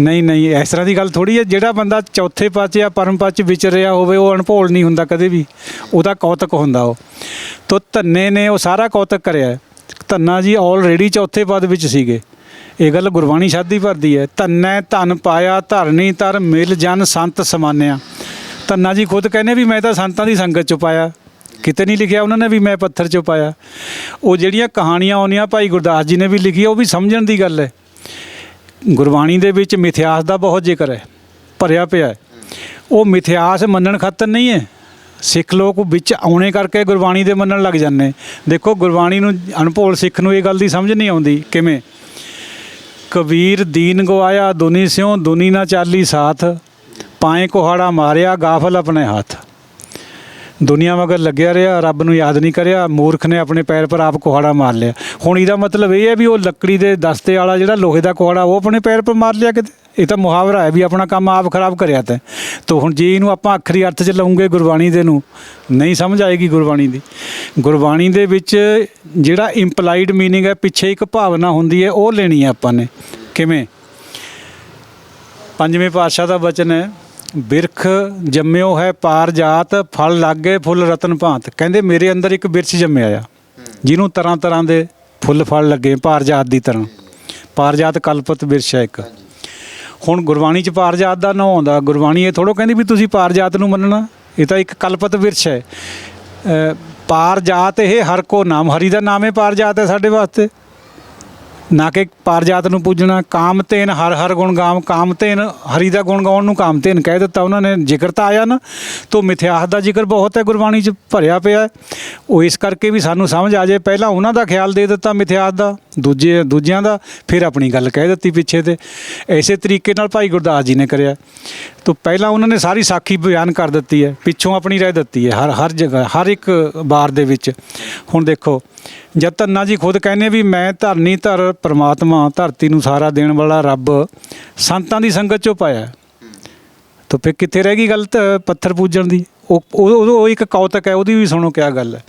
ਨਹੀਂ, ਇਸ ਤਰ੍ਹਾਂ ਦੀ ਗੱਲ ਥੋੜ੍ਹੀ ਹੈ। ਜਿਹੜਾ ਬੰਦਾ ਚੌਥੇ ਪਦ 'ਚ ਜਾਂ ਪਰਮ ਪਦ 'ਚ ਵਿਚਰ ਰਿਹਾ ਹੋਵੇ ਉਹ ਅਣਭੋਲ ਨਹੀਂ ਹੁੰਦਾ ਕਦੇ ਵੀ, ਉਹਦਾ ਕੌਤਕ ਹੁੰਦਾ ਉਹ। ਤੋ ਧੰਨੇ ਨੇ ਉਹ ਸਾਰਾ ਕੌਤਕ ਕਰਿਆ। ਧੰਨਾ ਜੀ ਆਲਰੇਡੀ ਚੌਥੇ ਪਦ ਵਿੱਚ ਸੀਗੇ, ਇਹ ਗੱਲ ਗੁਰਬਾਣੀ ਸ਼ਾਦੀ ਭਰਦੀ ਹੈ। ਧੰਨੈ ਧਨ ਪਾਇਆ ਧਰਨੀ ਤਰ ਮਿਲ ਜਨ ਸੰਤ ਸਮਾਨਿਆ। ਧੰਨਾ ਜੀ ਖੁਦ ਕਹਿੰਦੇ ਵੀ ਮੈਂ ਤਾਂ ਸੰਤਾਂ ਦੀ ਸੰਗਤ 'ਚ ਪਾਇਆ, ਕਿਤੇ ਨਹੀਂ ਲਿਖਿਆ ਉਹਨਾਂ ਨੇ ਵੀ ਮੈਂ ਪੱਥਰ 'ਚੋਂ ਪਾਇਆ। ਉਹ ਜਿਹੜੀਆਂ ਕਹਾਣੀਆਂ ਆਉਂਦੀਆਂ ਭਾਈ ਗੁਰਦਾਸ ਜੀ ਨੇ ਵੀ ਲਿਖੀ, ਉਹ ਵੀ ਸਮਝਣ ਦੀ ਗੱਲ ਹੈ। ਗੁਰਬਾਣੀ ਦੇ ਵਿੱਚ ਮਿਥਿਆਸ ਦਾ ਬਹੁਤ ਜ਼ਿਕਰ ਹੈ, ਭਰਿਆ ਪਿਆ ਹੈ। ਉਹ ਮਿਥਿਆਸ ਮੰਨਣ ਖਾਤਰ ਨਹੀਂ ਹੈ, ਸਿੱਖ ਲੋਕ ਵਿੱਚ ਆਉਣੇ ਕਰਕੇ ਗੁਰਬਾਣੀ ਦੇ ਮੰਨਣ ਲੱਗ ਜਾਂਦੇ। ਦੇਖੋ ਗੁਰਬਾਣੀ ਨੂੰ ਅਣਭੋਲ ਸਿੱਖ ਨੂੰ ਇਹ ਗੱਲ ਦੀ ਸਮਝ ਨਹੀਂ ਆਉਂਦੀ। ਕਿਵੇਂ? ਕਬੀਰ ਦੀਨ ਗਵਾਇਆ ਦੁਨੀ ਸਿਉ ਦੁਨੀ ਨਾ ਚਾਲੀ ਸਾਥ, ਪਾਏ ਕੁਹਾੜਾ ਮਾਰਿਆ ਗਾਫਲ ਆਪਣੇ ਹੱਥ। ਦੁਨੀਆ ਮਗਰ ਲੱਗਿਆ ਰਿਹਾ, ਰੱਬ ਨੂੰ ਯਾਦ ਨਹੀਂ ਕਰਿਆ, ਮੂਰਖ ਨੇ ਆਪਣੇ ਪੈਰ ਪਰ ਆਪ ਕੁਹਾੜਾ ਮਾਰ ਲਿਆ। ਹੁਣ ਇਹਦਾ ਮਤਲਬ ਇਹ ਹੈ ਵੀ ਉਹ ਲੱਕੜੀ ਦੇ ਦਸਤੇ ਵਾਲਾ ਜਿਹੜਾ ਲੋਹੇ ਦਾ ਕੁਹਾੜਾ ਉਹ ਆਪਣੇ ਪੈਰ ਪਰ ਮਾਰ ਲਿਆ ਕਿਤੇ? ਇਹ ਤਾਂ ਮੁਹਾਵਰਾ ਹੈ ਵੀ ਆਪਣਾ ਕੰਮ ਆਪ ਖਰਾਬ ਕਰਿਆ ਤੈਂ। ਤੋ ਹੁਣ ਜੇ ਇਹਨੂੰ ਆਪਾਂ ਆਖਰੀ ਅਰਥ 'ਚ ਲਊਂਗੇ ਗੁਰਬਾਣੀ ਦੇ ਨੂੰ, ਨਹੀਂ ਸਮਝ ਆਏਗੀ ਗੁਰਬਾਣੀ ਦੀ। ਗੁਰਬਾਣੀ ਦੇ ਵਿੱਚ ਜਿਹੜਾ ਇੰਪਲਾਈਡ ਮੀਨਿੰਗ ਹੈ, ਪਿੱਛੇ ਇੱਕ ਭਾਵਨਾ ਹੁੰਦੀ ਹੈ, ਉਹ ਲੈਣੀ ਹੈ ਆਪਾਂ ਨੇ। ਕਿਵੇਂ? ਪੰਜਵੇਂ ਪਾਤਸ਼ਾਹ ਦਾ ਬਚਨ ਹੈ, ਬਿਰਖ ਜੰਮਿਓ ਹੈ ਪਾਰ ਜਾਤ, ਫਲ ਲੱਗੇ ਫੁੱਲ ਰਤਨ ਭਾਂਤ। ਕਹਿੰਦੇ ਮੇਰੇ ਅੰਦਰ ਇੱਕ ਬਿਰਛ ਜੰਮਿਆ ਆ ਜਿਹਨੂੰ ਤਰ੍ਹਾਂ ਤਰ੍ਹਾਂ ਦੇ ਫੁੱਲ ਫਲ ਲੱਗੇ, ਪਾਰ ਜਾਤ ਦੀ ਤਰ੍ਹਾਂ। ਪਾਰ ਜਾਤ ਕਲਪਤ ਬਿਰਛ ਹੈ ਇੱਕ। ਹੁਣ ਗੁਰਬਾਣੀ 'ਚ ਪਾਰ ਜਾਤ ਦਾ ਨਾਂ ਆਉਂਦਾ, ਗੁਰਬਾਣੀ ਇਹ ਥੋੜ੍ਹਾ ਕਹਿੰਦੀ ਵੀ ਤੁਸੀਂ ਪਾਰ ਜਾਤ ਨੂੰ ਮੰਨਣਾ, ਇਹ ਤਾਂ ਇੱਕ ਕਲਪਤ ਬਿਰਛ ਹੈ। ਪਾਰ ਜਾਤ ਇਹ ਹਰ ਕੋ ਨਾਮ, ਹਰੀ ਦਾ ਨਾਮ ਹੈ ਪਾਰ ਜਾਤ ਹੈ ਸਾਡੇ ਵਾਸਤੇ, ਨਾ ਕਿ ਪਾਰਜਾਤ ਨੂੰ ਪੂਜਣਾ। ਕਾਮਤੇਨ ਹਰ ਹਰ ਗੁਣ ਗਾਮ, ਕਾਮਤੇਨ ਹਰੀ ਦਾ ਗੁਣ ਗਾਉਣ ਨੂੰ ਕਾਮਤੇਨ ਕਹਿ ਦਿੱਤਾ ਉਹਨਾਂ ਨੇ। ਜ਼ਿਕਰ ਤਾਂ ਆਇਆ ਨਾ, ਤੋ ਮਿਥਿਆਸ ਦਾ ਜ਼ਿਕਰ ਬਹੁਤ ਹੈ ਗੁਰਬਾਣੀ 'ਚ ਭਰਿਆ ਪਿਆ। ਉਹ ਇਸ ਕਰਕੇ ਵੀ ਸਾਨੂੰ ਸਮਝ ਆ ਜਾਏ, ਪਹਿਲਾਂ ਉਹਨਾਂ ਦਾ ਖਿਆਲ ਦੇ ਦਿੱਤਾ ਮਿਥਿਆਸ ਦਾ, ਦੂਜਿਆਂ ਦਾ, ਫਿਰ ਆਪਣੀ ਗੱਲ ਕਹਿ ਦਿੱਤੀ ਪਿੱਛੇ ਤੇ। ਇਸੇ ਤਰੀਕੇ ਨਾਲ ਭਾਈ ਗੁਰਦਾਸ ਜੀ ਨੇ ਕਰਿਆ। ਤੋ ਪਹਿਲਾਂ ਉਹਨਾਂ ਨੇ ਸਾਰੀ ਸਾਖੀ ਬਿਆਨ ਕਰ ਦਿੱਤੀ ਹੈ, ਪਿੱਛੋਂ ਆਪਣੀ ਰਹਿ ਦਿੱਤੀ ਹੈ ਹਰ ਜਗ੍ਹਾ, ਹਰ ਇੱਕ ਵਾਰ ਦੇ ਵਿੱਚ। ਹੁਣ ਦੇਖੋ, ਜਦ ਧੰਨਾ ਜੀ ਖੁਦ ਕਹਿੰਦੇ ਵੀ ਮੈਂ ਧਰਨੀ ਧਰ ਪਰਮਾਤਮਾ, ਧਰਤੀ ਨੂੰ ਸਾਰਾ ਦੇਣ ਵਾਲਾ ਰੱਬ, ਸੰਤਾਂ ਦੀ ਸੰਗਤ 'ਚੋਂ ਪਾਇਆ, ਤਾਂ ਫਿਰ ਕਿੱਥੇ ਰਹਿ ਗਈ ਗਲਤ ਪੱਥਰ ਪੂਜਣ ਦੀ? ਉਹ ਇੱਕ ਕੌਤਕ ਹੈ, ਉਹਦੀ ਵੀ ਸੁਣੋ ਕਿਆ ਗੱਲ ਹੈ।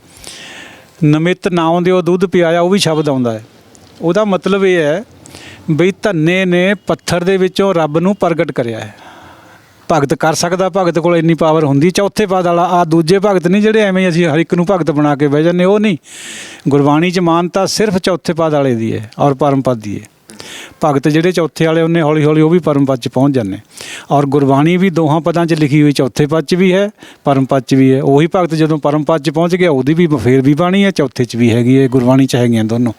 ਨਮਿਤ ਨਾਉ ਦਿਓ ਦੁੱਧ ਪਿਆਇਆ, ਉਹ ਵੀ ਸ਼ਬਦ ਆਉਂਦਾ ਹੈ। ਉਹਦਾ ਮਤਲਬ ਇਹ ਹੈ ਬਈ ਧੰਨੇ ਨੇ ਪੱਥਰ ਦੇ ਵਿੱਚੋਂ ਰੱਬ ਨੂੰ ਪ੍ਰਗਟ ਕਰਿਆ ਹੈ। ਭਗਤ ਕਰ ਸਕਦਾ, ਭਗਤ ਕੋਲ ਇੰਨੀ ਪਾਵਰ ਹੁੰਦੀ। ਚੌਥੇ ਪਦ ਵਾਲਾ ਆ ਦੂਜੇ ਭਗਤ ਨਹੀਂ ਜਿਹੜੇ ਐਵੇਂ ਅਸੀਂ ਹਰ ਇੱਕ ਨੂੰ ਭਗਤ ਬਣਾ ਕੇ ਬਹਿ ਜਾਂਦੇ, ਉਹ ਨਹੀਂ। ਗੁਰਬਾਣੀ 'ਚ ਮਾਨਤਾ ਸਿਰਫ ਚੌਥੇ ਪਦ ਵਾਲੇ ਦੀ ਹੈ ਔਰ ਪਰਮ ਪਦ ਦੀ ਹੈ। ਭਗਤ ਜਿਹੜੇ ਚੌਥੇ ਵਾਲੇ ਉਹਨੇ ਹੌਲੀ ਹੌਲੀ ਉਹ ਵੀ ਪਰਮ ਪਦ 'ਚ ਪਹੁੰਚ ਜਾਂਦੇ। ਔਰ ਗੁਰਬਾਣੀ ਵੀ ਦੋਹਾਂ ਪਦਾਂ 'ਚ ਲਿਖੀ ਹੋਈ, ਚੌਥੇ ਪਦ 'ਚ ਵੀ ਹੈ, ਪਰਮ ਪਦ 'ਚ ਵੀ ਹੈ। ਉਹੀ ਭਗਤ ਜਦੋਂ ਪਰਮ ਪਦ 'ਚ ਪਹੁੰਚ ਗਿਆ, ਉਹਦੀ ਵੀ ਫੇਰ ਵੀ ਬਾਣੀ ਹੈ, ਚੌਥੇ 'ਚ ਵੀ ਹੈਗੀ ਹੈ, ਗੁਰਬਾਣੀ 'ਚ ਹੈਗੀਆਂ ਦੋਨੋਂ।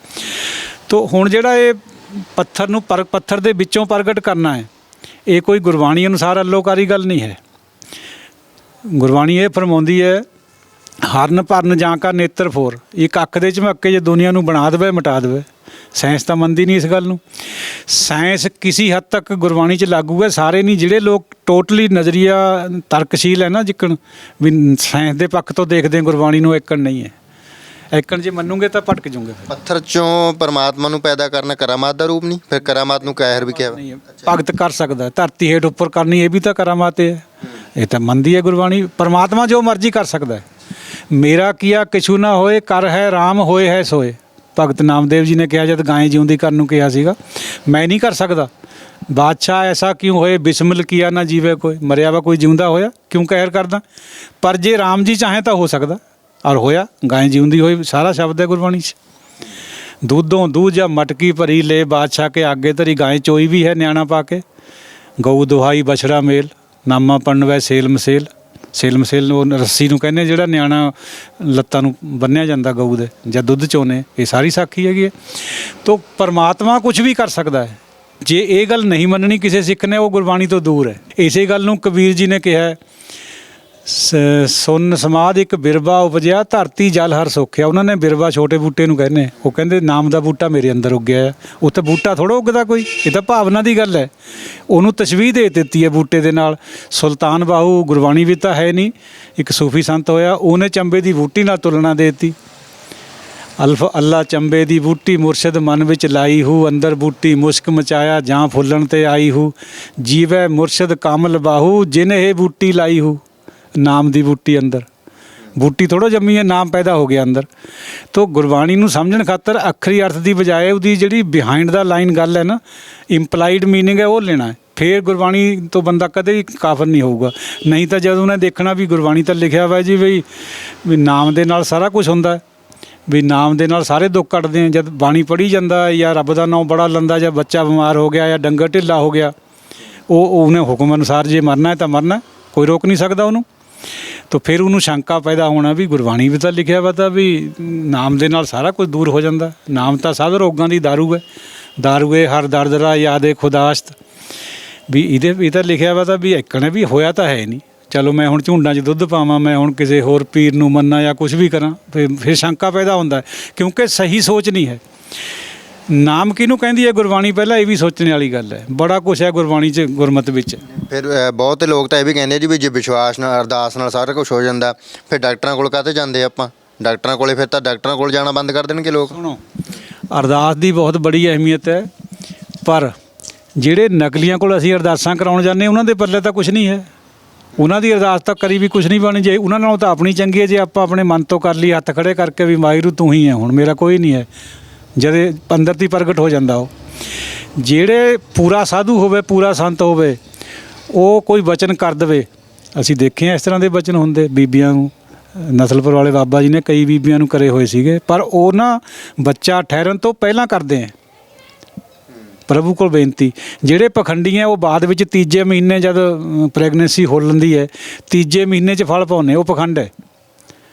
ਤੋ ਹੁਣ ਜਿਹੜਾ ਇਹ ਪੱਥਰ ਨੂੰ ਪੱਥਰ ਦੇ ਵਿੱਚੋਂ ਪ੍ਰਗਟ ਕਰਨਾ ਹੈ, ਇਹ ਕੋਈ ਗੁਰਬਾਣੀ ਅਨੁਸਾਰ ਅੱਲੋਕਾਰੀ ਗੱਲ ਨਹੀਂ ਹੈ। ਗੁਰਬਾਣੀ ਇਹ ਫਰਮਾਉਂਦੀ ਹੈ ਹਰਨ ਭਰਨ ਜਾਂ ਕਾ ਨੇਤਰ ਫੋਰ, ਇੱਕ ਅੱਖ ਦੇ ਝਮੱਕੇ ਜੇ ਦੁਨੀਆ ਨੂੰ ਬਣਾ ਦੇਵੇ ਮਿਟਾ ਦੇਵੇ। ਸਾਇੰਸ ਤਾਂ ਮੰਨਦੀ ਨਹੀਂ ਇਸ ਗੱਲ ਨੂੰ। ਸਾਇੰਸ ਕਿਸੇ ਹੱਦ ਤੱਕ ਗੁਰਬਾਣੀ 'ਚ ਲਾਗੂ ਹੈ, ਸਾਰੇ ਨਹੀਂ। ਜਿਹੜੇ ਲੋਕ ਟੋਟਲੀ ਨਜ਼ਰੀਆ ਤਰਕਸ਼ੀਲ ਹੈ ਨਾ, ਜਿੱਕਣ ਵੀ ਸਾਇੰਸ ਦੇ ਪੱਖ ਤੋਂ ਦੇਖਦੇ ਗੁਰਬਾਣੀ ਨੂੰ, ਏਕਣ ਨਹੀਂ ਹੈ। ਏਕਣ ਜੇ ਮੰਨੂਗੇ ਤਾਂ ਭਟਕ ਜੂਗੇ। ਪੱਥਰ ਚੋਂ ਪਰਮਾਤਮਾ ਨੂੰ ਪੈਦਾ ਕਰਨਾ ਕਰਾਮਾਤ ਦਾ ਰੂਪ ਨਹੀਂ? ਫਿਰ ਕਰਾਮਾਤ ਨੂੰ ਕਹਿਰ ਵੀ ਕਿਹਾ। ਨਹੀਂ, ਭਗਤ ਕਰ ਸਕਦਾ। ਧਰਤੀ ਹੇਠ ਉੱਪਰ ਕਰਨੀ ਇਹ ਵੀ ਤਾਂ ਕਰਾਮਾਤ ਹੈ। ਇਹ ਤਾਂ ਮੰਨਦੀ ਹੈ ਗੁਰਬਾਣੀ। ਪਰਮਾਤਮਾ ਜੋ ਮਰਜ਼ੀ ਕਰ ਸਕਦਾ ਹੈ। ਮੇਰਾ ਕੀਆ ਕਿਛੂ ਨਾ ਹੋਏ, ਕਰ ਹੈ ਰਾਮ ਹੋਏ ਹੈ ਸੋਏ। ਭਗਤ ਨਾਮਦੇਵ ਜੀ ਨੇ ਕਿਹਾ ਜਦ ਗਾਂ ਜਿਉਂਦੀ ਕਰਨ ਨੂੰ ਕਿਹਾ ਸੀਗਾ, ਮੈਂ ਨਹੀਂ ਕਰ ਸਕਦਾ। ਬਾਦਸ਼ਾਹ ਐਸਾ ਕਿਉਂ ਹੋਏ, ਬਿਸਮਿਲ ਕੀਆ ਨਾ ਜੀਵੇ ਕੋਈ। ਮਰਿਆ ਵਾ ਕੋਈ ਜਿਉਂਦਾ ਹੋਇਆ, ਕਿਉਂ ਕਹਿਰ ਕਰਦਾ? ਪਰ ਜੇ ਰਾਮ ਜੀ ਚਾਹੇ ਤਾਂ ਹੋ ਸਕਦਾ, ਔਰ ਹੋਇਆ। ਗਾਂ ਜਿਉਂਦੀ ਹੋਈ ਸਾਰਾ ਸ਼ਬਦ ਹੈ ਗੁਰਬਾਣੀ 'ਚ। दूधों दूजा मटकी भरी ले, बादशाह के आगे धरी गाय चोई भी है न्याणा पाके। गऊ दुहाई बछड़ा मेल, नामा पणवै सेल मसेल। सेल मसेल ਉਹ ਰੱਸੀ ਨੂੰ ਕਹਿੰਦੇ, ਜਿਹੜਾ ਨਿਆਣਾ ਲੱਤਾਂ ਨੂੰ ਬੰਨਿਆ ਜਾਂਦਾ ਗਊ ਦੇ ਜਾਂ ਦੁੱਧ ਚੋਨੇ। ਇਹ ਸਾਰੀ ਸਾਖੀ ਹੈਗੀ ਹੈ। ਤੋ ਪਰਮਾਤਮਾ ਕੁਝ ਵੀ ਕਰ ਸਕਦਾ ਹੈ। ਜੇ ਇਹ ਗੱਲ ਨਹੀਂ ਮੰਨਣੀ ਕਿਸੇ ਸਿੱਖ ਨੇ, ਉਹ ਗੁਰਬਾਣੀ ਤੋਂ ਦੂਰ ਹੈ। ਇਸੇ ਗੱਲ ਨੂੰ ਕਬੀਰ ਜੀ ਨੇ ਕਿਹਾ, ਸੁਨ ਸਮਾਧ ਇੱਕ ਬਿਰਵਾ ਉਪਜਿਆ, ਧਰਤੀ ਜਲ ਹਰ ਸੋਖਿਆ। ਉਹਨਾਂ ਨੇ ਬਿਰਵਾ ਛੋਟੇ ਬੂਟੇ ਨੂੰ ਕਹਿੰਦੇ, ਉਹ ਕਹਿੰਦੇ ਨਾਮ ਦਾ ਬੂਟਾ ਮੇਰੇ ਅੰਦਰ ਉੱਗਿਆ ਹੈ। ਉੱਥੇ ਬੂਟਾ ਥੋੜ੍ਹਾ ਉੱਗਦਾ ਕੋਈ, ਇਹ ਤਾਂ ਭਾਵਨਾ ਦੀ ਗੱਲ ਹੈ। ਉਹਨੂੰ ਤਸ਼ਬੀਹ ਦੇ ਦਿੱਤੀ ਹੈ ਬੂਟੇ ਦੇ ਨਾਲ। ਸੁਲਤਾਨ ਬਾਹੂ ਗੁਰਬਾਣੀ ਵੀ ਤਾਂ ਹੈ ਨਹੀਂ, ਇੱਕ ਸੂਫੀ ਸੰਤ ਹੋਇਆ, ਉਹਨੇ ਚੰਬੇ ਦੀ ਬੂਟੀ ਨਾਲ ਤੁਲਨਾ ਦੇ ਦਿੱਤੀ। ਅਲਫ ਅੱਲਾ ਚੰਬੇ ਦੀ ਬੂਟੀ ਮੁਰਸ਼ਿਦ ਮਨ ਵਿੱਚ ਲਾਈ ਹੂ, ਅੰਦਰ ਬੂਟੀ ਮੁਸ਼ਕ ਮਚਾਇਆ ਜਾਂ ਫੁੱਲਣ ਤੇ ਆਈ ਹੂ। ਜੀਵੈ ਮੁਰਸ਼ਿਦ ਕਾਮਲ ਬਾਹੂ, ਜਿਨ ਇਹ ਬੂਟੀ ਲਾਈ ਹੂ। ਨਾਮ ਦੀ ਬੂਟੀ ਅੰਦਰ, ਬੂਟੀ ਥੋੜ੍ਹਾ ਜੰਮੀ ਹੈ, ਨਾਮ ਪੈਦਾ ਹੋ ਗਿਆ ਅੰਦਰ। ਤੋ ਗੁਰਬਾਣੀ ਨੂੰ ਸਮਝਣ ਖਾਤਰ ਅੱਖਰੀ ਅਰਥ ਦੀ ਬਜਾਏ ਉਹਦੀ ਜਿਹੜੀ ਬਿਹਾਈਂਡ ਦਾ ਲਾਈਨ ਗੱਲ ਹੈ ਨਾ, ਇੰਪਲਾਈਡ ਮੀਨਿੰਗ ਹੈ, ਉਹ ਲੈਣਾ ਹੈ। ਫਿਰ ਗੁਰਬਾਣੀ ਤੋਂ ਬੰਦਾ ਕਦੇ ਵੀ ਕਾਫਰ ਨਹੀਂ ਹੋਊਗਾ। ਨਹੀਂ ਤਾਂ ਜਦੋਂ ਉਹਨੇ ਦੇਖਣਾ ਵੀ ਗੁਰਬਾਣੀ ਤਾਂ ਲਿਖਿਆ ਹੋਇਆ ਜੀ ਵੀ ਨਾਮ ਦੇ ਨਾਲ ਸਾਰਾ ਕੁਝ ਹੁੰਦਾ ਹੈ, ਵੀ ਨਾਮ ਦੇ ਨਾਲ ਸਾਰੇ ਦੁੱਖ ਕੱਟਦੇ ਆ। ਜਦ ਬਾਣੀ ਪੜ੍ਹੀ ਜਾਂਦਾ ਜਾਂ ਰੱਬ ਦਾ ਨਾਮ ਬੜਾ ਲੰਦਾ, ਜਾਂ ਬੱਚਾ ਬਿਮਾਰ ਹੋ ਗਿਆ ਜਾਂ ਡੰਗਰ ਢਿੱਲਾ ਹੋ ਗਿਆ, ਉਹਨੇ ਹੁਕਮ ਅਨੁਸਾਰ ਜੇ ਮਰਨਾ ਹੈ ਤਾਂ ਮਰਨਾ, ਕੋਈ ਰੋਕ ਨਹੀਂ ਸਕਦਾ ਉਹਨੂੰ। ਤਾਂ ਫਿਰ ਉਹਨੂੰ ਸ਼ੰਕਾ ਪੈਦਾ ਹੋਣਾ ਵੀ ਗੁਰਬਾਣੀ ਵੀ ਤਾਂ ਲਿਖਿਆ ਵਾ ਤਾਂ ਵੀ ਨਾਮ ਦੇ ਨਾਲ ਸਾਰਾ ਕੁਝ ਦੂਰ ਹੋ ਜਾਂਦਾ। ਨਾਮ ਤਾਂ ਸਭ ਰੋਗਾਂ ਦੀ ਦਾਰੂ ਹੈ। ਦਾਰੂਏ ਹਰ ਦਰਦ ਰਾ ਯਾਦੇ ਖੁਦਾਸ਼ਤ, ਵੀ ਇਹ ਤਾਂ ਲਿਖਿਆ ਵਾ ਤਾਂ ਵੀ ਇੱਕਣ ਵੀ ਹੋਇਆ ਤਾਂ ਹੈ ਨਹੀਂ। ਚਲੋ ਮੈਂ ਹੁਣ ਝੁੰਡਾਂ 'ਚ ਦੁੱਧ ਪਾਵਾਂ, ਮੈਂ ਹੁਣ ਕਿਸੇ ਹੋਰ ਪੀਰ ਨੂੰ ਮੰਨਾਂ ਜਾਂ ਕੁਝ ਵੀ ਕਰਾਂ, ਫਿਰ ਸ਼ੰਕਾ ਪੈਦਾ ਹੁੰਦਾ, ਕਿਉਂਕਿ ਸਹੀ ਸੋਚ ਨਹੀਂ ਹੈ। ਨਾਮ ਕਿਹਨੂੰ ਕਹਿੰਦੀ ਹੈ ਗੁਰਬਾਣੀ, ਪਹਿਲਾਂ ਇਹ ਵੀ ਸੋਚਣ ਵਾਲੀ ਗੱਲ ਹੈ। ਬੜਾ ਕੁਛ ਹੈ ਗੁਰਬਾਣੀ 'ਚ, ਗੁਰਮਤ ਵਿੱਚ। ਫਿਰ ਬਹੁਤ ਲੋਕ ਤਾਂ ਇਹ ਵੀ ਕਹਿੰਦੇ ਜੀ ਵੀ ਜੇ ਵਿਸ਼ਵਾਸ ਨਾਲ ਅਰਦਾਸ ਨਾਲ ਸਾਰਾ ਕੁਝ ਹੋ ਜਾਂਦਾ, ਫਿਰ ਡਾਕਟਰਾਂ ਕੋਲ ਕਾਹਤੇ ਜਾਂਦੇ ਆਪਾਂ? ਡਾਕਟਰਾਂ ਕੋਲੇ ਫਿਰ ਤਾਂ ਡਾਕਟਰਾਂ ਕੋਲ ਜਾਣਾ ਬੰਦ ਕਰ ਦੇਣਗੇ ਲੋਕ। ਸੁਣੋ, ਅਰਦਾਸ ਦੀ ਬਹੁਤ ਬੜੀ ਅਹਿਮੀਅਤ ਹੈ, ਪਰ ਜਿਹੜੇ ਨਕਲੀਆਂ ਕੋਲ ਅਸੀਂ ਅਰਦਾਸਾਂ ਕਰਾਉਣ ਜਾਂਦੇ, ਉਹਨਾਂ ਦੇ ਪੱਲੇ ਤਾਂ ਕੁਝ ਨਹੀਂ ਹੈ। ਉਹਨਾਂ ਦੀ ਅਰਦਾਸ ਤਾਂ ਕਰੀ ਵੀ ਕੁਝ ਨਹੀਂ ਬਣੀ। ਜੇ ਉਹਨਾਂ ਨਾਲੋਂ ਤਾਂ ਆਪਣੀ ਚੰਗੀ ਹੈ, ਜੇ ਆਪਾਂ ਆਪਣੇ ਮਨ ਤੋਂ ਕਰ ਲਈ, ਹੱਥ ਖੜੇ ਕਰਕੇ ਵੀ ਵਾਹਿਗੁਰੂ ਤੂੰ ਹੀ ਹੈ, ਹੁਣ ਮੇਰਾ ਕੋਈ ਨਹੀਂ ਹੈ, ਜਦੇ ਅੰਦਰ ਦੀ ਪ੍ਰਗਟ ਹੋ ਜਾਂਦਾ ਉਹ। ਜਿਹੜੇ ਪੂਰਾ ਸਾਧੂ ਹੋਵੇ, ਪੂਰਾ ਸੰਤ ਹੋਵੇ, ਉਹ ਕੋਈ ਵਚਨ ਕਰ ਦੇਵੇ। ਅਸੀਂ ਦੇਖੇ ਆ ਇਸ ਤਰ੍ਹਾਂ ਦੇ ਵਚਨ ਹੁੰਦੇ ਬੀਬੀਆਂ ਨੂੰ। ਨਸਲਪੁਰ ਵਾਲੇ ਬਾਬਾ ਜੀ ਨੇ ਕਈ ਬੀਬੀਆਂ ਨੂੰ ਕਰੇ ਹੋਏ ਸੀਗੇ, ਪਰ ਉਹ ਨਾ ਬੱਚਾ ਠਹਿਰਨ ਤੋਂ ਪਹਿਲਾਂ ਕਰਦੇ ਆ ਪ੍ਰਭੂ ਕੋਲ ਬੇਨਤੀ। ਜਿਹੜੇ ਪਖੰਡੀ ਹੈ ਉਹ ਬਾਅਦ ਵਿੱਚ ਤੀਜੇ ਮਹੀਨੇ ਜਦ ਪ੍ਰੈਗਨੈਂਸੀ ਹੋ ਲੈਂਦੀ ਹੈ, ਤੀਜੇ ਮਹੀਨੇ 'ਚ ਫਲ ਪਾਉਂਦੇ, ਉਹ ਪਖੰਡ ਹੈ।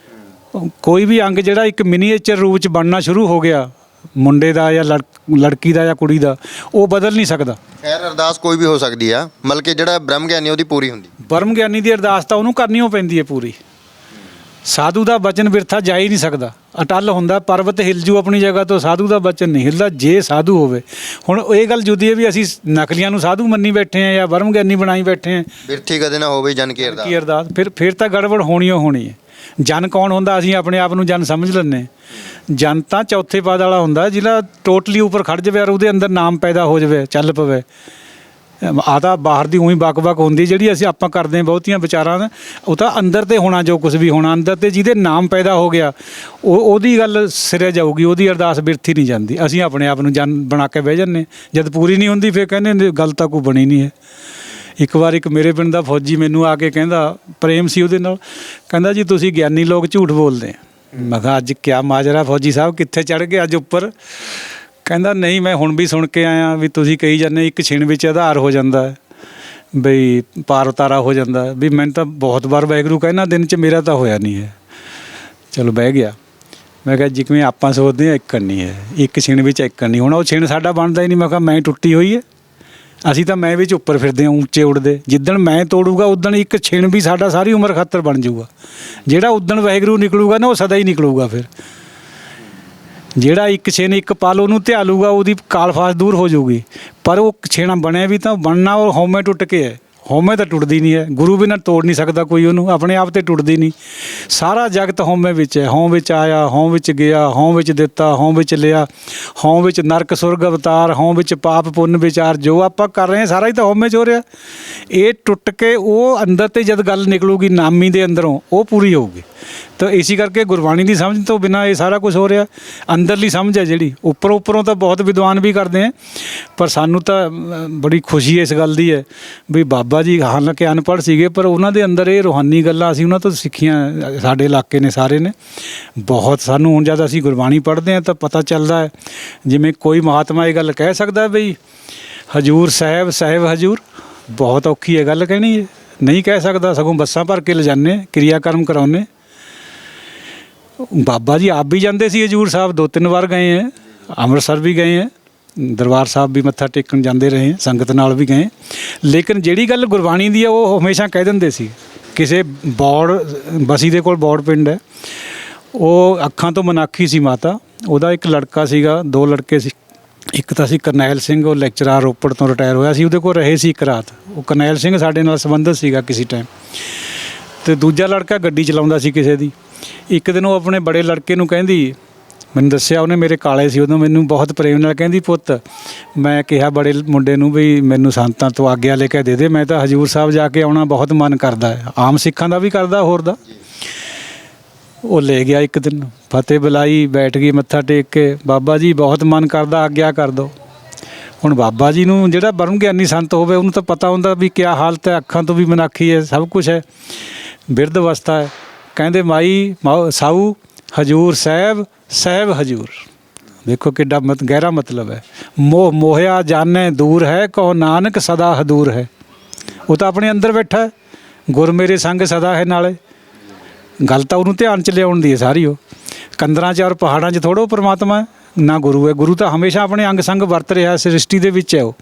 ਕੋਈ ਵੀ ਅੰਗ ਜਿਹੜਾ ਇੱਕ ਮਿਨੀਏਚਰ ਰੂਪ 'ਚ ਬਣਨਾ ਸ਼ੁਰੂ ਹੋ ਗਿਆ, ਮੁੰਡੇ ਦਾ ਜਾਂ ਲੜਕੀ ਦਾ ਜਾਂ ਕੁੜੀ ਦਾ, ਉਹ ਬਦਲ ਨਹੀਂ ਸਕਦਾ। ਖੈਰ ਅਰਦਾਸ ਕੋਈ ਵੀ ਹੋ ਸਕਦੀ ਆ, ਮਤਲਬ ਕਿ ਜਿਹੜਾ ਬ੍ਰਹਮ ਗਿਆਨੀ ਉਹਦੀ ਪੂਰੀ ਹੁੰਦੀ। ਬ੍ਰਹਮ ਗਿਆਨੀ ਦੀ ਅਰਦਾਸ ਤਾਂ ਉਹਨੂੰ ਕਰਨੀ ਓ ਪੈਂਦੀ ਹੈ ਪੂਰੀ। ਸਾਧੂ ਦਾ ਬਚਨ ਬਿਰਥਾ ਜਾ ਹੀ ਨਹੀਂ ਸਕਦਾ, ਅਟੱਲ ਹੁੰਦਾ। ਪਰਬਤ ਹਿਲ ਜੂ ਆਪਣੀ ਜਗ੍ਹਾ ਤੋਂ, ਸਾਧੂ ਦਾ ਬਚਨ ਨਹੀਂ ਹਿਲਦਾ ਜੇ ਸਾਧੂ ਹੋਵੇ। ਹੁਣ ਇਹ ਗੱਲ ਜੁਦੀ ਹੈ ਵੀ ਅਸੀਂ ਨਕਲੀਆਂ ਨੂੰ ਸਾਧੂ ਮੰਨੀ ਬੈਠੇ ਹਾਂ ਜਾਂ ਬ੍ਰਹਮ ਗਿਆਨੀ ਬਣਾਈ ਬੈਠੇ ਹਾਂ। ਬਿਰਥੀ ਕਦੇ ਨਾ ਹੋਵੇ ਜਨ ਕੀ ਅਰਦਾਸ, ਫਿਰ ਤਾਂ ਗੜਬੜ ਹੋਣੀ ਓ ਹੋਣੀ ਹੈ। ਜਨ ਕੌਣ ਹੁੰਦਾ? ਅਸੀਂ ਆਪਣੇ ਆਪ ਨੂੰ ਜਨ ਸਮਝ ਲੈਂਦੇ। ਜਨ ਤਾਂ ਚੌਥੇ ਪਦ ਵਾਲਾ ਹੁੰਦਾ, ਜਿਹੜਾ ਟੋਟਲੀ ਉੱਪਰ ਖੜ ਜਾਵੇ ਔਰ ਉਹਦੇ ਅੰਦਰ ਨਾਮ ਪੈਦਾ ਹੋ ਜਾਵੇ, ਚੱਲ ਪਵੇ। ਆ ਤਾਂ ਬਾਹਰ ਦੀ ਉਹੀ ਬਕ ਹੁੰਦੀ, ਜਿਹੜੀ ਅਸੀਂ ਆਪਾਂ ਕਰਦੇ ਹਾਂ ਬਹੁਤੀਆਂ ਵਿਚਾਰਾਂ ਦਾ, ਉਹ ਤਾਂ ਅੰਦਰ ਤੇ ਹੋਣਾ ਜੋ ਕੁਝ ਵੀ ਹੋਣਾ ਅੰਦਰ ਤੇ। ਜਿਹਦੇ ਨਾਮ ਪੈਦਾ ਹੋ ਗਿਆ ਉਹਦੀ ਗੱਲ ਸਿਰੇ ਜਾਊਗੀ, ਉਹਦੀ ਅਰਦਾਸ ਬਿਰਥੀ ਨਹੀਂ ਜਾਂਦੀ। ਅਸੀਂ ਆਪਣੇ ਆਪ ਨੂੰ ਜਨ ਬਣਾ ਕੇ ਬਹਿ ਜਾਂਦੇ, ਜਦ ਪੂਰੀ ਨਹੀਂ ਹੁੰਦੀ ਫਿਰ ਕਹਿੰਦੇ ਗੱਲ ਤਾਂ ਕੋਈ ਬਣੀ ਨਹੀਂ ਹੈ। ਇੱਕ ਵਾਰ ਇੱਕ ਮੇਰੇ ਪਿੰਡ ਦਾ ਫੌਜੀ ਮੈਨੂੰ ਆ ਕੇ ਕਹਿੰਦਾ, ਪ੍ਰੇਮ ਸੀ ਉਹਦੇ ਨਾਲ, ਕਹਿੰਦਾ ਜੀ ਤੁਸੀਂ ਗਿਆਨੀ ਲੋਕ ਝੂਠ ਬੋਲਦੇ। ਮੈਂ ਕਿਹਾ ਅੱਜ ਕਿਆ ਮਾਜਰਾ ਫੌਜੀ ਸਾਹਿਬ, ਕਿੱਥੇ ਚੜ੍ਹ ਗਏ ਅੱਜ ਉੱਪਰ? ਕਹਿੰਦਾ ਨਹੀਂ, ਮੈਂ ਹੁਣ ਵੀ ਸੁਣ ਕੇ ਆਇਆ ਵੀ ਤੁਸੀਂ ਕਹੀ ਜਾਂਦੇ ਇੱਕ ਛਿਣ ਵਿੱਚ ਆਧਾਰ ਹੋ ਜਾਂਦਾ ਹੈ, ਬਈ ਪਾਰ ਉਤਾਰਾ ਹੋ ਜਾਂਦਾ। ਵੀ ਮੈਨੂੰ ਤਾਂ ਬਹੁਤ ਵਾਰ ਵਾਹਿਗੁਰੂ ਕਹਿੰਦਾ ਦਿਨ 'ਚ, ਮੇਰਾ ਤਾਂ ਹੋਇਆ ਨਹੀਂ ਹੈ। ਚਲੋ ਬਹਿ ਗਿਆ। ਮੈਂ ਕਿਹਾ ਜਿਵੇਂ ਆਪਾਂ ਸੋਚਦੇ ਹਾਂ ਇੱਕਣ ਨਹੀਂ ਹੈ, ਇੱਕ ਛਿਣ ਵਿੱਚ ਇੱਕਣ ਨਹੀਂ ਹੋਣਾ। ਉਹ ਛਿਣ ਸਾਡਾ ਬਣਦਾ ਹੀ ਨਹੀਂ। ਮੈਂ ਕਿਹਾ ਮੈਂ ਟੁੱਟੀ ਹੋਈ ਹੈ, ਅਸੀਂ ਤਾਂ ਮੈਂ ਵਿੱਚ ਉੱਪਰ ਫਿਰਦੇ ਹਾਂ ਉੱਚੇ ਉੱਡਦੇ। ਜਿੱਦਣ ਮੈਂ ਤੋੜੂਗਾ ਉਦਣ ਇੱਕ ਛਿਣ ਵੀ ਸਾਡਾ ਸਾਰੀ ਉਮਰ ਖਾਤਰ ਬਣ ਜਾਊਗਾ। ਜਿਹੜਾ ਉਦਣ ਵਾਹਿਗੁਰੂ ਨਿਕਲੂਗਾ ਨਾ ਉਹ ਸਦਾ ਹੀ ਨਿਕਲੂਗਾ। ਫਿਰ ਜਿਹੜਾ ਇੱਕ ਛਿਣ ਇੱਕ ਪਲ ਉਹਨੂੰ ਧਿਆ ਲੂਗਾ ਉਹਦੀ ਕਾਲਫਾਸ ਦੂਰ ਹੋ ਜਾਊਗੀ। ਪਰ ਉਹ ਛਿਣਾ ਬਣਿਆ ਵੀ ਤਾਂ ਬਣਨਾ ਉਹ ਹਉਮੈ ਟੁੱਟ ਕੇ ਹੈ। ਹਉਮੈ ਤਾਂ ਟੁੱਟਦੀ ਨਹੀਂ ਹੈ। ਗੁਰੂ ਬਿਨਾਂ ਤੋੜ ਨਹੀਂ ਸਕਦਾ ਕੋਈ ਉਹਨੂੰ, ਆਪਣੇ ਆਪ ਤੇ ਟੁੱਟਦੀ ਨਹੀਂ। ਸਾਰਾ ਜਗਤ ਹਉਮੈ ਵਿੱਚ ਹੈ। ਹਉ ਵਿੱਚ ਆਇਆ, ਹਉ ਵਿੱਚ ਗਿਆ, ਹਉ ਵਿੱਚ ਦਿੱਤਾ, ਹਉ ਵਿੱਚ ਲਿਆ, ਹਉ ਵਿੱਚ ਨਰਕ ਸੁਰਗ ਅਵਤਾਰ, ਹਉ ਵਿੱਚ ਪਾਪ ਪੁੰਨ ਵਿਚਾਰ। ਜੋ ਆਪਾਂ ਕਰ ਰਹੇ ਹਾਂ ਸਾਰਾ ਹੀ ਤਾਂ ਹਉਮੈ 'ਚ ਹੋ ਰਿਹਾ। ਇਹ ਟੁੱਟ ਕੇ ਉਹ ਅੰਦਰ ਤੇ ਜਦ ਗੱਲ ਨਿਕਲੂਗੀ ਨਾਮੀ ਦੇ ਅੰਦਰੋਂ ਉਹ ਪੂਰੀ ਹੋਊਗੀ। ਤਾਂ ਇਸੇ ਕਰਕੇ ਗੁਰਬਾਣੀ ਦੀ ਸਮਝ ਤੋਂ ਬਿਨਾਂ ਇਹ ਸਾਰਾ ਕੁਝ ਹੋ ਰਿਹਾ। ਅੰਦਰਲੀ ਸਮਝ ਹੈ ਜਿਹੜੀ, ਉੱਪਰੋਂ ਤਾਂ ਬਹੁਤ ਵਿਦਵਾਨ ਵੀ ਕਰਦੇ ਆ, ਪਰ ਸਾਨੂੰ ਤਾਂ ਬੜੀ ਖੁਸ਼ੀ ਇਸ ਗੱਲ ਦੀ ਹੈ ਵੀ ਬਾਬਾ ਜੀ ਹਾਲਾਂਕਿ ਅਨਪੜ੍ਹ ਸੀਗੇ ਪਰ ਉਹਨਾਂ ਦੇ ਅੰਦਰ ਇਹ ਰੂਹਾਨੀ ਗੱਲਾਂ ਅਸੀਂ ਉਹਨਾਂ ਤੋਂ ਸਿੱਖੀਆਂ। ਸਾਡੇ ਇਲਾਕੇ ਨੇ ਸਾਰੇ ਨੇ ਬਹੁਤ। ਸਾਨੂੰ ਹੁਣ ਜਦ ਅਸੀਂ ਗੁਰਬਾਣੀ ਪੜ੍ਹਦੇ ਹਾਂ ਤਾਂ ਪਤਾ ਚੱਲਦਾ ਹੈ ਜਿਵੇਂ ਕੋਈ ਮਹਾਤਮਾ ਇਹ ਗੱਲ ਕਹਿ ਸਕਦਾ ਬਈ ਹਜੂਰ ਸਾਹਿਬ ਸਾਹਿਬ ਹਜੂਰ। ਬਹੁਤ ਔਖੀ ਹੈ ਗੱਲ ਕਹਿਣੀ, ਨਹੀਂ ਕਹਿ ਸਕਦਾ। ਸਗੋਂ ਬੱਸਾਂ ਭਰ ਕੇ ਲਿਜਾਨੇ, ਕਿਰਿਆ ਕਰਮ ਕਰਾਉਂਦੇ। ਬਾਬਾ ਜੀ ਆਪ ਵੀ ਜਾਂਦੇ ਸੀ ਹਜੂਰ ਸਾਹਿਬ, 2-3 ਵਾਰ ਗਏ ਹੈ। ਅੰਮ੍ਰਿਤਸਰ ਵੀ ਗਏ ਹੈ, ਦਰਬਾਰ ਸਾਹਿਬ ਵੀ ਮੱਥਾ ਟੇਕਣ ਜਾਂਦੇ ਰਹੇ, ਸੰਗਤ ਨਾਲ ਵੀ ਗਏ। ਲੇਕਿਨ ਜਿਹੜੀ ਗੱਲ ਗੁਰਬਾਣੀ ਦੀ ਹੈ ਉਹ ਹਮੇਸ਼ਾ ਕਹਿ ਦਿੰਦੇ ਸੀ। ਕਿਸੇ ਬੌੜ ਬਸੀ ਦੇ ਕੋਲ ਬੌੜ ਪਿੰਡ ਹੈ, ਉਹ ਅੱਖਾਂ ਤੋਂ ਮਨਾਖੀ ਸੀ ਮਾਤਾ। ਉਹਦਾ ਇੱਕ ਲੜਕਾ ਸੀਗਾ, 2 ਲੜਕੇ ਸੀ। ਇੱਕ ਤਾਂ ਸੀ ਕਰਨੈਲ ਸਿੰਘ, ਉਹ ਲੈਕਚਰਰ ਰੋਪੜ ਤੋਂ ਰਿਟਾਇਰ ਹੋਇਆ ਸੀ। ਉਹਦੇ ਕੋਲ ਰਹੇ ਸੀ ਇੱਕ ਰਾਤ। ਉਹ ਕਰਨੈਲ ਸਿੰਘ ਸਾਡੇ ਨਾਲ ਸੰਬੰਧਿਤ ਸੀਗਾ ਕਿਸੇ ਟਾਈਮ। ਅਤੇ ਦੂਜਾ ਲੜਕਾ ਗੱਡੀ ਚਲਾਉਂਦਾ ਸੀ ਕਿਸੇ ਦੀ। ਇੱਕ ਦਿਨ ਉਹ ਆਪਣੇ ਬੜੇ ਲੜਕੇ ਨੂੰ ਕਹਿੰਦੀ, ਮੈਨੂੰ ਦੱਸਿਆ ਉਹਨੇ, ਮੇਰੇ ਕਾਲੇ ਸੀ ਉਦੋਂ, ਮੈਨੂੰ ਬਹੁਤ ਪ੍ਰੇਮ ਨਾਲ ਕਹਿੰਦੀ, ਪੁੱਤ ਮੈਂ ਕਿਹਾ ਬੜੇ ਮੁੰਡੇ ਨੂੰ ਵੀ ਮੈਨੂੰ ਸੰਤਾਂ ਤੋਂ ਆਗਿਆ ਲੈ ਕੇ ਦੇ ਦੇ, ਮੈਂ ਤਾਂ ਹਜੂਰ ਸਾਹਿਬ ਜਾ ਕੇ ਆਉਣਾ ਬਹੁਤ ਮਨ ਕਰਦਾ ਹੈ। ਆਮ ਸਿੱਖਾਂ ਦਾ ਵੀ ਕਰਦਾ, ਹੋਰ ਦਾ। ਉਹ ਲੈ ਗਿਆ ਇੱਕ ਦਿਨ, ਫਤਿਹ ਬੁਲਾਈ, ਬੈਠ ਗਈ ਮੱਥਾ ਟੇਕ ਕੇ। ਬਾਬਾ ਜੀ ਬਹੁਤ ਮਨ ਕਰਦਾ, ਆਗਿਆ ਕਰ ਦਿਓ। ਹੁਣ ਬਾਬਾ ਜੀ ਨੂੰ ਜਿਹੜਾ ਬ੍ਰਹਮ ਗਿਆਨੀ ਸੰਤ ਹੋਵੇ ਉਹਨੂੰ ਤਾਂ ਪਤਾ ਹੁੰਦਾ ਵੀ ਕਿਆ ਹਾਲਤ ਹੈ, ਅੱਖਾਂ ਤੋਂ ਵੀ ਮਨਾਖੀ ਹੈ, ਸਭ ਕੁਛ ਹੈ, ਬਿਰਧ ਅਵਸਥਾ ਹੈ। ਕਹਿੰਦੇ ਮਾਈ ਸਾਊ ਹਜੂਰ ਸਾਹਿਬ ਸਾਹਿਬ ਹਜੂਰ। ਦੇਖੋ ਕਿੱਡਾ ਗਹਿਰਾ ਮਤਲਬ ਹੈ। ਮੋਹ ਮੋਹਿਆ ਜਾਣੈ ਦੂਰ ਹੈ, ਕਹੋ ਨਾਨਕ ਸਦਾ ਹਦੂਰ ਹੈ। ਉਹ ਤਾਂ ਆਪਣੇ ਅੰਦਰ ਬੈਠਾ ਹੈ, ਗੁਰ ਮੇਰੇ ਸੰਗ ਸਦਾ ਹੈ ਨਾਲੇ। ਗੱਲ ਤਾਂ ਉਹਨੂੰ ਧਿਆਨ 'ਚ ਲਿਆਉਣ ਦੀ ਹੈ ਸਾਰੀ। ਉਹ ਕੰਦਰਾਂ 'ਚ ਔਰ ਪਹਾੜਾਂ 'ਚ ਥੋੜ੍ਹਾ ਪਰਮਾਤਮਾ ਨਾ ਗੁਰੂ ਹੈ। ਗੁਰੂ ਤਾਂ ਹਮੇਸ਼ਾ ਆਪਣੇ ਅੰਗ ਸੰਗ ਵਰਤ ਰਿਹਾ, ਸ੍ਰਿਸ਼ਟੀ ਦੇ ਵਿੱਚ ਹੈ ਉਹ।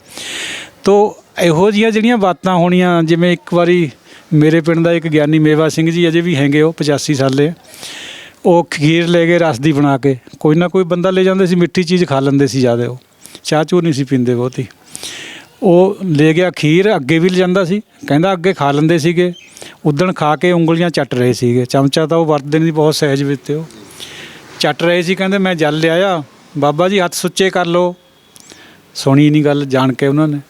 ਤੋ ਇਹੋ ਜਿਹੀਆਂ ਜਿਹੜੀਆਂ ਬਾਤਾਂ ਹੋਣੀਆਂ, ਜਿਵੇਂ ਇੱਕ ਵਾਰੀ ਮੇਰੇ ਪਿੰਡ ਦਾ ਇੱਕ ਗਿਆਨੀ ਮੇਵਾ ਸਿੰਘ ਜੀ ਅਜੇ ਵੀ ਹੈਗੇ, ਉਹ 85 ਸਾਲੇ। ਉਹ ਖੀਰ ਲੈ ਗਏ ਰਸ ਦੀ ਬਣਾ ਕੇ। ਕੋਈ ਨਾ ਕੋਈ ਬੰਦਾ ਲੈ ਜਾਂਦੇ ਸੀ, ਮਿੱਠੀ ਚੀਜ਼ ਖਾ ਲੈਂਦੇ ਸੀ ਜ਼ਿਆਦਾ। ਉਹ ਚਾਹ ਚੂਹ ਨਹੀਂ ਸੀ ਪੀਂਦੇ ਬਹੁਤੀ। ਉਹ ਲੈ ਗਿਆ ਖੀਰ, ਅੱਗੇ ਵੀ ਲਿਜਾਂਦਾ ਸੀ। ਕਹਿੰਦਾ ਅੱਗੇ ਖਾ ਲੈਂਦੇ ਸੀਗੇ, ਉਦਣ ਖਾ ਕੇ ਉਂਗਲੀਆਂ ਚੱਟ ਰਹੇ ਸੀਗੇ। ਚਮਚਾ ਤਾਂ ਉਹ ਵਰਤਦੇ ਨਹੀਂ, ਬਹੁਤ ਸਹਿਜ ਵਿੱਚ ਉਹ ਚੱਟ ਰਹੇ ਸੀ। ਕਹਿੰਦੇ ਮੈਂ ਜਲ ਲਿਆਇਆ, ਬਾਬਾ ਜੀ ਹੱਥ ਸੁੱਚੇ ਕਰ ਲਓ। ਸੁਣੀ ਨਹੀਂ ਗੱਲ ਜਾਣ ਕੇ ਉਹਨਾਂ ਨੇ।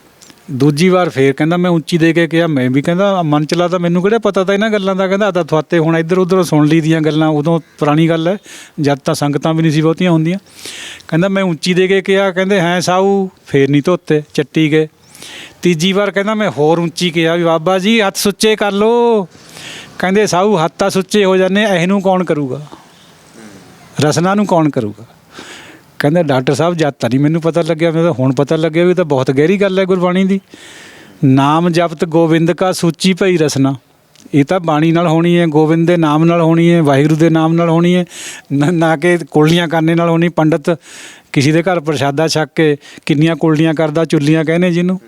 ਦੂਜੀ ਵਾਰ ਫੇਰ ਕਹਿੰਦਾ ਮੈਂ ਉੱਚੀ ਦੇ ਕੇ ਕਿਹਾ। ਮੈਂ ਵੀ ਕਹਿੰਦਾ ਮਨ ਚਲਾ ਤਾਂ ਮੈਨੂੰ ਕਿਹੜਾ ਪਤਾ ਤਾਂ ਇਹਨਾਂ ਗੱਲਾਂ ਦਾ। ਕਹਿੰਦਾ ਤਾਂ ਤੁਹਾਤੇ ਹੁਣ ਇੱਧਰ ਉੱਧਰੋਂ ਸੁਣ ਲਈ ਦੀਆਂ ਗੱਲਾਂ, ਉਦੋਂ ਪੁਰਾਣੀ ਗੱਲ ਹੈ, ਜਦ ਤਾਂ ਸੰਗਤਾਂ ਵੀ ਨਹੀਂ ਸੀ ਬਹੁਤੀਆਂ ਹੁੰਦੀਆਂ। ਕਹਿੰਦਾ ਮੈਂ ਉੱਚੀ ਦੇ ਕੇ ਕਿਹਾ। ਕਹਿੰਦੇ ਹੈਂ ਸਾਊ, ਫੇਰ ਨਹੀਂ ਧੋਤੇ, ਚੱਟੀ ਗਏ। ਤੀਜੀ ਵਾਰ ਕਹਿੰਦਾ ਮੈਂ ਹੋਰ ਉੱਚੀ ਕਿਹਾ ਵੀ ਬਾਬਾ ਜੀ ਹੱਥ ਸੁੱਚੇ ਕਰ ਲਓ। ਕਹਿੰਦੇ ਸਾਊ ਹੱਥ ਤਾਂ ਸੁੱਚੇ ਹੋ ਜਾਂਦੇ, ਇਹਨੂੰ ਕੌਣ ਕਰੂਗਾ, ਰਸਨਾ ਨੂੰ ਕੌਣ ਕਰੂਗਾ। ਕਹਿੰਦਾ ਡਾਕਟਰ ਸਾਹਿਬ ਜਦ ਤਾਂ ਨਹੀਂ ਮੈਨੂੰ ਪਤਾ ਲੱਗਿਆ, ਮੈਨੂੰ ਤਾਂ ਹੁਣ ਪਤਾ ਲੱਗਿਆ ਵੀ ਤਾਂ ਬਹੁਤ ਗਹਿਰੀ ਗੱਲ ਹੈ ਗੁਰਬਾਣੀ ਦੀ। ਨਾਮ ਜਪਤ ਗੋਬਿੰਦ ਕਾ ਸੂਚੀ ਭਈ ਰਸਨਾ। ਇਹ ਤਾਂ ਬਾਣੀ ਨਾਲ ਹੋਣੀ ਹੈ, ਗੋਬਿੰਦ ਦੇ ਨਾਮ ਨਾਲ ਹੋਣੀ ਹੈ, ਵਾਹਿਗੁਰੂ ਦੇ ਨਾਮ ਨਾਲ ਹੋਣੀ ਹੈ, ਨਾ ਕਿ ਕੁਲਲੀਆਂ ਕਰਨੇ ਨਾਲ ਹੋਣੀ। ਪੰਡਤ ਕਿਸੇ ਦੇ ਘਰ ਪ੍ਰਸ਼ਾਦਾ ਛੱਕ ਕੇ ਕਿੰਨੀਆਂ ਕੁਲਲੀਆਂ ਕਰਦਾ, ਚੁੱਲੀਆਂ ਕਹਿੰਦੇ ਜਿਹਨੂੰ।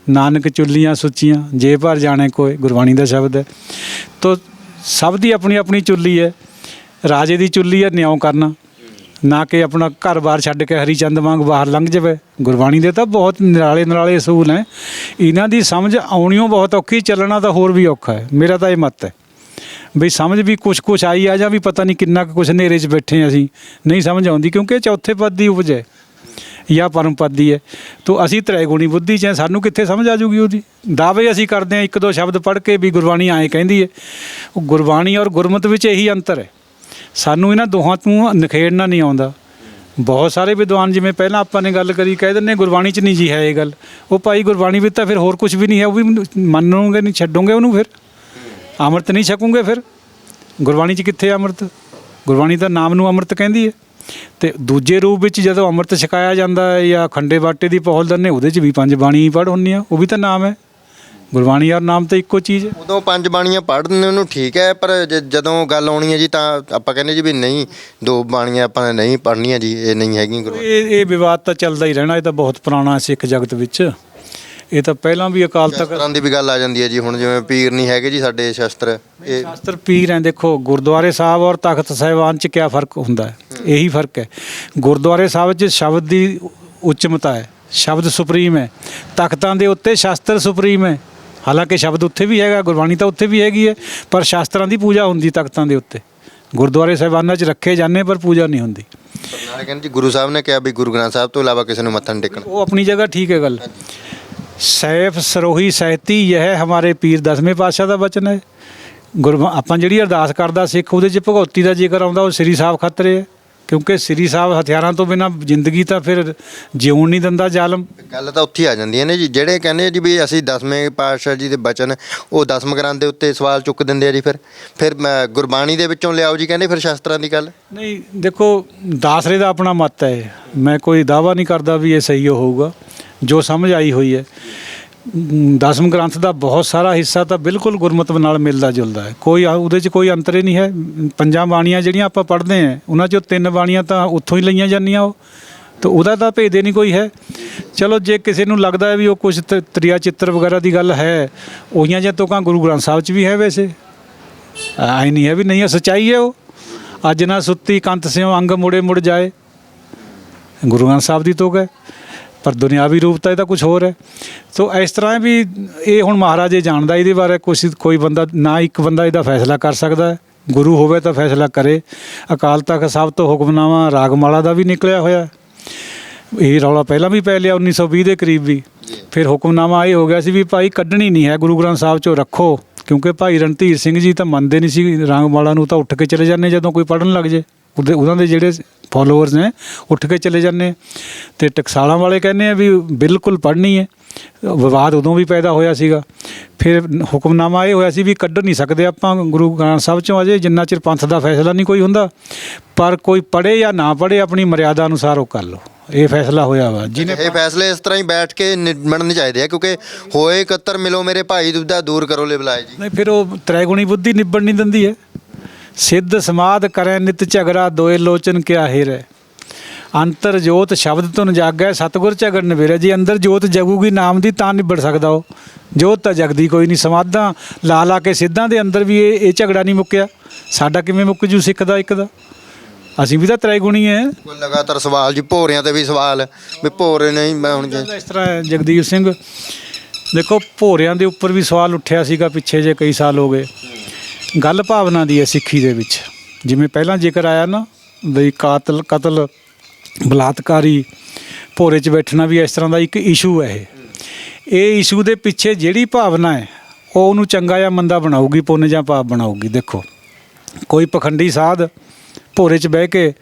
ਨਾਨਕ ਚੁੱਲੀਆਂ ਸੁੱਚੀਆਂ ਜੇ ਭਰ ਜਾਣੇ ਕੋਈ, ਗੁਰਬਾਣੀ ਦਾ ਸ਼ਬਦ ਹੈ। ਤੋ ਸਭ ਦੀ ਆਪਣੀ ਆਪਣੀ ਚੁੱਲੀ ਹੈ। ਰਾਜੇ ਦੀ ਚੁੱਲੀ ਹੈ ਨਿਉ ਕਰਨਾ, ਨਾ ਕਿ ਆਪਣਾ ਘਰ-ਬਾਰ ਛੱਡ ਕੇ ਹਰੀ ਚੰਦ ਵਾਂਗ ਬਾਹਰ ਲੰਘ ਜਾਵੇ। ਗੁਰਬਾਣੀ ਦੇ ਤਾਂ ਬਹੁਤ ਨਿਰਾਲੇ ਅਸੂਲ ਹੈ। ਇਹਨਾਂ ਦੀ ਸਮਝ ਆਉਣੀਓ ਬਹੁਤ ਔਖੀ, ਚੱਲਣਾ ਤਾਂ ਹੋਰ ਵੀ ਔਖਾ ਹੈ। ਮੇਰਾ ਤਾਂ ਇਹ ਮੱਤ ਹੈ ਬਈ ਸਮਝ ਵੀ ਕੁਛ ਆਈ ਆ ਜਾਂ ਵੀ ਪਤਾ ਨਹੀਂ ਕਿੰਨਾ ਕੁ ਕੁਛ ਹਨੇਰੇ 'ਚ ਬੈਠੇ ਅਸੀਂ, ਨਹੀਂ ਸਮਝ ਆਉਂਦੀ। ਕਿਉਂਕਿ ਚੌਥੇ ਪਦ ਦੀ ਉਪਜ ਹੈ ਜਾਂ ਪਰਮ ਪਦ ਦੀ ਹੈ। ਤੋ ਅਸੀਂ ਤ੍ਰੈਗੁਣੀ ਬੁੱਧੀ 'ਚ ਸਾਨੂੰ ਕਿੱਥੇ ਸਮਝ ਆ ਜੂਗੀ ਉਹਦੀ। ਦਾਅਵੇ ਅਸੀਂ ਕਰਦੇ ਹਾਂ 1-2 ਸ਼ਬਦ ਪੜ੍ਹ ਕੇ ਵੀ ਗੁਰਬਾਣੀ ਐਂ ਕਹਿੰਦੀ ਹੈ। ਉਹ ਗੁਰਬਾਣੀ ਔਰ ਗੁਰਮਤਿ ਵਿੱਚ ਇਹੀ ਅੰਤਰ ਹੈ। ਸਾਨੂੰ ਇਹਨਾਂ ਦੋਹਾਂ ਤੋਂ ਨਿਖੇੜਨਾ ਨਹੀਂ ਆਉਂਦਾ। ਬਹੁਤ ਸਾਰੇ ਵਿਦਵਾਨ ਜਿਵੇਂ ਪਹਿਲਾਂ ਆਪਾਂ ਨੇ ਗੱਲ ਕਰੀ ਕਹਿ ਦਿੰਦੇ ਗੁਰਬਾਣੀ 'ਚ ਨਹੀਂ ਜੀ ਹੈ ਇਹ ਗੱਲ। ਉਹ ਭਾਈ ਗੁਰਬਾਣੀ ਵਿੱਚ ਤਾਂ ਫਿਰ ਹੋਰ ਕੁਝ ਵੀ ਨਹੀਂ ਹੈ, ਉਹ ਵੀ ਮੰਨੋਗੇ ਨਹੀਂ, ਛੱਡੋਗੇ ਉਹਨੂੰ, ਫਿਰ ਅੰਮ੍ਰਿਤ ਨਹੀਂ ਛਕੋਗੇ। ਫਿਰ ਗੁਰਬਾਣੀ 'ਚ ਕਿੱਥੇ ਅੰਮ੍ਰਿਤ? ਗੁਰਬਾਣੀ ਤਾਂ ਨਾਮ ਨੂੰ ਅੰਮ੍ਰਿਤ ਕਹਿੰਦੀ ਹੈ। ਅਤੇ ਦੂਜੇ ਰੂਪ ਵਿੱਚ ਜਦੋਂ ਅੰਮ੍ਰਿਤ ਛਕਾਇਆ ਜਾਂਦਾ ਹੈ ਜਾਂ ਖੰਡੇ ਬਾਟੇ ਦੀ ਪਹੁਲ ਦਿੰਦੇ, ਉਹਦੇ 'ਚ ਵੀ 5 ਬਾਣੀ ਪੜ੍ਹ ਹੁੰਦੀਆਂ, ਉਹ ਵੀ ਤਾਂ ਨਾਮ ਹੈ। ਗੁਰਬਾਣੀ ਔਰ ਨਾਮ ਤਾਂ ਇੱਕੋ ਚੀਜ਼ ਹੈ। ਉਦੋਂ 5 ਬਾਣੀਆਂ ਪੜ੍ਹਨ ਨੂੰ ਠੀਕ ਹੈ, ਪਰ ਜਦੋਂ ਗੱਲ ਆਉਣੀ ਹੈ ਜੀ ਤਾਂ ਆਪਾਂ ਕਹਿੰਦੇ ਜੀ ਵੀ ਨਹੀਂ 2 ਬਾਣੀਆਂ ਆਪਾਂ ਨੇ ਨਹੀਂ ਪੜ੍ਹਨੀਆਂ ਜੀ, ਇਹ ਨਹੀਂ ਹੈਗੀਆਂ ਗੁਰਬਾਣੀ। ਇਹ ਵਿਵਾਦ ਤਾਂ ਚੱਲਦਾ ਹੀ ਰਹਿਣਾ। ਇਹ ਤਾਂ ਬਹੁਤ ਪੁਰਾਣਾ ਸਿੱਖ ਜਗਤ ਵਿੱਚ ਇਹ ਤਾਂ ਪਹਿਲਾਂ ਵੀ ਅਕਾਲ ਤਖਤ ਸ਼ਸਤਰਾਂ ਦੀ ਵੀ ਗੱਲ ਆ ਜਾਂਦੀ ਹੈ ਜੀ, ਹੁਣ ਜਿਵੇਂ ਪੀਰ ਨਹੀਂ ਹੈਗੇ ਜੀ ਸਾਡੇ ਸ਼ਸਤਰ, ਇਹ ਸ਼ਾਸਤਰ ਪੀਰ ਹੈ। ਦੇਖੋ ਗੁਰਦੁਆਰੇ ਸਾਹਿਬ ਔਰ ਤਖਤ ਸਾਹਿਬਾਨ 'ਚ ਕਿਆ ਫਰਕ ਹੁੰਦਾ ਹੈ? ਇਹੀ ਫਰਕ ਹੈ। ਗੁਰਦੁਆਰੇ ਸਾਹਿਬ 'ਚ ਸ਼ਬਦ ਦੀ ਉੱਚਮਤਾ ਹੈ, ਸ਼ਬਦ ਸੁਪਰੀਮ ਹੈ। ਤਖਤਾਂ ਦੇ ਉੱਤੇ ਸ਼ਾਸਤਰ ਸੁਪਰੀਮ ਹੈ। ਹਾਲਾਂਕਿ ਸ਼ਬਦ ਉੱਥੇ ਵੀ ਹੈਗਾ, ਗੁਰਬਾਣੀ ਤਾਂ ਉੱਥੇ ਵੀ ਹੈਗੀ ਹੈ, ਪਰ ਸ਼ਾਸਤਰਾਂ ਦੀ ਪੂਜਾ ਹੁੰਦੀ ਤਖਤਾਂ ਦੇ ਉੱਤੇ। ਗੁਰਦੁਆਰੇ ਸਾਹਿਬਾਨਾਂ 'ਚ ਰੱਖੇ ਜਾਂਦੇ ਪਰ ਪੂਜਾ ਨਹੀਂ ਹੁੰਦੀ। ਨਾਲੇ ਕਹਿੰਦੇ ਜੀ ਗੁਰੂ ਸਾਹਿਬ ਨੇ ਕਿਹਾ ਵੀ ਗੁਰੂ ਗ੍ਰੰਥ ਸਾਹਿਬ ਤੋਂ ਇਲਾਵਾ ਕਿਸੇ ਨੂੰ ਮੱਥਾ ਨਹੀਂ ਟੇਕਣਾ। ਉਹ ਆਪਣੀ ਜਗ੍ਹਾ ਠੀਕ ਹੈ ਗੱਲ। ਸੈਫ ਸਰੋਹੀ ਸਹਿਤੀ ਯਹ ਹਮਾਰੇ ਪੀਰ 10ਵੇਂ ਪਾਤਸ਼ਾਹ ਦਾ ਬਚਨ ਹੈ। ਆਪਾਂ ਜਿਹੜੀ ਅਰਦਾਸ ਕਰਦਾ ਸਿੱਖ, ਉਹਦੇ 'ਚ ਭਗਉਤੀ ਦਾ ਜ਼ਿਕਰ ਆਉਂਦਾ, ਉਹ ਸ੍ਰੀ ਸਾਹਿਬ ਖਾਤਰੇ ਹੈ, ਕਿਉਂਕਿ ਸ੍ਰੀ ਸਾਹਿਬ ਹਥਿਆਰਾਂ ਤੋਂ ਬਿਨਾਂ ਜ਼ਿੰਦਗੀ ਤਾਂ ਫਿਰ ਜਿਉਣ ਨਹੀਂ ਦਿੰਦਾ ਜ਼ਾਲਮ। ਗੱਲ ਤਾਂ ਉੱਥੇ ਆ ਜਾਂਦੀਆਂ ਨੇ ਜੀ, ਜਿਹੜੇ ਕਹਿੰਦੇ ਜੀ ਵੀ ਅਸੀਂ 10ਵੇਂ ਪਾਤਸ਼ਾਹ ਜੀ ਦੇ ਬਚਨ, ਉਹ 10ਵੇਂ ਗ੍ਰੰਥ ਦੇ ਉੱਤੇ ਸਵਾਲ ਚੁੱਕ ਦਿੰਦੇ ਆ ਜੀ। ਫਿਰ ਗੁਰਬਾਣੀ ਦੇ ਵਿੱਚੋਂ ਲਿਆਓ ਜੀ, ਕਹਿੰਦੇ ਫਿਰ ਸ਼ਾਸਤਰਾਂ ਦੀ ਗੱਲ ਨਹੀਂ। ਦੇਖੋ ਦਾਸਰੇ ਦਾ ਆਪਣਾ ਮਤ ਹੈ, ਮੈਂ ਕੋਈ ਦਾਅਵਾ ਨਹੀਂ ਕਰਦਾ ਵੀ ਇਹ ਸਹੀ ਹੋਊਗਾ। ਜੋ ਸਮਝ ਆਈ ਹੋਈ ਹੈ, 10ਵੇਂ ਗ੍ਰੰਥ ਦਾ ਬਹੁਤ ਸਾਰਾ ਹਿੱਸਾ ਤਾਂ ਬਿਲਕੁਲ ਗੁਰਮਤਿ ਨਾਲ ਮਿਲਦਾ ਜੁਲਦਾ ਹੈ, ਕੋਈ ਉਹਦੇ 'ਚ ਕੋਈ ਅੰਤਰ ਹੀ ਨਹੀਂ ਹੈ। 5 ਬਾਣੀਆਂ ਜਿਹੜੀਆਂ ਆਪਾਂ ਪੜ੍ਹਦੇ ਹਾਂ, ਉਹਨਾਂ 'ਚੋਂ 3 ਬਾਣੀਆਂ ਤਾਂ ਉੱਥੋਂ ਹੀ ਲਈਆਂ ਜਾਂਦੀਆਂ, ਉਹ ਤਾਂ ਉਹਦਾ ਤਾਂ ਭੇਦ ਹੀ ਨਹੀਂ ਕੋਈ ਹੈ। ਚਲੋ ਜੇ ਕਿਸੇ ਨੂੰ ਲੱਗਦਾ ਹੈ ਵੀ ਉਹ ਕੁਛ ਤ੍ਰਿਆ ਚਿੱਤਰ ਵਗੈਰਾ ਦੀ ਗੱਲ ਹੈ, ਉਹੀਆਂ ਜਾਂ ਤੋਕਾਂ ਗੁਰੂ ਗ੍ਰੰਥ ਸਾਹਿਬ 'ਚ ਵੀ ਹੈ। ਵੈਸੇ ਆਈ ਨਹੀਂ ਹੈ ਵੀ ਨਹੀਂ ਹੈ, ਸੱਚਾਈ ਹੈ ਉਹ। ਅੱਜ ਨਾ ਸੁੱਤੀ ਕੰਤ ਸਿਉ ਅੰਗ ਮੁੜੇ ਮੁੜ ਜਾਏ, ਗੁਰੂ ਗ੍ਰੰਥ ਸਾਹਿਬ ਦੀ ਤੋਕ ਹੈ, ਪਰ ਦੁਨਿਆਵੀ ਰੂਪ ਤਾਂ ਇਹਦਾ ਕੁਝ ਹੋਰ ਹੈ। ਸੋ ਇਸ ਤਰ੍ਹਾਂ ਵੀ ਇਹ ਹੁਣ ਮਹਾਰਾਜ ਇਹ ਜਾਣਦਾ ਇਹਦੇ ਬਾਰੇ। ਕੋਈ ਬੰਦਾ ਨਾ, ਇੱਕ ਬੰਦਾ ਇਹਦਾ ਫੈਸਲਾ ਕਰ ਸਕਦਾ ਹੈ। ਗੁਰੂ ਹੋਵੇ ਤਾਂ ਫੈਸਲਾ ਕਰੇ। ਅਕਾਲ ਤਖਤ ਸਾਹਿਬ ਤੋਂ ਹੁਕਮਨਾਮਾ ਰਾਗਮਾਲਾ ਦਾ ਵੀ ਨਿਕਲਿਆ ਹੋਇਆ। ਇਹ ਰੌਲਾ ਪਹਿਲਾਂ ਵੀ ਪੈ ਲਿਆ 1920 ਦੇ ਕਰੀਬ ਵੀ। ਫਿਰ ਹੁਕਮਨਾਮਾ ਇਹ ਹੋ ਗਿਆ ਸੀ ਵੀ ਭਾਈ ਕੱਢਣੀ ਨਹੀਂ ਹੈ, ਗੁਰੂ ਗ੍ਰੰਥ ਸਾਹਿਬ 'ਚੋਂ ਰੱਖੋ, ਕਿਉਂਕਿ ਭਾਈ ਰਣਧੀਰ ਸਿੰਘ ਜੀ ਤਾਂ ਮੰਨਦੇ ਨਹੀਂ ਸੀ ਰਾਗਮਾਲਾ ਨੂੰ, ਤਾਂ ਉੱਠ ਕੇ ਚਲੇ ਜਾਂਦੇ ਜਦੋਂ ਕੋਈ ਪੜ੍ਹਨ ਲੱਗ ਜੇ। ਉਹਨਾਂ ਦੇ ਜਿਹੜੇ ਫੋਲੋਅਰਸ ਨੇ ਉੱਠ ਕੇ ਚਲੇ ਜਾਂਦੇ। ਅਤੇ ਟਕਸਾਲਾਂ ਵਾਲੇ ਕਹਿੰਦੇ ਆ ਵੀ ਬਿਲਕੁਲ ਪੜ੍ਹਨੀ ਹੈ। ਵਿਵਾਦ ਉਦੋਂ ਵੀ ਪੈਦਾ ਹੋਇਆ ਸੀਗਾ। ਫਿਰ ਹੁਕਮਨਾਮਾ ਇਹ ਹੋਇਆ ਸੀ ਵੀ ਕੱਢ ਨਹੀਂ ਸਕਦੇ ਆਪਾਂ ਗੁਰੂ ਗ੍ਰੰਥ ਸਾਹਿਬ 'ਚੋਂ ਅਜੇ, ਜਿੰਨਾ ਚਿਰ ਪੰਥ ਦਾ ਫੈਸਲਾ ਨਹੀਂ ਕੋਈ ਹੁੰਦਾ। ਪਰ ਕੋਈ ਪੜ੍ਹੇ ਜਾਂ ਨਾ ਪੜ੍ਹੇ, ਆਪਣੀ ਮਰਿਆਦਾ ਅਨੁਸਾਰ ਉਹ ਕਰ ਲਓ। ਇਹ ਫੈਸਲਾ ਹੋਇਆ ਵਾ। ਜਿਹਨੇ ਇਹ ਫੈਸਲੇ ਇਸ ਤਰ੍ਹਾਂ ਹੀ ਬੈਠ ਕੇ ਨਿਬੜਨੇ ਚਾਹੀਦੇ ਆ, ਕਿਉਂਕਿ ਹੋਏ ਇਕੱਤਰ ਮਿਲੋ ਮੇਰੇ ਭਾਈ ਦੁਬਦਾ ਦੂਰ ਕਰੋ ਲੈ ਬੁਲਾਏ ਜੀ। ਨਹੀਂ, ਫਿਰ ਉਹ ਤ੍ਰੈਗੁਣੀ ਬੁੱਧੀ ਨਿਬੜ ਨਹੀਂ ਦਿੰਦੀ ਹੈ। ਸਿੱਧ ਸਮਾਧ ਕਰੈ ਨਿਤ ਝਗੜਾ, ਦੋਏ ਲੋਚਨ ਕਿਆ ਹਿਰੈ। ਅੰਤਰ ਜੋਤ ਸ਼ਬਦ ਧੁਨ ਜਾਗੈ, ਸਤਿਗੁਰ ਝਗੜ ਨਿਬੇੜੈ। ਜੇ ਅੰਦਰ ਜੋਤ ਜਗੂਗੀ ਨਾਮ ਦੀ ਤਾਂ ਨਿਬੜ ਸਕਦਾ ਉਹ। ਜੋਤ ਤਾਂ ਜਗਦੀ ਕੋਈ ਨਹੀਂ। ਸਮਾਧਾਂ ਲਾ ਕੇ ਸਿੱਧਾਂ ਦੇ ਅੰਦਰ ਵੀ ਇਹ ਝਗੜਾ ਨਹੀਂ ਮੁੱਕਿਆ। ਸਾਡਾ ਕਿਵੇਂ ਮੁੱਕ ਜੂ ਸਿੱਖ ਦਾ ਇੱਕ ਦਾ? ਅਸੀਂ ਵੀ ਤਾਂ ਤ੍ਰੈਗੁਣੀ ਹੈ। ਕੋਈ ਲਗਾਤਾਰ ਸਵਾਲ ਜੀ, ਭੋਰਿਆਂ ਤੇ ਵੀ ਸਵਾਲ ਵੀ ਭੋਰੇ ਨਹੀਂ। ਮੈਂ ਹੁਣ ਇਸ ਤਰ੍ਹਾਂ ਹੈ ਜਗਦੀਪ ਸਿੰਘ, ਦੇਖੋ ਭੋਰਿਆਂ ਦੇ ਉੱਪਰ ਵੀ ਸਵਾਲ ਉੱਠਿਆ ਸੀਗਾ ਪਿੱਛੇ ਜੇ ਕਈ ਸਾਲ ਹੋ ਗਏ। ਗੱਲ ਭਾਵਨਾ ਦੀ ਹੈ ਸਿੱਖੀ ਦੇ ਵਿੱਚ। ਜਿਵੇਂ ਪਹਿਲਾਂ ਜ਼ਿਕਰ ਆਇਆ ਨਾ ਬਈ ਕਤਲ ਬਲਾਤਕਾਰੀ ਭੋਰੇ 'ਚ ਬੈਠਣਾ ਵੀ ਇਸ ਤਰ੍ਹਾਂ ਦਾ ਇੱਕ ਇਸ਼ੂ ਹੈ। ਇਹ ਇਸ਼ੂ ਦੇ ਪਿੱਛੇ ਜਿਹੜੀ ਭਾਵਨਾ ਹੈ ਉਹ ਉਹਨੂੰ ਚੰਗਾ ਜਾਂ ਮੰਦਾ ਬਣਾਊਗੀ, ਪੁੰਨ ਜਾਂ ਪਾਪ ਬਣਾਊਗੀ। ਦੇਖੋ ਕੋਈ ਪਖੰਡੀ ਸਾਧ ਭੋਰੇ 'ਚ ਬਹਿ ਕੇ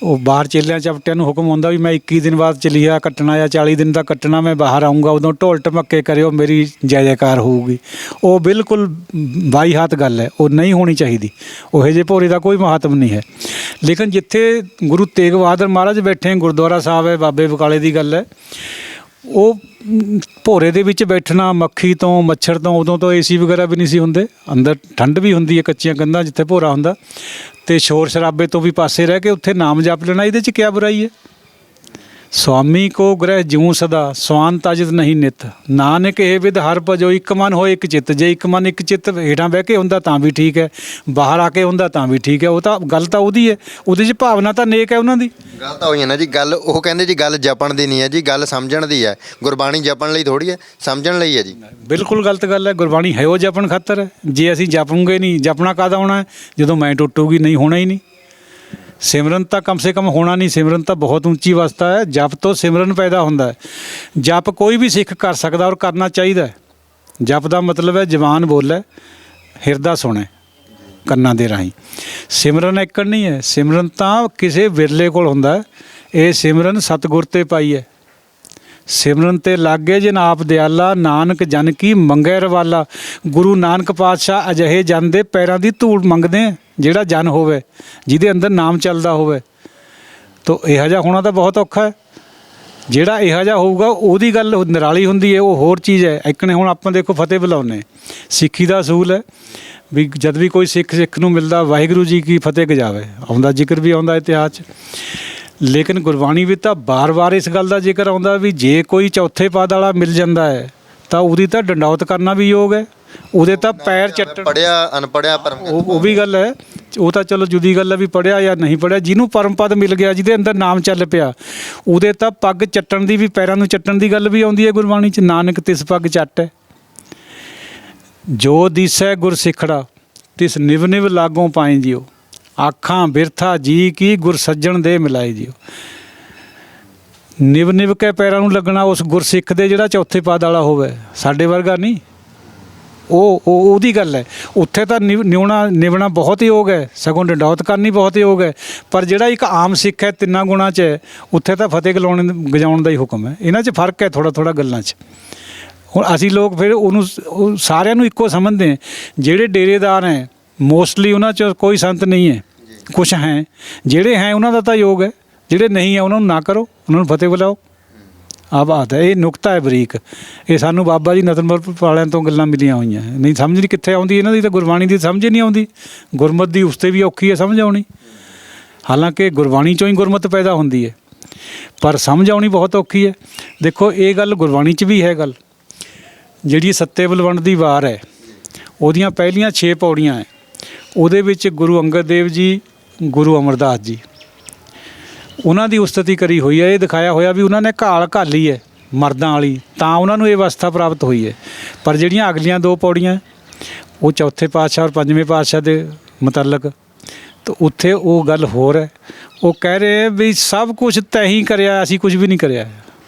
ਉਹ ਬਾਹਰ ਚੇਲਿਆਂ ਚਪਟਿਆਂ ਨੂੰ ਹੁਕਮ ਹੁੰਦਾ ਵੀ ਮੈਂ 21 ਦਿਨ ਬਾਅਦ ਚਲੀਆ ਕੱਟਣਾ ਜਾਂ 40 ਦਿਨ ਦਾ ਕੱਟਣਾ, ਮੈਂ ਬਾਹਰ ਆਊਂਗਾ, ਉਦੋਂ ਢੋਲ ਢਮੱਕੇ ਕਰਿਓ, ਮੇਰੀ ਜੈ ਜੈਕਾਰ ਹੋਊਗੀ। ਉਹ ਬਿਲਕੁਲ ਬਾਈਹਾਤ ਗੱਲ ਹੈ, ਉਹ ਨਹੀਂ ਹੋਣੀ ਚਾਹੀਦੀ। ਉਹੋ ਜਿਹੇ ਭੋਰੇ ਦਾ ਕੋਈ ਮਹੱਤਵ ਨਹੀਂ ਹੈ। ਲੇਕਿਨ ਜਿੱਥੇ ਗੁਰੂ ਤੇਗ ਬਹਾਦਰ ਮਹਾਰਾਜ ਬੈਠੇ, ਗੁਰਦੁਆਰਾ ਸਾਹਿਬ ਹੈ, ਬਾਬੇ ਬਕਾਲੇ ਦੀ ਗੱਲ ਹੈ, ਉਹ ਭੋਰੇ ਦੇ ਵਿੱਚ ਬੈਠਣਾ ਮੱਖੀ ਤੋਂ ਮੱਛਰ ਤੋਂ, ਉਦੋਂ ਤੋਂ ਏਸੀ ਵਗੈਰਾ ਵੀ ਨਹੀਂ ਸੀ ਹੁੰਦੇ, ਅੰਦਰ ਠੰਡ ਵੀ ਹੁੰਦੀ ਹੈ, ਕੱਚੀਆਂ ਕੰਧਾਂ ਜਿੱਥੇ ਭੋਰਾ ਹੁੰਦਾ, ਅਤੇ ਸ਼ੋਰ ਸ਼ਰਾਬੇ ਤੋਂ ਵੀ ਪਾਸੇ ਰਹਿ ਕੇ ਉੱਥੇ ਨਾਮ ਜਪ ਲੈਣਾ, ਇਹਦੇ 'ਚ ਕਿਆ ਬੁਰਾਈ ਹੈ? ਸੁਆਮੀ ਕੋ ਗ੍ਰਹਿ ਜਿਉ ਸਦਾ, ਸਵਾਨ ਤਜਤ ਨਹੀਂ ਨਿਤ, ਨਾਨਕ ਇਹ ਵਿਦ ਹਰ ਭਜੋ, ਇੱਕ ਮਨ ਹੋਏ ਇੱਕ ਚਿੱਤ। ਜੇ ਇੱਕ ਮਨ ਇੱਕ ਚਿੱਤ ਹੇਠਾਂ ਬਹਿ ਕੇ ਹੁੰਦਾ ਤਾਂ ਵੀ ਠੀਕ ਹੈ, ਬਾਹਰ ਆ ਕੇ ਹੁੰਦਾ ਤਾਂ ਵੀ ਠੀਕ ਹੈ। ਉਹ ਤਾਂ ਗੱਲ ਤਾਂ ਉਹਦੀ ਹੈ, ਉਹਦੇ 'ਚ ਭਾਵਨਾ ਤਾਂ ਨੇਕ ਹੈ ਉਹਨਾਂ ਦੀ। ਗੱਲ ਤਾਂ ਹੋਈ ਹੈ ਨਾ ਜੀ। ਗੱਲ ਉਹ ਕਹਿੰਦੇ ਜੀ ਗੱਲ ਜਪਣ ਦੀ ਨਹੀਂ ਹੈ ਜੀ, ਗੱਲ ਸਮਝਣ ਦੀ ਹੈ। ਗੁਰਬਾਣੀ ਜਪਣ ਲਈ ਥੋੜ੍ਹੀ ਹੈ, ਸਮਝਣ ਲਈ ਹੈ ਜੀ। ਬਿਲਕੁਲ ਗਲਤ ਗੱਲ ਹੈ। ਗੁਰਬਾਣੀ ਹੈ ਉਹ ਜਪਣ ਖਾਤਰ ਹੈ। ਜੇ ਅਸੀਂ ਜਪੂਗੇ ਨਹੀਂ, ਜਪਣਾ ਕਾਹਦਾ ਹੋਣਾ ਹੈ? ਜਦੋਂ ਮੈਂ ਟੁੱਟੂਗੀ, ਨਹੀਂ ਹੋਣਾ ਹੀ ਨਹੀਂ। ਸਿਮਰਨ ਤਾਂ ਕਮ ਸੇ ਕਮ ਹੋਣਾ ਨਹੀਂ। ਸਿਮਰਨ ਤਾਂ ਬਹੁਤ ਉੱਚੀ ਅਵਸਥਾ ਹੈ। ਜਪ ਤੋਂ ਸਿਮਰਨ ਪੈਦਾ ਹੁੰਦਾ ਹੈ। ਜਪ ਕੋਈ ਵੀ ਸਿੱਖ ਕਰ ਸਕਦਾ ਔਰ ਕਰਨਾ ਚਾਹੀਦਾ ਹੈ। ਜਪ ਦਾ ਮਤਲਬ ਹੈ ਜ਼ਬਾਨ ਬੋਲੇ, ਹਿਰਦਾ ਸੁਣੇ ਕੰਨਾਂ ਦੇ ਰਾਹੀਂ। ਸਿਮਰਨ ਇੱਕੜ ਨਹੀਂ ਹੈ। ਸਿਮਰਨ ਤਾਂ ਕਿਸੇ ਵਿਰਲੇ ਕੋਲ ਹੁੰਦਾ ਹੈ। ਇਹ ਸਿਮਰਨ ਸਤਿਗੁਰ 'ਤੇ ਪਾਈ ਹੈ। ਸਿਮਰਨ ਤੇ ਲਾਗੇ ਜਿਨ ਆਪ ਦਿਆਲਾ, ਨਾਨਕ ਜਨ ਕੀ ਮੰਗੈ ਰਵਾਲਾ। ਗੁਰੂ ਨਾਨਕ ਪਾਤਸ਼ਾਹ ਅਜਿਹੇ ਜਨ ਦੇ ਪੈਰਾਂ ਦੀ ਧੂੜ ਮੰਗਦੇ ਆ, ਜਿਹੜਾ ਜਨ ਹੋਵੇ, ਜਿਹਦੇ ਅੰਦਰ ਨਾਮ ਚੱਲਦਾ ਹੋਵੇ। ਤਾਂ ਇਹੋ ਜਿਹਾ ਹੋਣਾ ਤਾਂ ਬਹੁਤ ਔਖਾ ਹੈ। ਜਿਹੜਾ ਇਹੋ ਜਿਹਾ ਹੋਊਗਾ ਉਹਦੀ ਗੱਲ ਨਿਰਾਲੀ ਹੁੰਦੀ ਹੈ, ਉਹ ਹੋਰ ਚੀਜ਼ ਹੈ। ਇੱਕਣੇ ਹੁਣ ਆਪਾਂ ਦੇਖੋ ਫਤਿਹ ਬੁਲਾਉਂਦੇ, ਸਿੱਖੀ ਦਾ ਅਸੂਲ ਹੈ ਵੀ ਜਦ ਵੀ ਕੋਈ ਸਿੱਖ ਨੂੰ ਮਿਲਦਾ, ਵਾਹਿਗੁਰੂ ਜੀ ਕੀ ਫਤਿਹ ਗਜਾਵੇ, ਆਉਂਦਾ ਜ਼ਿਕਰ ਵੀ ਆਉਂਦਾ ਇਤਿਹਾਸ 'ਚ। ਲੇਕਿਨ ਗੁਰਬਾਣੀ ਵਿੱਚ ਤਾਂ ਬਾਰ-ਬਾਰ ਇਸ ਗੱਲ ਦਾ ਜ਼ਿਕਰ ਆਉਂਦਾ ਵੀ ਜੇ ਕੋਈ ਚੌਥੇ ਪਦ ਵਾਲਾ ਮਿਲ ਜਾਂਦਾ ਹੈ ਤਾਂ ਉਹਦੀ ਤਾਂ ਡੰਡੌਤ ਕਰਨਾ ਵੀ ਯੋਗ ਹੈ, ਉਹਦੇ ਤਾਂ ਪੈਰ ਚੱਟਣ। ਪੜਿਆ ਅਨਪੜਿਆ ਪਰਮ ਉਹ ਵੀ ਗੱਲ ਹੈ, ਉਹ ਤਾਂ ਚਲੋ ਜੁਦੀ ਗੱਲ ਹੈ ਵੀ ਪੜਿਆ ਜਾਂ ਨਹੀਂ ਪੜਿਆ। ਜਿਹਨੂੰ ਪਰਮ ਪਦ ਮਿਲ ਗਿਆ, ਜਿਹਦੇ ਅੰਦਰ ਨਾਮ ਚੱਲ ਪਿਆ, ਉਹਦੇ ਤਾਂ ਪੱਗ ਚੱਟਣ ਦੀ ਵੀ, ਪੈਰਾਂ ਨੂੰ ਚੱਟਣ ਦੀ ਗੱਲ ਵੀ ਆਉਂਦੀ ਹੈ ਗੁਰਬਾਣੀ 'ਚ। ਨਾਨਕ ਤਿਸ ਪੱਗ ਚੱਟ ਹੈ, ਜੋ ਦਿਸੈ ਗੁਰ ਸਿਖੜਾ ਤਿਸ ਨਿਵ ਨਿਵ ਲਾਗੋਂ ਪਾਏ ਜਿਓ, ਆਖਾਂ ਬਿਰਥਾ ਜੀ ਕੀ ਗੁਰ ਸੱਜਣ ਦੇ ਮਿਲਾਏ ਜਿਓ। ਨਿਵ ਨਿਵ ਕੇ ਪੈਰਾਂ ਨੂੰ ਲੱਗਣਾ ਉਸ ਗੁਰਸਿੱਖ ਦੇ ਜਿਹੜਾ ਚੌਥੇ ਪਦ ਵਾਲਾ ਹੋਵੇ, ਸਾਡੇ ਵਰਗਾ ਨਹੀਂ। ਉਹਦੀ ਗੱਲ ਹੈ। ਉੱਥੇ ਤਾਂ ਨਿਵਣਾ ਬਹੁਤ ਯੋਗ ਹੈ, ਸਗੋਂ ਡੰਡੌਤ ਕਰਨੀ ਬਹੁਤ ਯੋਗ ਹੈ। ਪਰ ਜਿਹੜਾ ਇੱਕ ਆਮ ਸਿੱਖ ਹੈ, ਤਿੰਨਾਂ ਗੁਣਾਂ 'ਚ ਹੈ, ਉੱਥੇ ਤਾਂ ਫਤਿਹ ਗਜਾਉਣ ਦਾ ਹੀ ਹੁਕਮ ਹੈ। ਇਹਨਾਂ 'ਚ ਫਰਕ ਹੈ ਥੋੜ੍ਹਾ ਥੋੜ੍ਹਾ ਗੱਲਾਂ 'ਚ। ਹੁਣ ਅਸੀਂ ਲੋਕ ਫਿਰ ਉਹ ਸਾਰਿਆਂ ਨੂੰ ਇੱਕੋ ਸਮਝਦੇ ਹਾਂ। ਜਿਹੜੇ ਡੇਰੇਦਾਰ ਹੈ ਮੋਸਟਲੀ ਉਹਨਾਂ 'ਚ ਕੋਈ ਸੰਤ ਨਹੀਂ ਹੈ, ਕੁਛ ਹੈ। ਜਿਹੜੇ ਹੈ ਉਹਨਾਂ ਦਾ ਤਾਂ ਯੋਗ ਹੈ, ਜਿਹੜੇ ਨਹੀਂ ਹੈ ਉਹਨਾਂ ਨੂੰ ਨਾ ਕਰੋ, ਉਹਨਾਂ ਨੂੰ ਫਤਿਹ ਬੁਲਾਓ। ਆਹ ਬਾਤ ਹੈ, ਇਹ ਨੁਕਤਾ ਹੈ ਬਰੀਕ। ਇਹ ਸਾਨੂੰ ਬਾਬਾ ਜੀ ਨਤਨਪੁਰ ਵਾਲਿਆਂ ਤੋਂ ਗੱਲਾਂ ਮਿਲੀਆਂ ਹੋਈਆਂ, ਨਹੀਂ ਸਮਝ ਨਹੀਂ ਕਿੱਥੇ ਆਉਂਦੀ ਇਹਨਾਂ ਦੀ। ਤਾਂ ਗੁਰਬਾਣੀ ਦੀ ਸਮਝ ਹੀ ਨਹੀਂ ਆਉਂਦੀ। ਗੁਰਮਤਿ ਦੀ ਉਸ 'ਤੇ ਵੀ ਔਖੀ ਹੈ ਸਮਝ ਆਉਣੀ। ਹਾਲਾਂਕਿ ਗੁਰਬਾਣੀ 'ਚੋਂ ਹੀ ਗੁਰਮਤਿ ਪੈਦਾ ਹੁੰਦੀ ਹੈ, ਪਰ ਸਮਝ ਆਉਣੀ ਬਹੁਤ ਔਖੀ ਹੈ। ਦੇਖੋ ਇਹ ਗੱਲ ਗੁਰਬਾਣੀ 'ਚ ਵੀ ਹੈ ਗੱਲ। ਜਿਹੜੀ ਸੱਤੇ ਬਲਵੰਡ ਦੀ ਵਾਰ ਹੈ, ਉਹਦੀਆਂ ਪਹਿਲੀਆਂ 6 ਪੌੜੀਆਂ ਹੈ। ਉਹਦੇ ਵਿੱਚ ਗੁਰੂ ਅੰਗਦ ਦੇਵ ਜੀ, ਗੁਰੂ ਅਮਰਦਾਸ ਜੀ, ਉਹਨਾਂ ਦੀ ਉਸਤਤੀ ਕਰੀ ਹੋਈ ਹੈ। ਇਹ ਦਿਖਾਇਆ ਹੋਇਆ ਵੀ ਉਹਨਾਂ ਨੇ ਘਾਲ ਘਾਲੀ ਹੈ ਮਰਦਾਂ ਵਾਲੀ, ਤਾਂ ਉਹਨਾਂ ਨੂੰ ਇਹ ਅਵਸਥਾ ਪ੍ਰਾਪਤ ਹੋਈ ਹੈ। ਪਰ ਜਿਹੜੀਆਂ ਅਗਲੀਆਂ 2 ਪੌੜੀਆਂ ਉਹ ਚੌਥੇ ਪਾਤਸ਼ਾਹ ਔਰ ਪੰਜਵੇਂ ਪਾਤਸ਼ਾਹ ਦੇ ਮੁਤਲਕ, ਤਾਂ ਉੱਥੇ ਉਹ ਗੱਲ ਹੋਰ ਹੈ। ਉਹ ਕਹਿ ਰਹੇ ਵੀ ਸਭ ਕੁਝ ਤੈਂ ਹੀ ਕਰਿਆ, ਅਸੀਂ ਕੁਝ ਵੀ ਨਹੀਂ ਕਰਿਆ।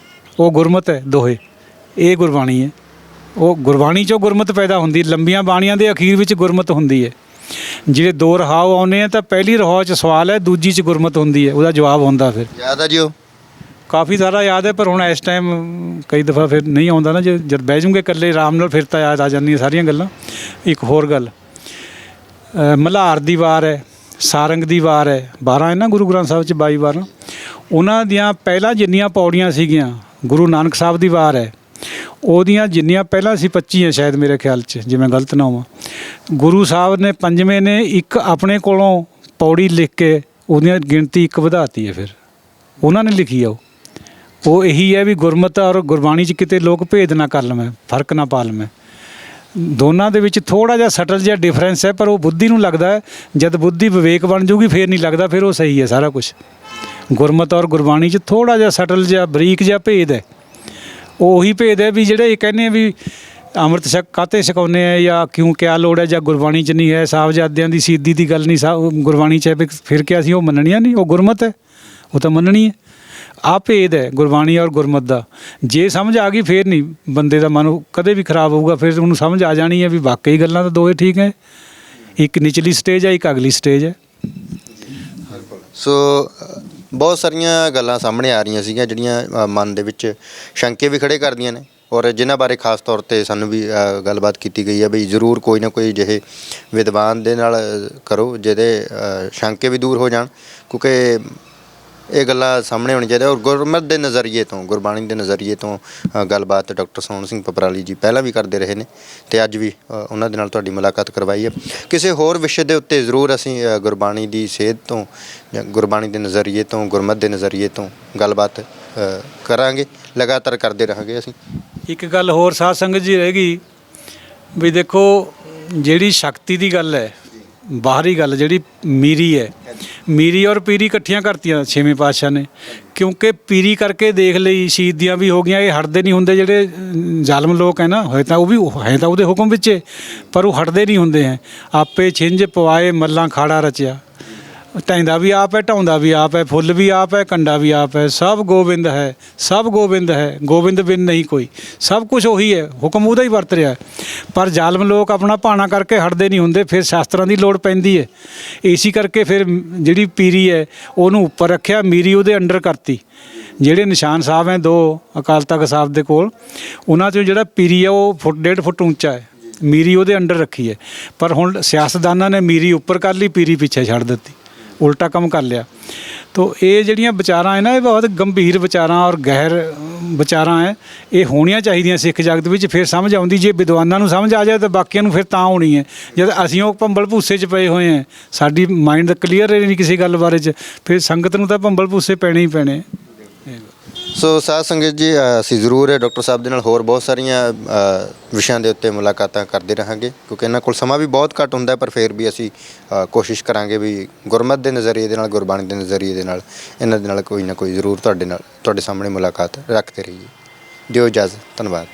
ਉਹ ਗੁਰਮਤ ਹੈ ਦੋਹੇ, ਇਹ ਗੁਰਬਾਣੀ ਹੈ। ਉਹ ਗੁਰਬਾਣੀ 'ਚੋਂ ਗੁਰਮਤ ਪੈਦਾ ਹੁੰਦੀ। ਲੰਬੀਆਂ ਬਾਣੀਆਂ ਦੇ ਅਖੀਰ ਵਿੱਚ ਗੁਰਮਤ ਹੁੰਦੀ ਹੈ। ਜਿਹੜੇ 2 ਰਹਾਉ ਆਉਂਦੇ ਆ ਤਾਂ ਪਹਿਲੀ ਰਹਾਉ 'ਚ ਸਵਾਲ ਹੈ, ਦੂਜੀ 'ਚ ਗੁਰਮਤ ਹੁੰਦੀ ਹੈ, ਉਹਦਾ ਜਵਾਬ ਹੁੰਦਾ। ਫਿਰ ਯਾਦ ਆ ਜੀ ਉਹ ਕਾਫੀ ਸਾਰਾ ਯਾਦ ਹੈ, ਪਰ ਹੁਣ ਇਸ ਟਾਈਮ ਕਈ ਦਫਾ ਫਿਰ ਨਹੀਂ ਆਉਂਦਾ ਨਾ। ਜਦ ਬਹਿ ਜੂਗੇ ਇਕੱਲੇ ਆਰਾਮ ਨਾਲ ਫਿਰ ਤਾਂ ਯਾਦ ਆ ਜਾਂਦੀਆਂ ਸਾਰੀਆਂ ਗੱਲਾਂ। ਇੱਕ ਹੋਰ ਗੱਲ, ਮਲਹਾਰ ਦੀ ਵਾਰ ਹੈ, ਸਾਰੰਗ ਦੀ ਵਾਰ ਹੈ, 12 ਹੈ ਨਾ ਗੁਰੂ ਗ੍ਰੰਥ ਸਾਹਿਬ 'ਚ 22 ਵਾਰਾਂ। ਉਹਨਾਂ ਦੀਆਂ ਪਹਿਲਾਂ ਜਿੰਨੀਆਂ ਪੌੜੀਆਂ ਸੀਗੀਆਂ, ਗੁਰੂ ਨਾਨਕ ਸਾਹਿਬ ਦੀ ਵਾਰ ਹੈ, ਉਹਦੀਆਂ ਜਿੰਨੀਆਂ ਪਹਿਲਾਂ ਸੀ 25 ਹੈ ਸ਼ਾਇਦ ਮੇਰੇ ਖਿਆਲ 'ਚ, ਜੇ ਮੈਂ ਗਲਤ ਨਾ ਹੋਵਾਂ। ਗੁਰੂ ਸਾਹਿਬ ਨੇ 5ਵੇਂ ਨੇ ਇੱਕ ਆਪਣੇ ਕੋਲੋਂ ਪੌੜੀ ਲਿਖ ਕੇ ਉਹਦੀਆਂ ਗਿਣਤੀ 1 ਵਧਾਤੀ ਹੈ। ਫਿਰ ਉਹਨਾਂ ਨੇ ਲਿਖੀ ਆ ਉਹ ਇਹੀ ਹੈ ਵੀ ਗੁਰਮਤਿ ਔਰ ਗੁਰਬਾਣੀ 'ਚ ਕਿਤੇ ਲੋਕ ਭੇਦ ਨਾ ਕਰ ਲਵੇਂ, ਫਰਕ ਨਾ ਪਾ ਲਵੇਂ। ਦੋਨਾਂ ਦੇ ਵਿੱਚ ਥੋੜ੍ਹਾ ਜਿਹਾ ਸਟਲ ਜਿਹਾ ਡਿਫਰੈਂਸ ਹੈ, ਪਰ ਉਹ ਬੁੱਧੀ ਨੂੰ ਲੱਗਦਾ ਹੈ। ਜਦ ਬੁੱਧੀ ਵਿਵੇਕ ਬਣ ਜੂਗੀ ਫਿਰ ਨਹੀਂ ਲੱਗਦਾ, ਫਿਰ ਉਹ ਸਹੀ ਹੈ ਸਾਰਾ ਕੁਛ। ਗੁਰਮਤਿ ਔਰ ਗੁਰਬਾਣੀ 'ਚ ਥੋੜ੍ਹਾ ਜਿਹਾ ਸਟਲ ਜਿਹਾ ਬਰੀਕ ਜਿਹਾ ਭੇਦ ਹੈ। ਉਹ ਉਹੀ ਭੇਦ ਹੈ ਵੀ ਜਿਹੜੇ ਇਹ ਕਹਿੰਦੇ ਆ ਵੀ ਅੰਮ੍ਰਿਤ ਛਕ ਕਾਹਤੇ ਛਕਾਉਂਦੇ ਆ ਜਾਂ ਕਿਉਂ, ਕਿਆ ਲੋੜ ਹੈ, ਜਾਂ ਗੁਰਬਾਣੀ 'ਚ ਨਹੀਂ ਹੈ, ਸਾਹਿਬਜ਼ਾਦਿਆਂ ਦੀ ਸ਼ਹੀਦੀ ਦੀ ਗੱਲ ਨਹੀਂ ਗੁਰਬਾਣੀ 'ਚ ਹੈ, ਫਿਰ ਕਿਹਾ ਸੀ ਉਹ ਮੰਨਣੀਆਂ ਨਹੀਂ। ਉਹ ਗੁਰਮਤਿ ਹੈ, ਉਹ ਤਾਂ ਮੰਨਣੀ ਹੈ। ਆਹ ਭੇਦ ਹੈ ਗੁਰਬਾਣੀ ਔਰ ਗੁਰਮਤਿ ਦਾ। ਜੇ ਸਮਝ ਆ ਗਈ ਫਿਰ ਨਹੀਂ ਬੰਦੇ ਦਾ ਮਨ ਕਦੇ ਵੀ ਖਰਾਬ ਹੋਊਗਾ। ਫਿਰ ਉਹਨੂੰ ਸਮਝ ਆ ਜਾਣੀ ਹੈ ਵੀ ਵਾਕਈ ਗੱਲਾਂ ਤਾਂ ਦੋਵੇਂ ਠੀਕ ਹੈ। ਇੱਕ ਨਿਚਲੀ ਸਟੇਜ ਹੈ, ਇੱਕ ਅਗਲੀ ਸਟੇਜ ਹੈ। ਸੋ ਬਹੁਤ ਸਾਰੀਆਂ ਗੱਲਾਂ ਸਾਹਮਣੇ ਆ ਰਹੀਆਂ ਸੀਗੀਆਂ ਜਿਹੜੀਆਂ ਮਨ ਦੇ ਵਿੱਚ ਸ਼ੰਕੇ ਵੀ ਖੜੇ ਕਰਦੀਆਂ ਨੇ, ਔਰ ਜਿਨ੍ਹਾਂ ਬਾਰੇ ਖਾਸ ਤੌਰ 'ਤੇ ਸਾਨੂੰ ਵੀ ਗੱਲਬਾਤ ਕੀਤੀ ਗਈ ਹੈ ਵੀ ਜ਼ਰੂਰ ਕੋਈ ਨਾ ਕੋਈ ਜਿਹੇ ਵਿਦਵਾਨ ਦੇ ਨਾਲ ਕਰੋ ਜਿਹਦੇ ਸ਼ੰਕੇ ਵੀ ਦੂਰ ਹੋ ਜਾਣ, ਕਿਉਂਕਿ ਇਹ ਗੱਲਾਂ ਸਾਹਮਣੇ ਹੋਣੀ ਚਾਹੀਦੀ। ਔਰ ਗੁਰਮਤਿ ਦੇ ਨਜ਼ਰੀਏ ਤੋਂ, ਗੁਰਬਾਣੀ ਦੇ ਨਜ਼ਰੀਏ ਤੋਂ ਗੱਲਬਾਤ ਡਾਕਟਰ ਸੋਹਣ ਸਿੰਘ ਪਪਰਾਲੀ ਜੀ ਪਹਿਲਾਂ ਵੀ ਕਰਦੇ ਰਹੇ ਨੇ, ਅਤੇ ਅੱਜ ਵੀ ਉਹਨਾਂ ਦੇ ਨਾਲ ਤੁਹਾਡੀ ਮੁਲਾਕਾਤ ਕਰਵਾਈ ਹੈ। ਕਿਸੇ ਹੋਰ ਵਿਸ਼ੇ ਦੇ ਉੱਤੇ ਜ਼ਰੂਰ ਅਸੀਂ ਗੁਰਬਾਣੀ ਦੀ ਸੇਧ ਤੋਂ ਜਾਂ ਗੁਰਬਾਣੀ ਦੇ ਨਜ਼ਰੀਏ ਤੋਂ, ਗੁਰਮਤਿ ਦੇ ਨਜ਼ਰੀਏ ਤੋਂ ਗੱਲਬਾਤ ਕਰਾਂਗੇ, ਲਗਾਤਾਰ ਕਰਦੇ ਰਹਾਂਗੇ ਅਸੀਂ। ਇੱਕ ਗੱਲ ਹੋਰ ਸਾਧ ਸੰਗਤ ਜੀ ਰਹਿ ਗਈ ਵੀ ਦੇਖੋ, ਜਿਹੜੀ ਸ਼ਕਤੀ ਦੀ ਗੱਲ ਹੈ, ਬਾਹਰੀ ਗੱਲ ਜਿਹੜੀ ਮੀਰੀ ਹੈ, ਮੀਰੀ ਔਰ ਪੀਰੀ ਇਕੱਠੀਆਂ ਕਰਤੀਆਂ 6ਵੇਂ ਪਾਤਸ਼ਾਹ ਨੇ। ਕਿਉਂਕਿ ਪੀਰੀ ਕਰਕੇ ਦੇਖ ਲਈ, ਸ਼ਹੀਦੀਆਂ ਵੀ ਹੋ ਗਈਆਂ। ਇਹ ਹਟਦੇ ਨਹੀਂ ਹੁੰਦੇ ਜਿਹੜੇ ਜ਼ਾਲਮ ਲੋਕ ਹੈ ਨਾ, ਹੋਏ ਤਾਂ ਉਹ ਵੀ ਹੈ ਤਾਂ ਉਹਦੇ ਹੁਕਮ ਵਿੱਚ, ਪਰ ਉਹ ਹਟਦੇ ਨਹੀਂ ਹੁੰਦੇ ਹੈ। ਆਪੇ ਛਿੰਝ ਪਵਾਏ ਮੱਲਾਂ ਖਾੜਾ ਰਚਿਆ, ਢਾਈਂਦਾ ਵੀ ਆਪ ਹੈ, ਢਾਉਂਦਾ ਵੀ ਆਪ ਹੈ, ਫੁੱਲ ਵੀ ਆਪ ਹੈ, ਕੰਡਾ ਵੀ ਆਪ ਹੈ। ਸਭ ਗੋਬਿੰਦ ਹੈ, ਸਭ ਗੋਬਿੰਦ ਹੈ, ਗੋਬਿੰਦ ਬਿਨ ਨਹੀਂ ਕੋਈ। ਸਭ ਕੁਛ ਉਹੀ ਹੈ, ਹੁਕਮ ਉਹਦਾ ਹੀ ਵਰਤ ਰਿਹਾ। ਪਰ ਜ਼ਾਲਮ ਲੋਕ ਆਪਣਾ ਭਾਣਾ ਕਰਕੇ ਹਟਦੇ ਨਹੀਂ ਹੁੰਦੇ, ਫਿਰ ਸ਼ਾਸਤਰਾਂ ਦੀ ਲੋੜ ਪੈਂਦੀ ਹੈ। ਇਸੇ ਕਰਕੇ ਫਿਰ ਜਿਹੜੀ ਪੀਰੀ ਹੈ ਉਹਨੂੰ ਉੱਪਰ ਰੱਖਿਆ, ਮੀਰੀ ਉਹਦੇ ਅੰਡਰ ਕਰਤੀ। ਜਿਹੜੇ ਨਿਸ਼ਾਨ ਸਾਹਿਬ ਹੈ 2 ਅਕਾਲ ਤਖਤ ਸਾਹਿਬ ਦੇ ਕੋਲ, ਉਹਨਾਂ 'ਚੋਂ ਜਿਹੜਾ ਪੀਰੀ ਹੈ ਉਹ 1.5 ਫੁੱਟ ਉੱਚਾ ਹੈ, ਮੀਰੀ ਉਹਦੇ ਅੰਡਰ ਰੱਖੀ ਹੈ। ਪਰ ਹੁਣ ਸਿਆਸਤਦਾਨਾਂ ਨੇ ਮੀਰੀ ਉੱਪਰ ਕਰ ਲਈ, ਪੀਰੀ ਪਿੱਛੇ ਛੱਡ ਦਿੱਤੀ, ਉਲਟਾ ਕੰਮ ਕਰ ਲਿਆ। ਤੋ ਇਹ ਜਿਹੜੀਆਂ ਵਿਚਾਰਾਂ ਹੈ ਨਾ, ਇਹ ਬਹੁਤ ਗੰਭੀਰ ਵਿਚਾਰਾਂ ਔਰ ਗਹਿਰ ਵਿਚਾਰਾਂ ਹੈ। ਇਹ ਹੋਣੀਆਂ ਚਾਹੀਦੀਆਂ ਸਿੱਖ ਜਗਤ ਵਿੱਚ, ਫਿਰ ਸਮਝ ਆਉਂਦੀ। ਜੇ ਵਿਦਵਾਨਾਂ ਨੂੰ ਸਮਝ ਆ ਜਾਏ ਤਾਂ ਬਾਕੀਆਂ ਨੂੰ ਫਿਰ ਤਾਂ ਆਉਣੀ ਹੈ। ਜਦ ਅਸੀਂ ਉਹ ਭੰਬਲ ਭੂਸੇ 'ਚ ਪਏ ਹੋਏ ਹਾਂ, ਸਾਡੀ ਮਾਈਂਡ ਕਲੀਅਰ ਨਹੀਂ ਕਿਸੇ ਗੱਲ ਬਾਰੇ 'ਚ, ਫਿਰ ਸੰਗਤ ਨੂੰ ਤਾਂ ਭੰਬਲ ਭੂਸੇ ਪੈਣੇ ਹੀ ਪੈਣੇ। ਸੋ ਸਾਧ ਸੰਗਤ ਜੀ, ਅਸੀਂ ਜ਼ਰੂਰ ਡਾਕਟਰ ਸਾਹਿਬ ਦੇ ਨਾਲ ਹੋਰ ਬਹੁਤ ਸਾਰੀਆਂ ਵਿਸ਼ਿਆਂ ਦੇ ਉੱਤੇ ਮੁਲਾਕਾਤਾਂ ਕਰਦੇ ਰਹਾਂਗੇ, ਕਿਉਂਕਿ ਇਹਨਾਂ ਕੋਲ ਸਮਾਂ ਵੀ ਬਹੁਤ ਘੱਟ ਹੁੰਦਾ, ਪਰ ਫਿਰ ਵੀ ਅਸੀਂ ਕੋਸ਼ਿਸ਼ ਕਰਾਂਗੇ ਵੀ ਗੁਰਮਤ ਦੇ ਨਜ਼ਰੀਏ ਦੇ ਨਾਲ, ਗੁਰਬਾਣੀ ਦੇ ਨਜ਼ਰੀਏ ਦੇ ਨਾਲ ਇਹਨਾਂ ਦੇ ਨਾਲ ਕੋਈ ਨਾ ਕੋਈ ਜ਼ਰੂਰ ਤੁਹਾਡੇ ਸਾਹਮਣੇ ਮੁਲਾਕਾਤ ਰੱਖਦੇ ਰਹੀਏ। ਦਿਓ ਇਜਾਜ਼ਤ, ਧੰਨਵਾਦ।